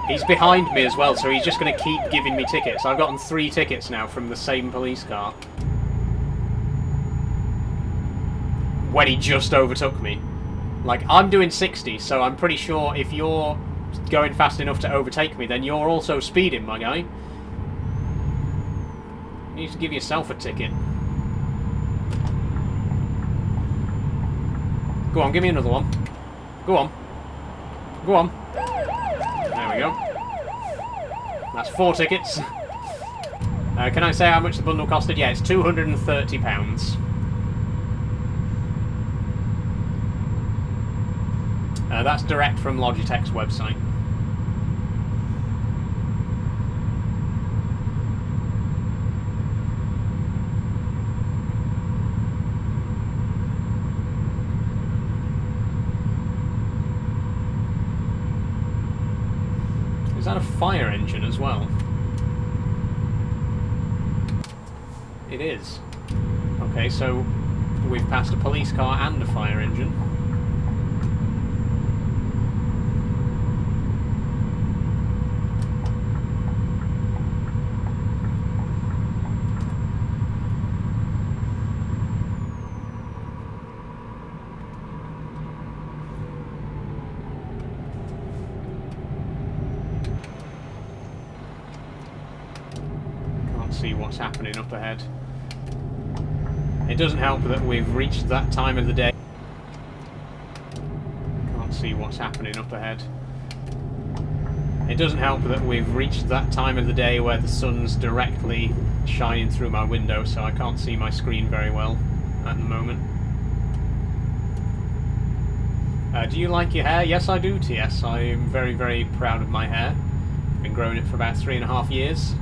he's behind me as well, so he's just going to keep giving me tickets. I've gotten 3 tickets now from the same police car. When he just overtook me. Like, I'm doing 60, so I'm pretty sure if you're going fast enough to overtake me, then you're also speeding, my guy. You need to give yourself a ticket. Go on, give me another one. Go on. Go on. There we go. That's 4 tickets. Can I say how much the bundle costed? Yeah, it's £230. That's direct from Logitech's website. Is that a fire engine as well? It is. Okay, so we've passed a police car and a fire engine. See what's happening up ahead. It doesn't help that we've reached that time of the day. Can't see what's happening up ahead. It doesn't help that we've reached that time of the day where the sun's directly shining through my window, so I can't see my screen very well at the moment. Do you like your hair? Yes, I do, TS. I am very, very proud of my hair. I've been growing it for about 3.5 years.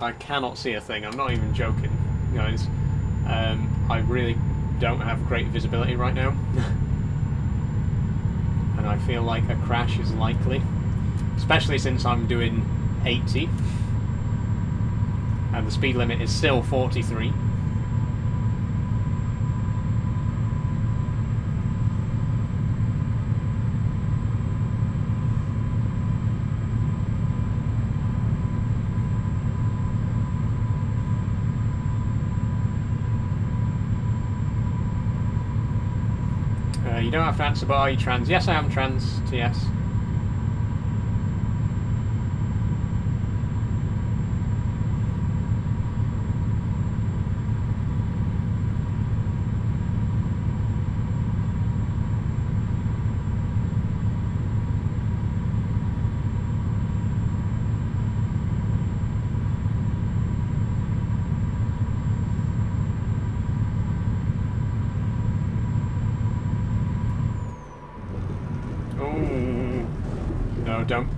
I cannot see a thing. I'm not even joking, guys. I really don't have great visibility right now. And I feel like a crash is likely. Especially since I'm doing 80. And the speed limit is still 43. You don't have to answer, but are you trans? Yes, I am trans, TS. No, don't.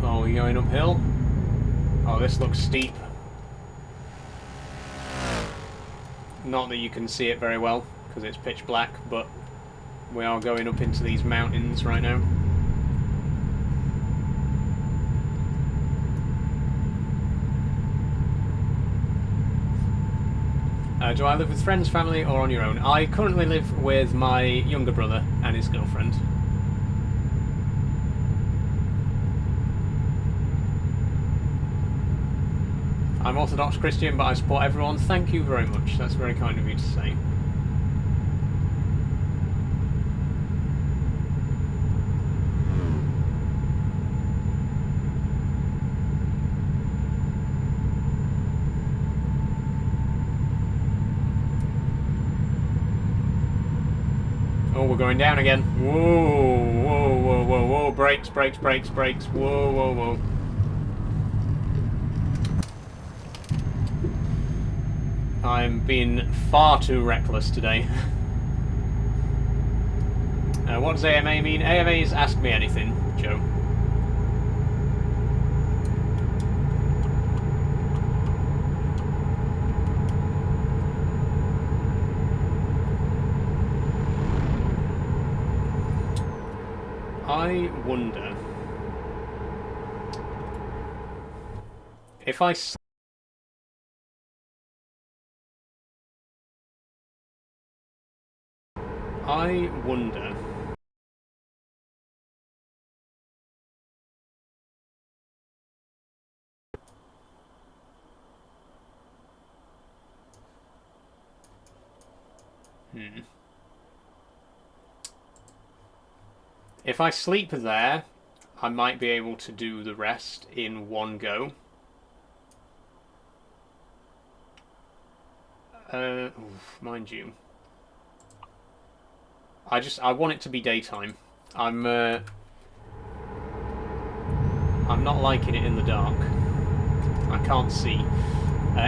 Oh, we're going uphill? Oh, this looks steep. Not that you can see it very well, because it's pitch black, but we are going up into these mountains right now. Do I live with friends, family, or on your own? I currently live with my younger brother and his girlfriend. I'm Orthodox Christian, but I support everyone. Thank you very much. That's very kind of you to say. Oh, we're going down again. Whoa, whoa, whoa, whoa, whoa. Brakes, brakes, brakes, brakes. Whoa, whoa, whoa. I'm being far too reckless today. What does AMA mean? AMA is Ask Me Anything, Joe. I wonder if I wonder if I sleep there, I might be able to do the rest in one go. Mind you, I want it to be daytime. I'm not liking it in the dark. I can't see.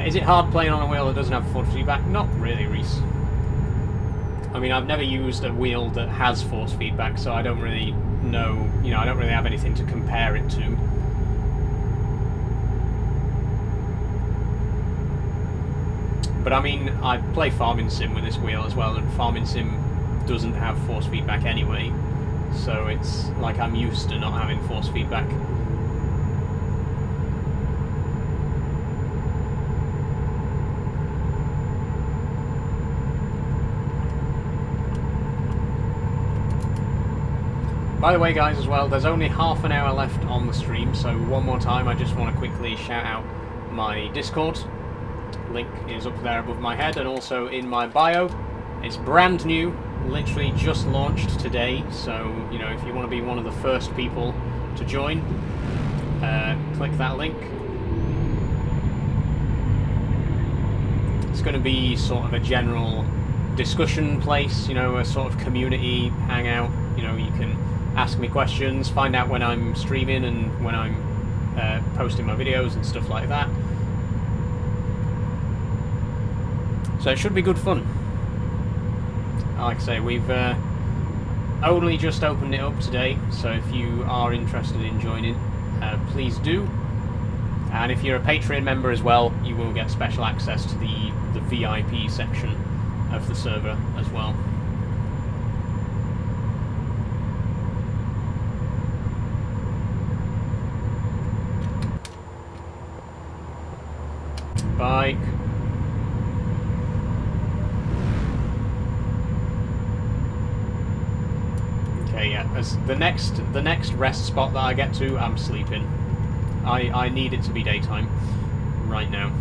Is it hard playing on a wheel that doesn't have force feedback? Not really, Reese. I mean, I've never used a wheel that has force feedback, so I don't really know, you know, I don't really have anything to compare it to. But I mean, I play Farming Sim with this wheel as well, and Farming Sim doesn't have force feedback anyway, so it's like I'm used to not having force feedback. By the way, guys, as well, there's only half an hour left on the stream, so one more time I just want to quickly shout out my Discord. Link is up there above my head and also in my bio. It's brand new, literally just launched today, so, you know, if you want to be one of the first people to join, click that link. It's going to be sort of a general discussion place, you know, a sort of community hangout. You know, you can ask me questions, find out when I'm streaming and when I'm posting my videos and stuff like that. So it should be good fun. Like I say, we've only just opened it up today, so if you are interested in joining, please do. And if you're a Patreon member as well, you will get special access to the VIP section of the server as well. Bike. Okay, yeah. As the next rest spot that I get to, I'm sleeping. I need it to be daytime right now.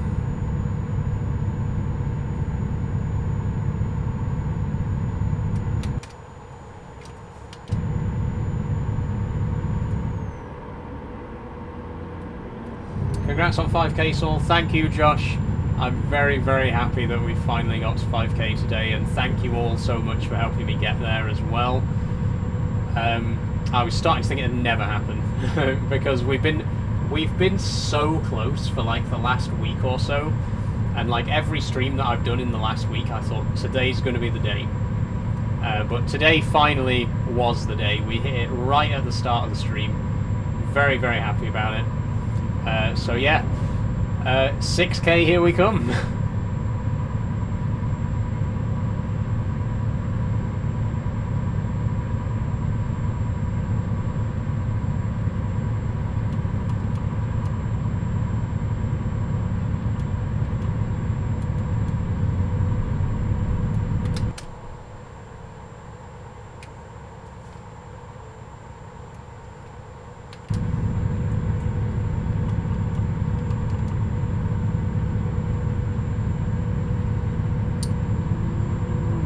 Congrats on 5k, Saul. Thank you, Josh. I'm very, very happy that we finally got to 5k today, and thank you all so much for helping me get there as well. I was starting to think it'd never happen because we've been so close for like the last week or so, and like every stream that I've done in the last week, I thought today's going to be the day. But today finally was the day. We hit it right at the start of the stream. Very, very happy about it. So yeah, 6K, here we come.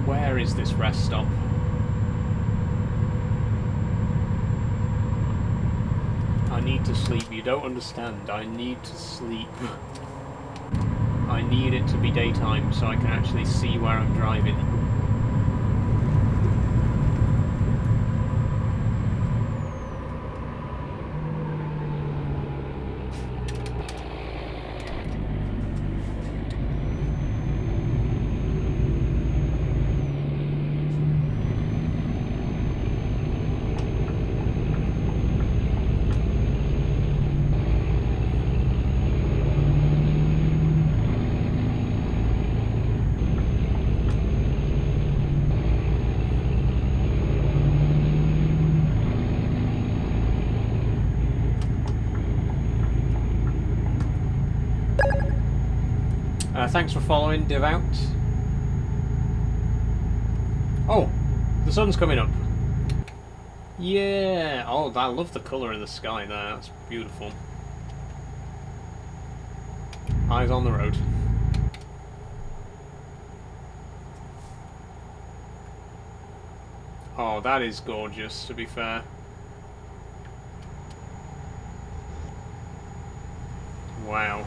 Where is this rest stop? I need to sleep. You don't understand. I need to sleep. I need it to be daytime so I can actually see where I'm driving. Thanks for following, Devout. Oh, the sun's coming up. Yeah. Oh, I love the colour of the sky there. That's beautiful. Eyes on the road. Oh, that is gorgeous, to be fair. Wow.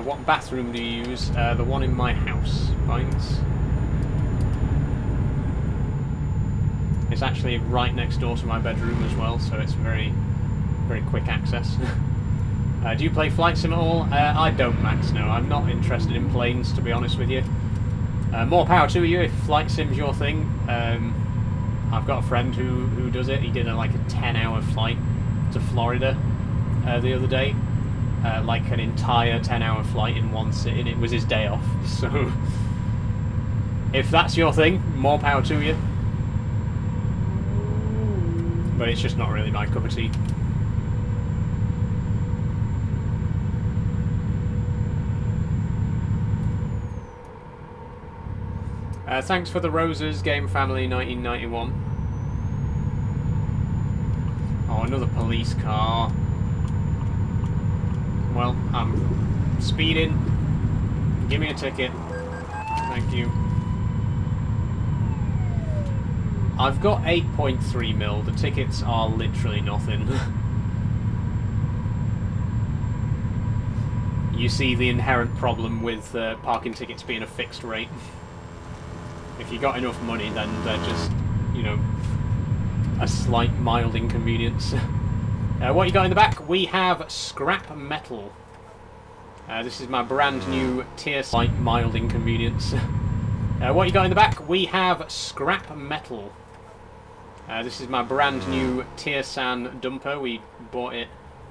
What bathroom do you use? The one in my house, Pines. It's actually right next door to my bedroom as well, so it's very, very quick access. Do you play Flight Sim at all? I don't, Max, no. I'm not interested in planes, to be honest with you. More power to you if Flight Sim's your thing. I've got a friend who does it. He did like a 10-hour flight to Florida the other day. Like an entire 10-hour flight in one sitting. It was his day off, so if that's your thing, more power to you. But it's just not really my cup of tea. Thanks for the roses, Game Family 1991. Oh, another police car. Well, I'm speeding. Give me a ticket. Thank you. I've got 8.3 mil. The tickets are literally nothing. You see the inherent problem with parking tickets being a fixed rate. If you got enough money, then they're just, you know, a slight mild inconvenience. What you got in the back? We have scrap metal. This is my brand new tier slight mild inconvenience. What you got in the back? We have scrap metal. This is my brand new Tirsan dumper. We bought it.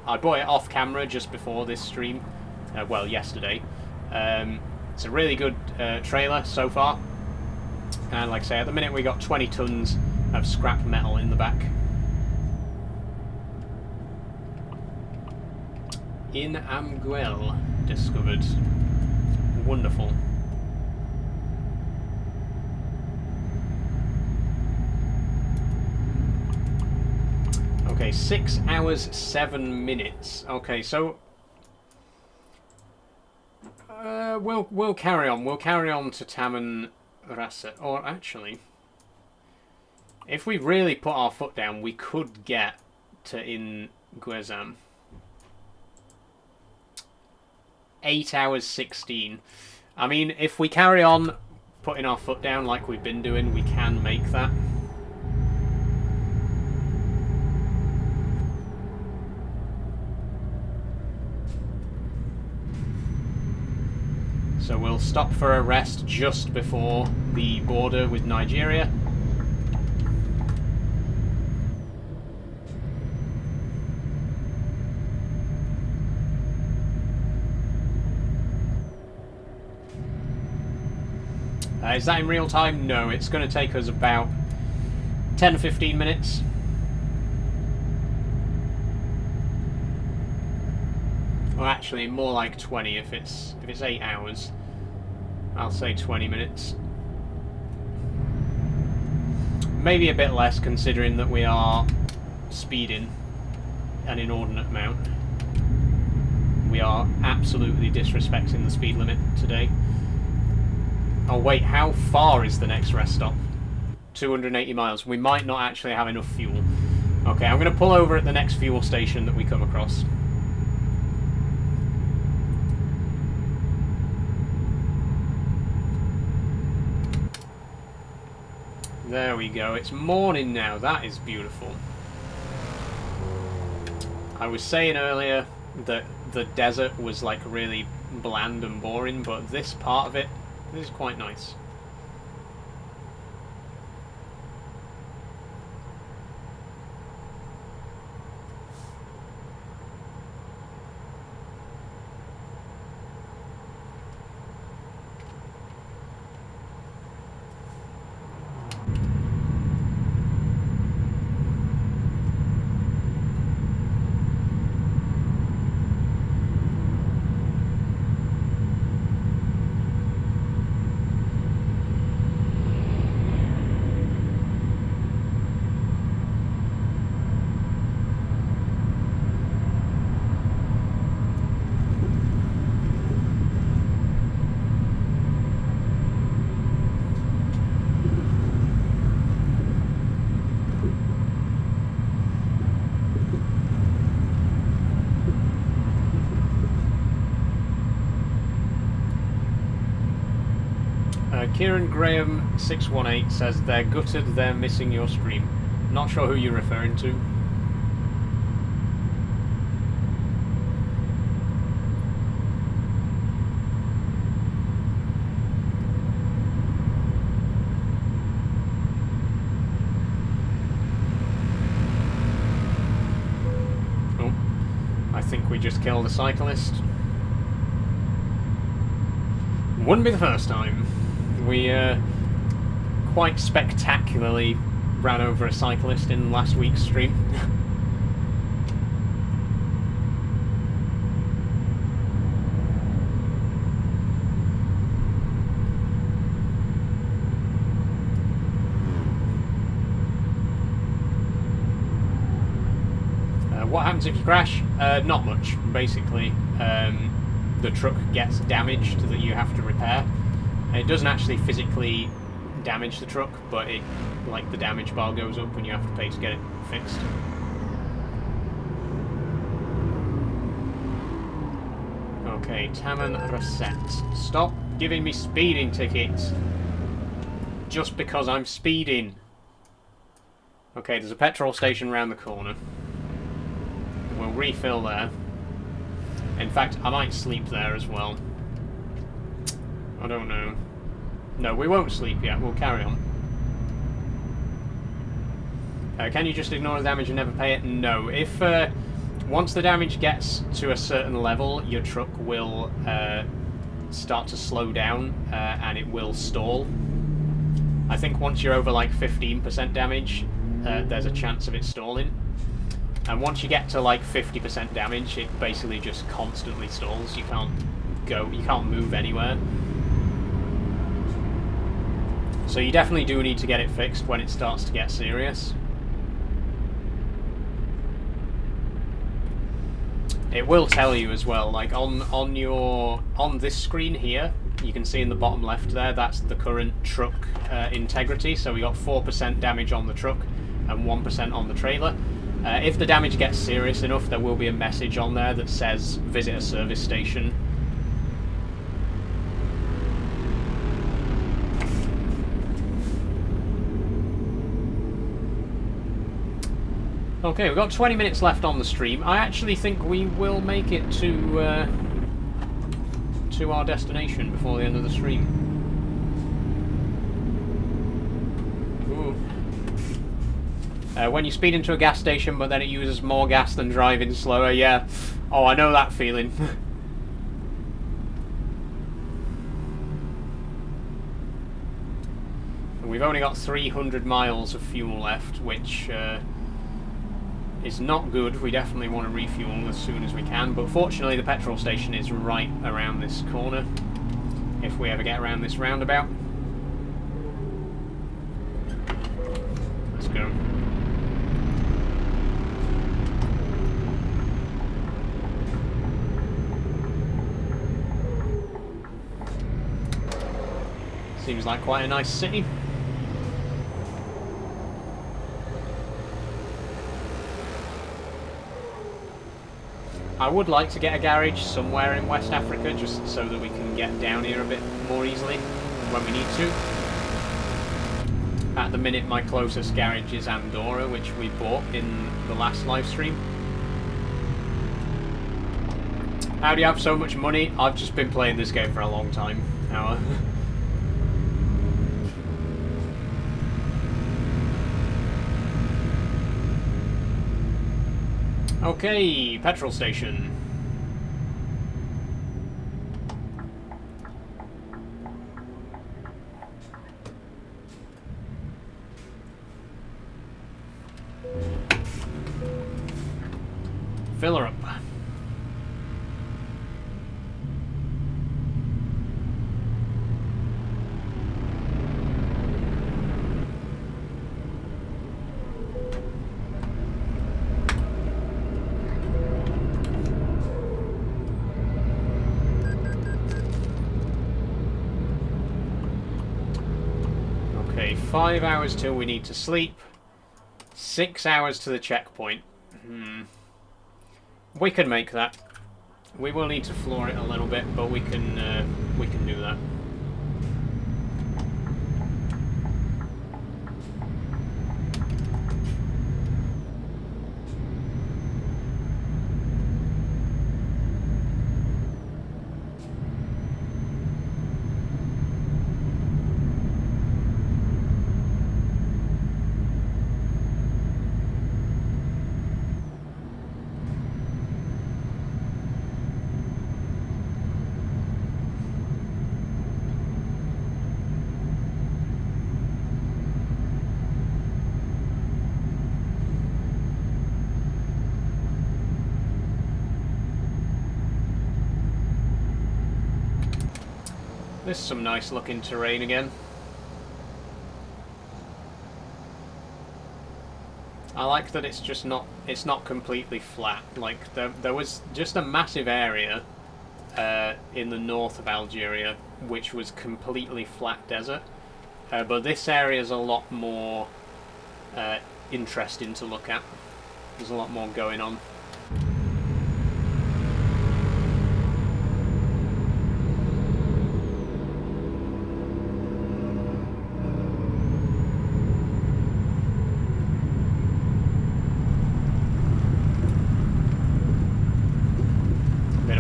I bought it off camera just before this stream. Well, yesterday. It's a really good trailer so far. And like I say, at the minute we got 20 tons of scrap metal in the back. In Amguel discovered. Wonderful. Okay, 6 hours 7 minutes. Okay, so we'll carry on. We'll carry on to Taman Rasset. Or actually, if we really put our foot down, we could get to In Guezam. 8 hours 16. I mean, if we carry on putting our foot down like we've been doing, we can make that. So we'll stop for a rest just before the border with Nigeria. Is that in real time? No, it's going to take us about 10-15 minutes. Well, actually, more like 20 if it's 8 hours. I'll say 20 minutes. Maybe a bit less, considering that we are speeding an inordinate amount. We are absolutely disrespecting the speed limit today. Oh wait, how far is the next rest stop? 280 miles. We might not actually have enough fuel. Okay, I'm going to pull over at the next fuel station that we come across. There we go. It's morning now. That is beautiful. I was saying earlier that the desert was like really bland and boring, but this part of it is quite nice. Kieran Graham 618 says they're gutted, they're missing your stream. Not sure who you're referring to. Oh, I think we just killed a cyclist. Wouldn't be the first time. We quite spectacularly ran over a cyclist in last week's stream. What happens if you crash? Not much. Basically, the truck gets damaged that you have to repair. It doesn't actually physically damage the truck, but it, like, the damage bar goes up and you have to pay to get it fixed. Okay, Taman Reset. Stop giving me speeding tickets. Just because I'm speeding. Okay, there's a petrol station around the corner. We'll refill there. In fact, I might sleep there as well. I don't know. No, we won't sleep yet. We'll carry on. Can you just ignore the damage and never pay it? No. If once the damage gets to a certain level, your truck will start to slow down and it will stall. I think once you're over like 15% damage, there's a chance of it stalling. And once you get to like 50% damage, it basically just constantly stalls. You can't go, you can't move anywhere. So you definitely do need to get it fixed when it starts to get serious. It will tell you as well, like on this screen here, you can see in the bottom left there, that's the current truck integrity. So we got 4% damage on the truck and 1% on the trailer. If the damage gets serious enough, there will be a message on there that says visit a service station. Okay, we've got 20 minutes left on the stream. I actually think we will make it to to our destination before the end of the stream. Ooh. When you speed into a gas station, but then it uses more gas than driving slower, yeah. Oh, I know that feeling. We've only got 300 miles of fuel left, which is not good. We definitely want to refuel as soon as we can, but fortunately the petrol station is right around this corner, if we ever get around this roundabout. Let's go. Seems like quite a nice city. I would like to get a garage somewhere in West Africa, just so that we can get down here a bit more easily when we need to. At the minute, my closest garage is Andorra, which we bought in the last live stream. How do you have so much money? I've just been playing this game for a long time. How? Okay, petrol station. Fill her up. Okay, 5 hours till we need to sleep. 6 hours to the checkpoint. We can make that. We will need to floor it a little bit, but we can do that. This is some nice looking terrain again. I like that it's not completely flat. Like there was just a massive area in the north of Algeria which was completely flat desert, but this area is a lot more interesting to look at. There's a lot more going on.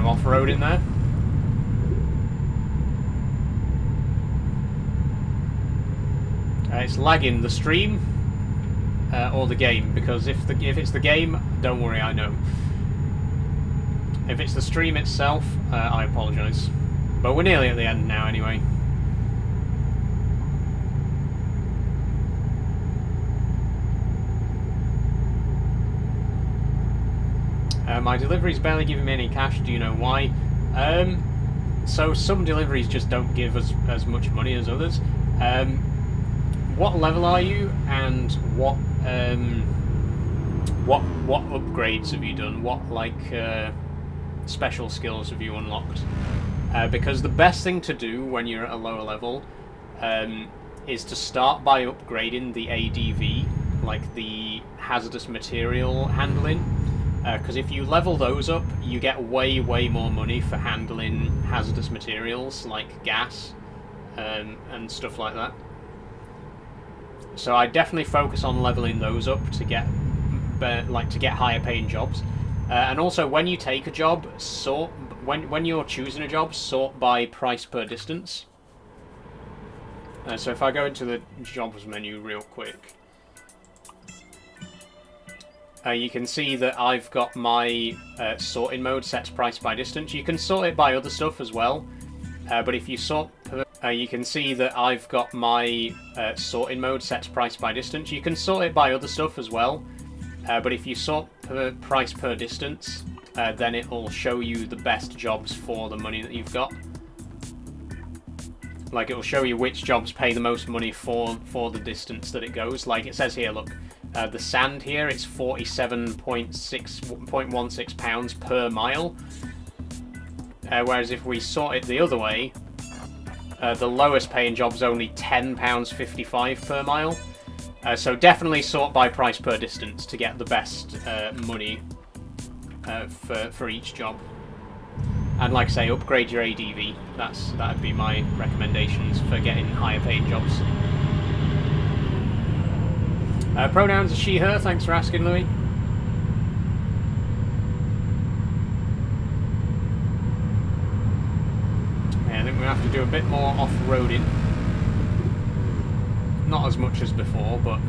Off-road in there. It's lagging the stream or the game, because if it's the game, don't worry, I know. If it's the stream itself, I apologise. But we're nearly at the end now anyway. My delivery's barely giving me any cash. Do you know why? So some deliveries just don't give us as much money as others. What level are you, and what upgrades have you done? What special skills have you unlocked? Because the best thing to do when you're at a lower level is to start by upgrading the ADV, like the hazardous material handling. Because if you level those up, you get way more money for handling hazardous materials like gas and stuff like that. So I definitely focus on leveling those up to get higher paying jobs. And also, when you take a job, when you're choosing a job, sort by price per distance. So if I go into the jobs menu real quick, you can see that I've got my sorting mode set to price by distance. You can sort it by other stuff as well, but if you sort, you can see that I've got my sorting mode set to price by distance. You can sort it by other stuff as well, but if you sort price per distance, then it will show you the best jobs for the money that you've got. Like, it will show you which jobs pay the most money for the distance that it goes. Like it says here, look, the sand here, it's 47.16 pounds per mile. Whereas if we sort it the other way, the lowest paying job's only £10.55 per mile. So definitely sort by price per distance to get the best money for each job. And like I say, upgrade your ADV. That'd be my recommendations for getting higher paid jobs. Pronouns are she, her. Thanks for asking, Louis. Yeah, I think we have to do a bit more off-roading. Not as much as before, but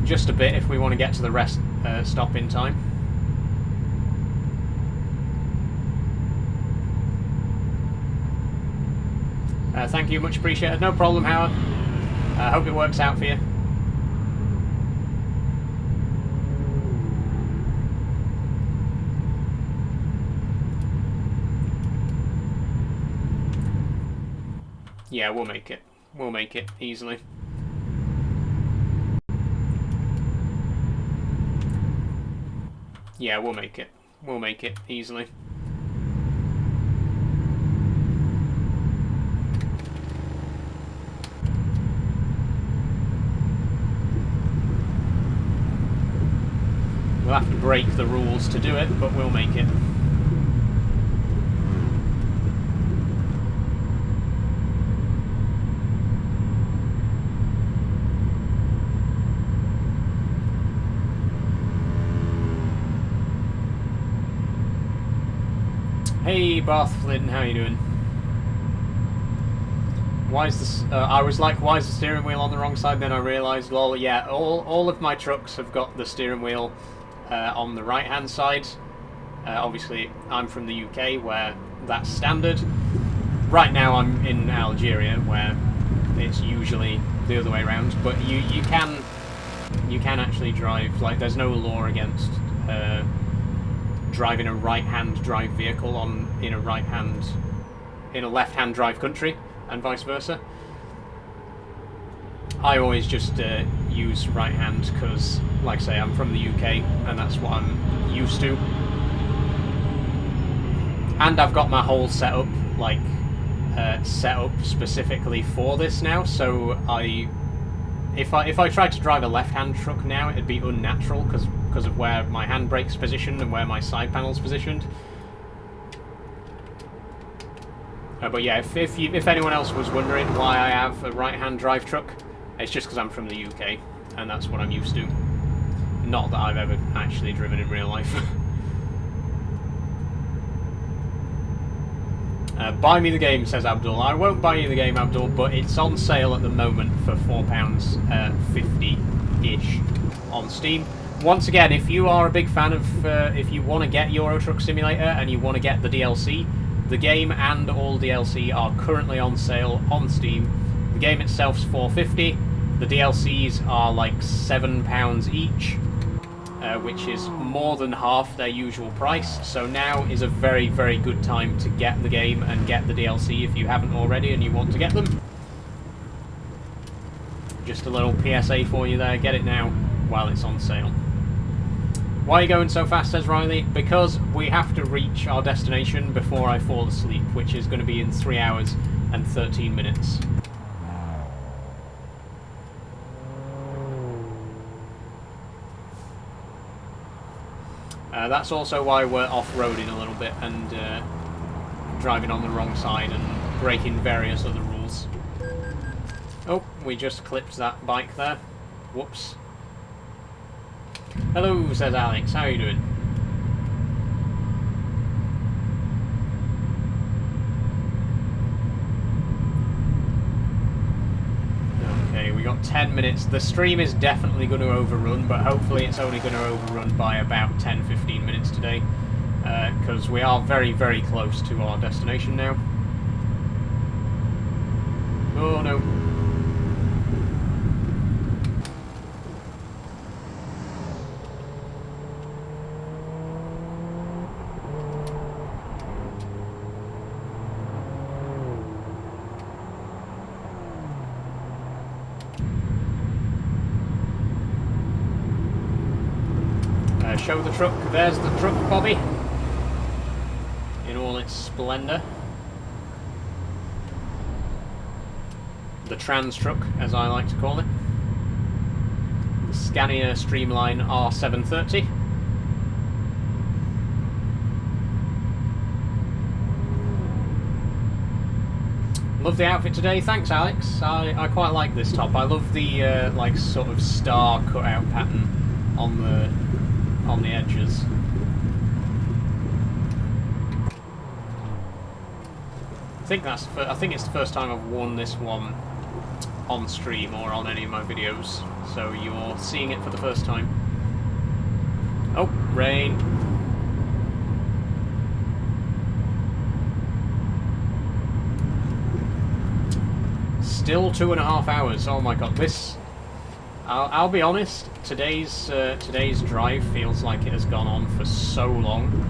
just a bit if we want to get to the rest stop in time. Thank you, much appreciated. No problem, Howard. I hope it works out for you. Yeah, we'll make it. We'll make it easily. Yeah, we'll make it. We'll make it easily. We'll have to break the rules to do it, but we'll make it. Hey, Bath Flynn, how you doing? Why is this? I was like, why is the steering wheel on the wrong side? Then I realised, lol, yeah, all of my trucks have got the steering wheel on the right-hand side. Obviously, I'm from the UK, where that's standard. Right now, I'm in Algeria, where it's usually the other way around. But you can actually drive, like, there's no law against driving a right-hand drive vehicle in a left-hand drive country, and vice versa. I always just use right hand because, like I say, I'm from the UK and that's what I'm used to. And I've got my whole setup, like, set up specifically for this now, so if I tried to drive a left-hand truck now, it'd be unnatural because of where my handbrake's positioned and where my side panel's positioned. But yeah, if anyone else was wondering why I have a right-hand drive truck, it's just because I'm from the UK, and that's what I'm used to. Not that I've ever actually driven in real life. Buy me the game, says Abdul. I won't buy you the game, Abdul, but it's on sale at the moment for £4.50-ish on Steam. Once again, if you are a big fan of, if you want to get Euro Truck Simulator and you want to get the DLC, the game and all DLC are currently on sale on Steam. The game itself's $4.50. The DLCs are like £7 each, which is more than half their usual price. So now is a very, very good time to get the game and get the DLC if you haven't already and you want to get them. Just a little PSA for you there. Get it now while it's on sale. Why are you going so fast, says Riley? Because we have to reach our destination before I fall asleep, which is going to be in 3 hours and 13 minutes. That's also why we're off-roading a little bit and driving on the wrong side and breaking various other rules. Oh, we just clipped that bike there. Whoops. Hello, says Alex. How are you doing? about 10 minutes. The stream is definitely going to overrun, but hopefully it's only going to overrun by about 10-15 minutes today, because we are very, very close to our destination now. Oh no. Show the truck. There's the truck, Bobby, in all its splendour. The trans truck, as I like to call it. The Scania Streamline R730. Love the outfit today. Thanks, Alex. I quite like this top. I love the like sort of star cutout pattern on the edges. I think it's the first time I've worn this one on stream or on any of my videos, so you're seeing it for the first time. Oh, rain. Still 2.5 hours. Oh my god, this. I'll be honest. Today's drive feels like it has gone on for so long.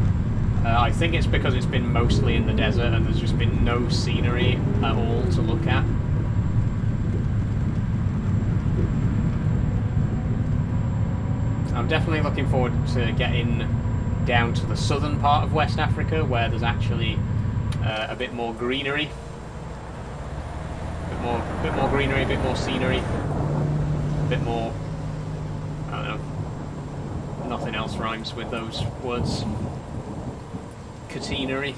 I think it's because it's been mostly in the desert and there's just been no scenery at all to look at. I'm definitely looking forward to getting down to the southern part of West Africa, where there's actually a bit more greenery. A bit more greenery, a bit more scenery, a bit more, I don't know, nothing else rhymes with those words. Catenary.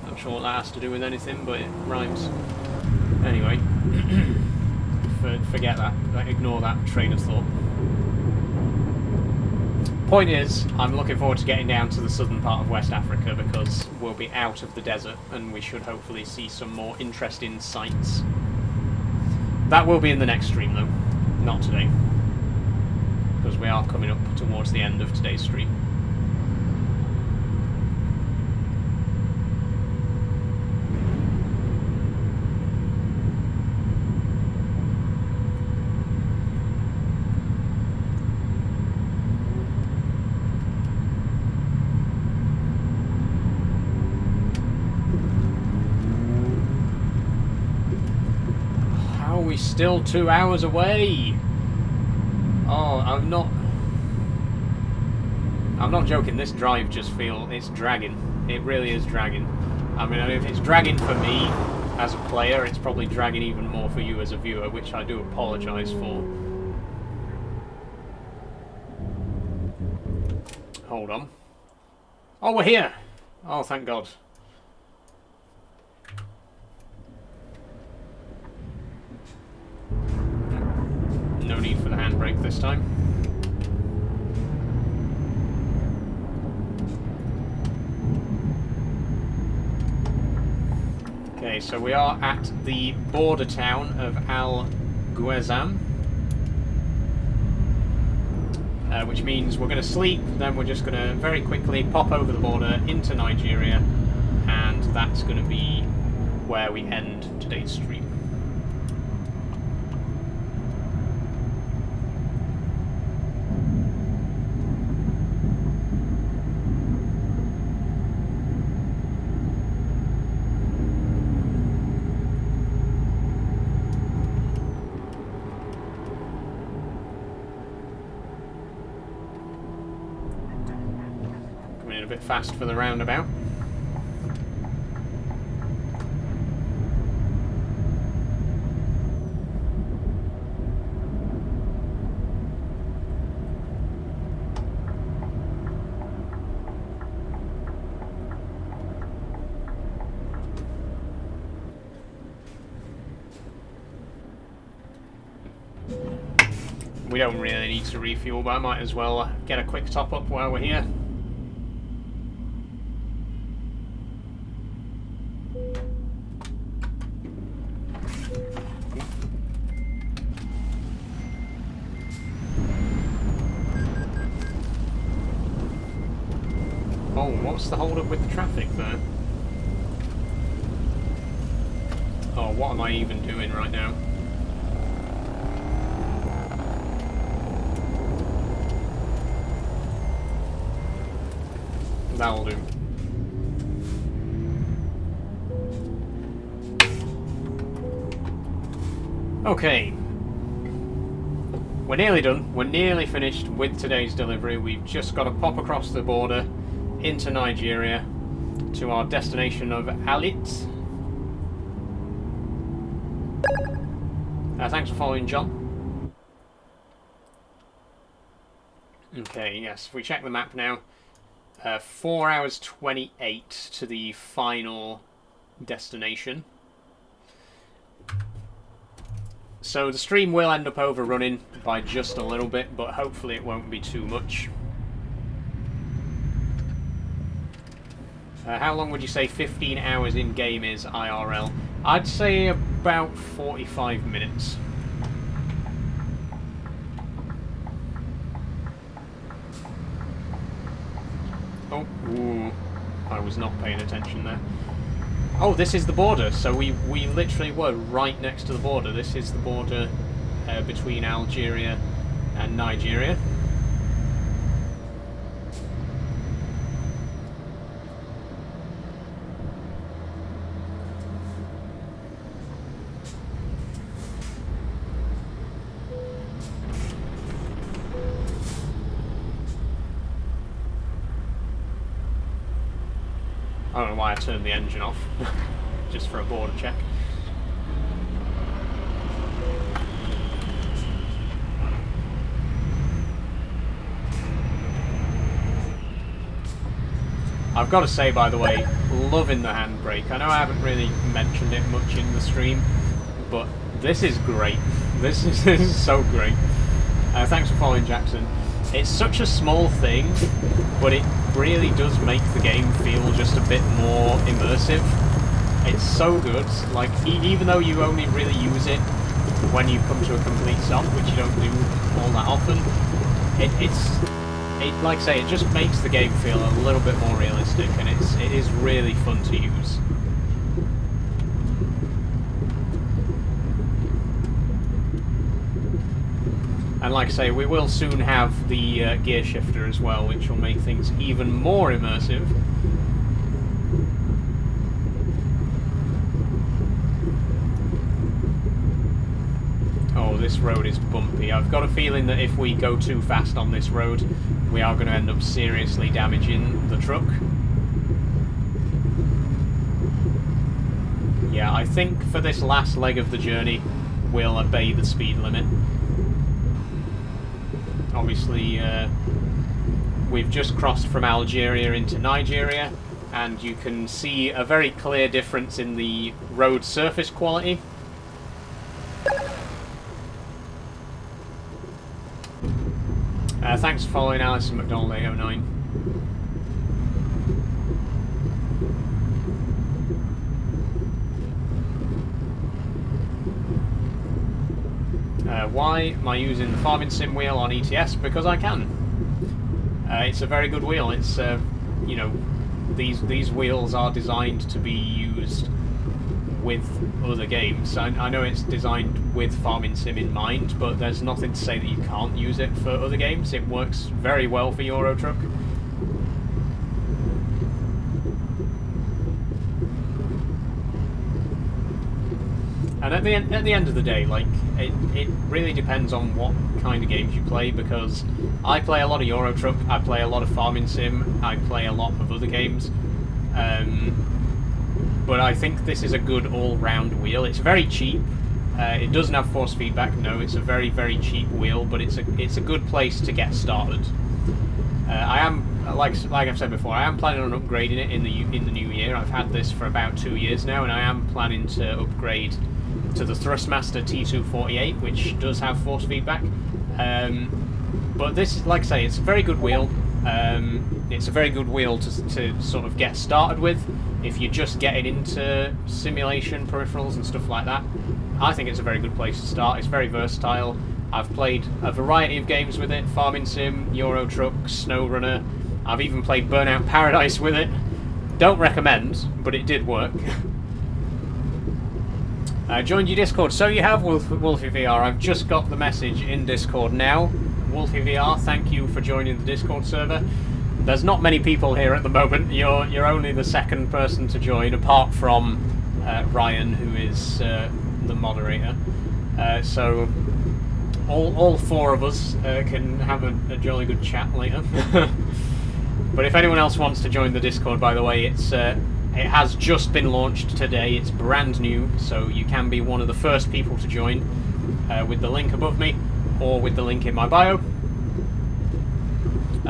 Not sure what that has to do with anything, but it rhymes. Anyway, forget that. Ignore that train of thought. Point is, I'm looking forward to getting down to the southern part of West Africa because we'll be out of the desert and we should hopefully see some more interesting sights. That will be in the next stream though, not today, because we are coming up towards the end of today's stream. Still 2 hours away. Oh, I'm not joking. This drive just it's dragging. It really is dragging. I mean, if it's dragging for me as a player, it's probably dragging even more for you as a viewer, which I do apologise for. Hold on. Oh, we're here. Oh, thank God. No need for the handbrake this time. Okay, so we are at the border town of Al Guezam, which means we're going to sleep, then we're just going to very quickly pop over the border into Nigeria, and that's going to be where we end today's stream. Bit fast for the roundabout. We don't really need to refuel, but I might as well get a quick top up while we're here. what's the hold up with the traffic there? Oh, what am I even doing right now? That'll do. Okay. We're nearly done. We're nearly finished with today's delivery. We've just got to pop across the border into Nigeria to our destination of Alit. Thanks for following, John. Okay, yes, if we check the map now, 4 hours 28 to the final destination. So the stream will end up overrunning by just a little bit, but hopefully it won't be too much. How long would you say 15 hours in game is IRL? I'd say about 45 minutes. Oh, ooh, I was not paying attention there. Oh, this is the border, so we literally were right next to the border. This is the border between Algeria and Nigeria. I don't know why I turned the engine off, just for a border check. I've got to say, by the way, loving the handbrake. I know I haven't really mentioned it much in the stream, but this is great. This is so great. Thanks for following, Jackson. It's such a small thing, but it really does make the game feel just a bit more immersive. It's so good. Like, even though you only really use it when you come to a complete stop, which you don't do all that often, like I say, it just makes the game feel a little bit more realistic, and it is really fun to use. And like I say, we will soon have the gear shifter as well, which will make things even more immersive. Oh, this road is bumpy. I've got a feeling that if we go too fast on this road, we are going to end up seriously damaging the truck. Yeah, I think for this last leg of the journey, we'll obey the speed limit. Obviously, we've just crossed from Algeria into Nigeria, and you can see a very clear difference in the road surface quality. Thanks for following Alison McDonald 809. Why am I using the Farming Sim wheel on ETS? Because I can. It's a very good wheel. It's you know, these wheels are designed to be used with other games. I know it's designed with Farming Sim in mind, but there's nothing to say that you can't use it for other games. It works very well for Euro Truck. And at the end of the day, like, it really depends on what kind of games you play, because I play a lot of Euro Truck, I play a lot of Farming Sim, I play a lot of other games. But I think this is a good all-round wheel. It's very cheap. It doesn't have force feedback. No, it's a very, very cheap wheel, but it's a good place to get started. I am, like I've said before, I am planning on upgrading it in the new year. I've had this for about 2 years now, and I am planning to upgrade to the Thrustmaster T248, which does have force feedback. But this, like I say, it's a very good wheel. It's a very good wheel to sort of get started with if you're just getting into simulation peripherals and stuff like that. I think it's a very good place to start. It's very versatile. I've played a variety of games with it: Farming Sim, Euro Truck, SnowRunner. I've even played Burnout Paradise with it. Don't recommend, but it did work. Joined your Discord. So you have, Wolfie VR. I've just got the message in Discord now. Wolfie VR, thank you for joining the Discord server. There's not many people here at the moment. You're only the second person to join, apart from Ryan, who is the moderator. So all four of us can have a jolly good chat later. But if anyone else wants to join the Discord, by the way, it has just been launched today. It's brand new, so you can be one of the first people to join with the link above me or with the link in my bio.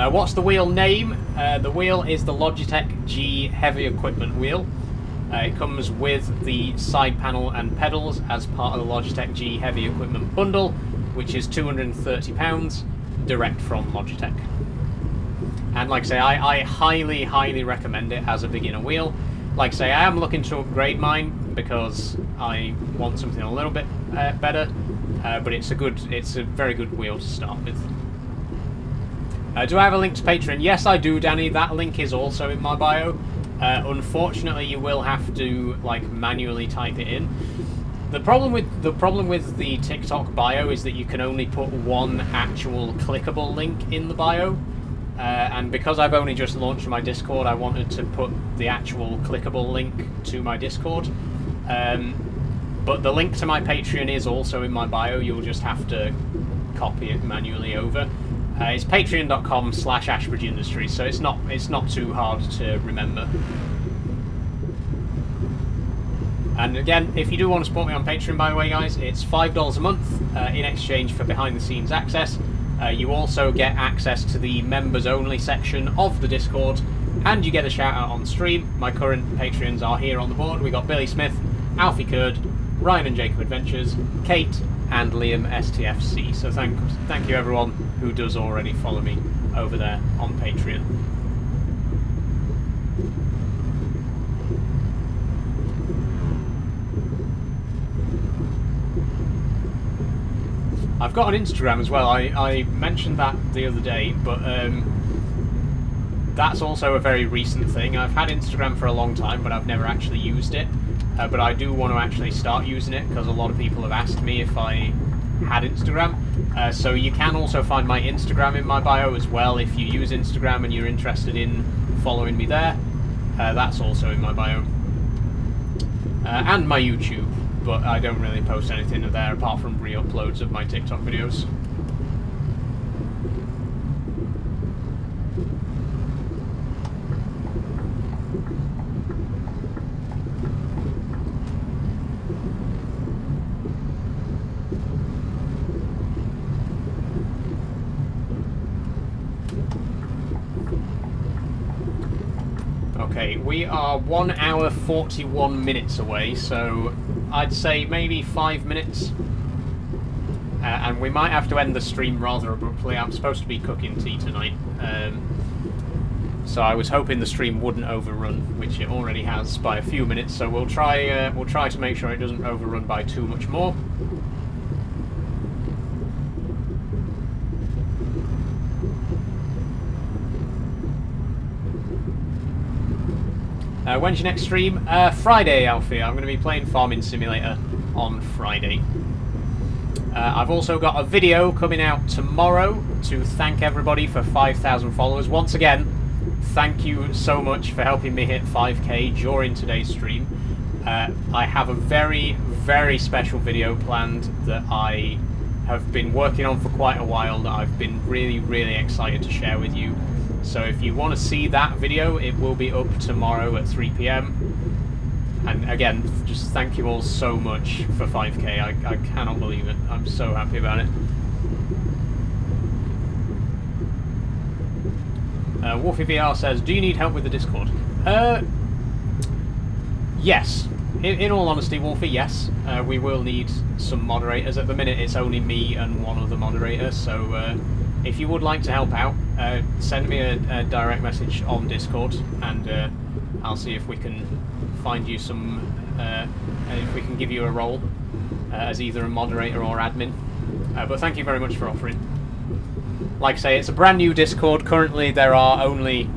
What's the wheel name? The wheel is the Logitech G Heavy Equipment wheel. It comes with the side panel and pedals as part of the Logitech G Heavy Equipment bundle, which is £230 direct from Logitech. And like I say, I highly, highly recommend it as a beginner wheel. Like I say, I am looking to upgrade mine because I want something a little bit better, but it's a very good wheel to start with. Do I have a link to Patreon? Yes, I do, Danny. That link is also in my bio. Unfortunately, you will have to manually type it in. The problem with the TikTok bio is that you can only put one actual clickable link in the bio. And because I've only just launched my Discord, I wanted to put the actual clickable link to my Discord. But the link to my Patreon is also in my bio. You'll just have to copy it manually over. It's patreon.com/Ashbridge Industries, so it's not too hard to remember. And again, if you do want to support me on Patreon, by the way, guys, it's $5 a month in exchange for behind-the-scenes access. You also get access to the members-only section of the Discord, and you get a shout-out on stream. My current Patreons are here on the board. We got Billy Smith, Alfie Curd, Ryan and Jacob Adventures, Kate, and Liam STFC. So thank you everyone who does already follow me over there on Patreon. I've got an Instagram as well. I mentioned that the other day, but that's also a very recent thing. I've had Instagram for a long time, but I've never actually used it. But I do want to actually start using it because a lot of people have asked me if I had Instagram. So you can also find my Instagram in my bio as well if you use Instagram and you're interested in following me there. That's also in my bio. And my YouTube, but I don't really post anything there apart from re-uploads of my TikTok videos. Okay, we are 1 hour 41 minutes away, so I'd say maybe 5 minutes. And we might have to end the stream rather abruptly. I'm supposed to be cooking tea tonight. So I was hoping the stream wouldn't overrun, which it already has by a few minutes, so we'll try to make sure it doesn't overrun by too much more. When's your next stream? Friday, Alfie. I'm going to be playing Farming Simulator on Friday. I've also got a video coming out tomorrow to thank everybody for 5,000 followers. Once again, thank you so much for helping me hit 5k during today's stream. I have a very, very special video planned that I have been working on for quite a while that I've been really, really excited to share with you. So if you want to see that video, it will be up tomorrow at 3 PM. And again, just thank you all so much for 5k. I cannot believe it. I'm so happy about it. Wolfie VR says, do you need help with the Discord? Yes. In all honesty, Wolfie, yes. We will need some moderators. At the minute, it's only me and one other moderator, so if you would like to help out, send me a direct message on Discord, and I'll see if we can find you some, if we can give you a role as either a moderator or admin. But thank you very much for offering. like I say, it's a brand new Discord. Currently there are only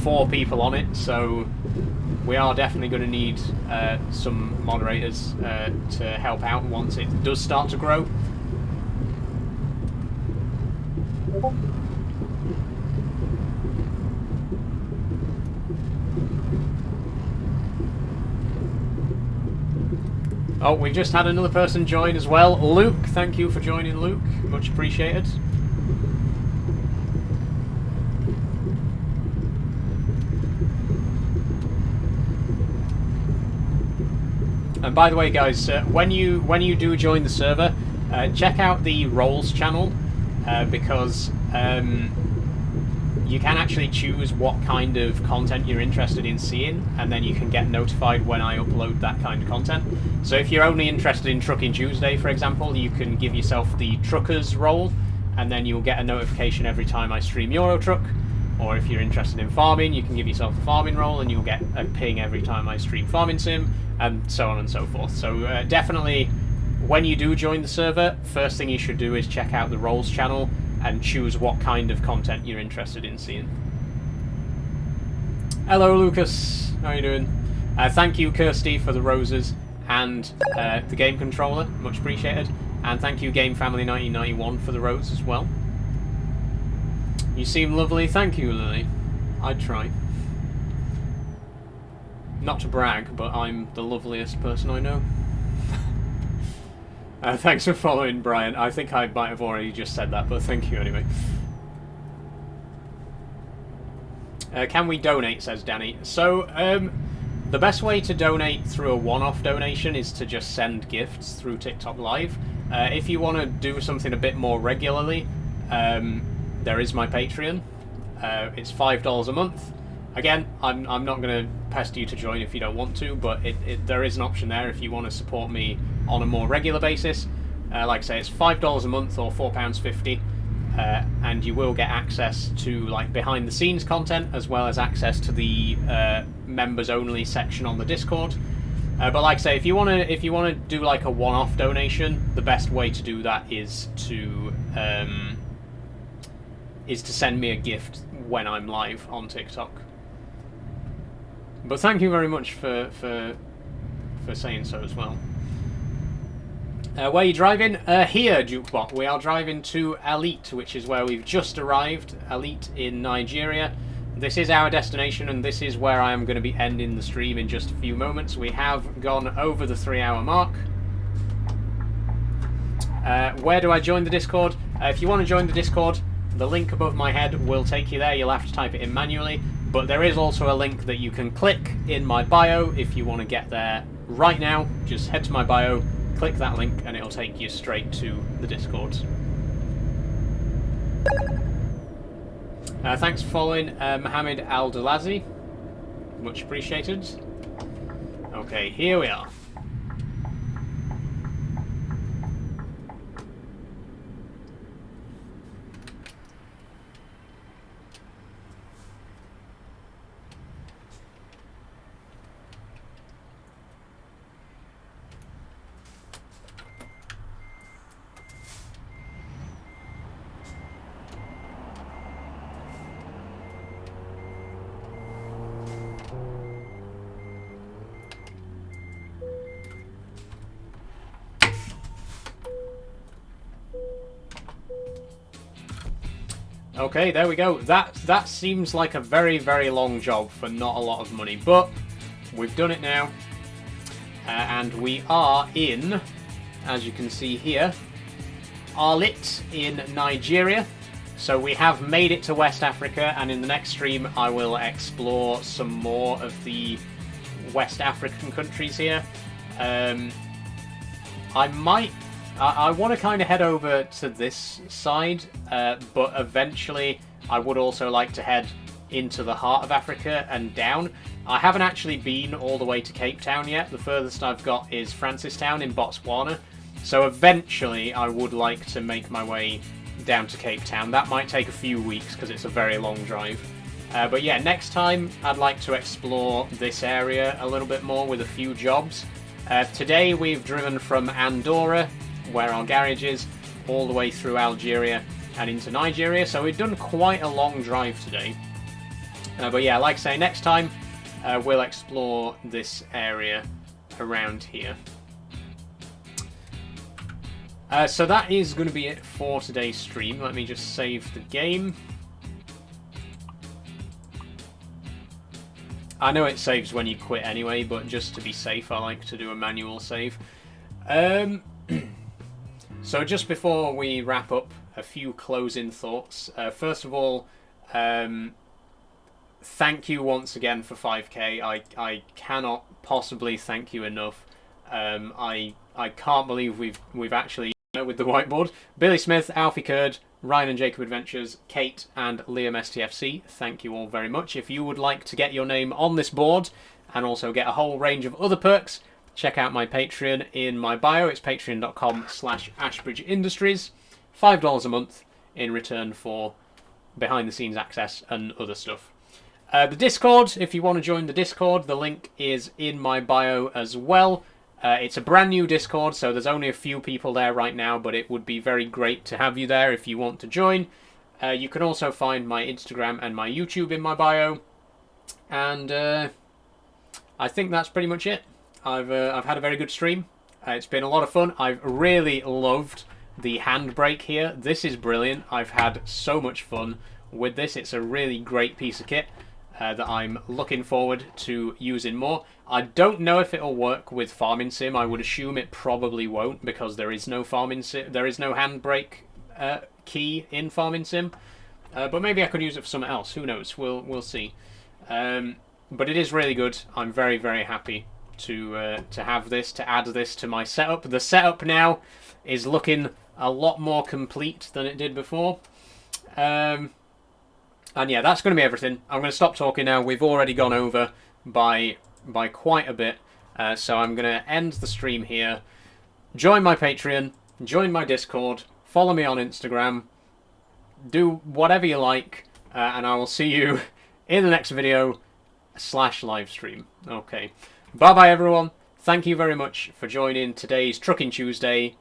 4 people on it, so we are definitely going to need some moderators to help out once it does start to grow. Oh, we've just had another person join as well. Luke, thank you for joining, Luke. Much appreciated. And by the way, guys, when you do join the server, check out the roles channel because you can actually choose what kind of content you're interested in seeing, and then you can get notified when I upload that kind of content. So if you're only interested in Trucking Tuesday, for example, you can give yourself the Truckers role, and then you'll get a notification every time I stream Euro Truck. Or if you're interested in farming, you can give yourself the farming role, and you'll get a ping every time I stream Farming Sim, and so on and so forth. So definitely, when you do join the server, first thing you should do is check out the roles channel and choose what kind of content you're interested in seeing. Hello, Lucas. How are you doing? Thank you, Kirsty, for the roses and the game controller. Much appreciated. And thank you, Game Family 1991, for the rose as well. You seem lovely. Thank you, Lily. I'd try. Not to brag, but I'm the loveliest person I know. Thanks for following, Brian. I think I might have already just said that, but thank you anyway. Can we donate, says Danny. So, the best way to donate through a one-off donation is to just send gifts through TikTok Live. If you want to do something a bit more regularly, there is my Patreon. It's $5 a month. Again, I'm not going to pester you to join if you don't want to, but there is an option there if you want to support me on a more regular basis. Like I say, it's $5 a month or £4.50, and you will get access to like behind the scenes content as well as access to the members only section on the Discord. But like I say, if you want to do like a one-off donation, the best way to do that is to send me a gift when I'm live on TikTok. But thank you very much for saying so as well. Where are you driving? Here, Jukebot. We are driving to Elite, which is where we've just arrived. Elite in Nigeria. This is our destination, and this is where I am going to be ending the stream in just a few moments. We have gone over the 3-hour mark. Where do I join the Discord? If you want to join the Discord, the link above my head will take you there. You'll have to type it in manually, but there is also a link that you can click in my bio if you want to get there right now. Just head to my bio, click that link, and it'll take you straight to the Discord. Thanks for following, Mohammed Al-Dalazi. Much appreciated. Okay, here we are. Okay, there we go. That seems like a very, very long job for not a lot of money, but we've done it now. And we are in, as you can see here, Arlit in Nigeria. So we have made it to West Africa, and in the next stream I will explore some more of the West African countries here. I want to kind of head over to this side, but eventually I would also like to head into the heart of Africa and down. I haven't actually been all the way to Cape Town yet. The furthest I've got is Francistown in Botswana. So eventually I would like to make my way down to Cape Town. That might take a few weeks because it's a very long drive. But yeah, next time I'd like to explore this area a little bit more with a few jobs. Today we've driven from Andorra, where our garage is, all the way through Algeria and into Nigeria. So we've done quite a long drive today. But yeah, like I say, next time we'll explore this area around here. So that is going to be it for today's stream. Let me just save the game. I know it saves when you quit anyway, but just to be safe, I like to do a manual save. So just before we wrap up, a few closing thoughts. First of all, thank you once again for 5k. I cannot possibly thank you enough. I can't believe we've actually, with the whiteboard. Billy Smith, Alfie Kurd, Ryan and Jacob Adventures, Kate and Liam STFC, thank you all very much. If you would like to get your name on this board and also get a whole range of other perks, check out my Patreon in my bio. It's patreon.com/AshbridgeIndustries. $5 a month in return for behind the scenes access and other stuff. The Discord, if you want to join the Discord, the link is in my bio as well. It's a brand new Discord, so there's only a few people there right now, but it would be very great to have you there if you want to join. You can also find my Instagram and my YouTube in my bio. And I think that's pretty much it. I've had a very good stream. It's been a lot of fun. I've really loved the handbrake here. This is brilliant. I've had so much fun with this. It's a really great piece of kit that I'm looking forward to using more. I don't know if it'll work with Farming Sim. I would assume it probably won't because there is no Farming Sim. There is no handbrake key in Farming Sim. But maybe I could use it for something else. Who knows? We'll see. But it is really good. I'm very, very happy to have this, to add this to my setup. The setup now is looking a lot more complete than it did before. And yeah, that's going to be everything. I'm going to stop talking now. We've already gone over by quite a bit. So I'm going to end the stream here. Join my Patreon. Join my Discord. Follow me on Instagram. Do whatever you like. And I will see you in the next video / live stream. Okay. Bye-bye, everyone. Thank you very much for joining today's Trucking Tuesday.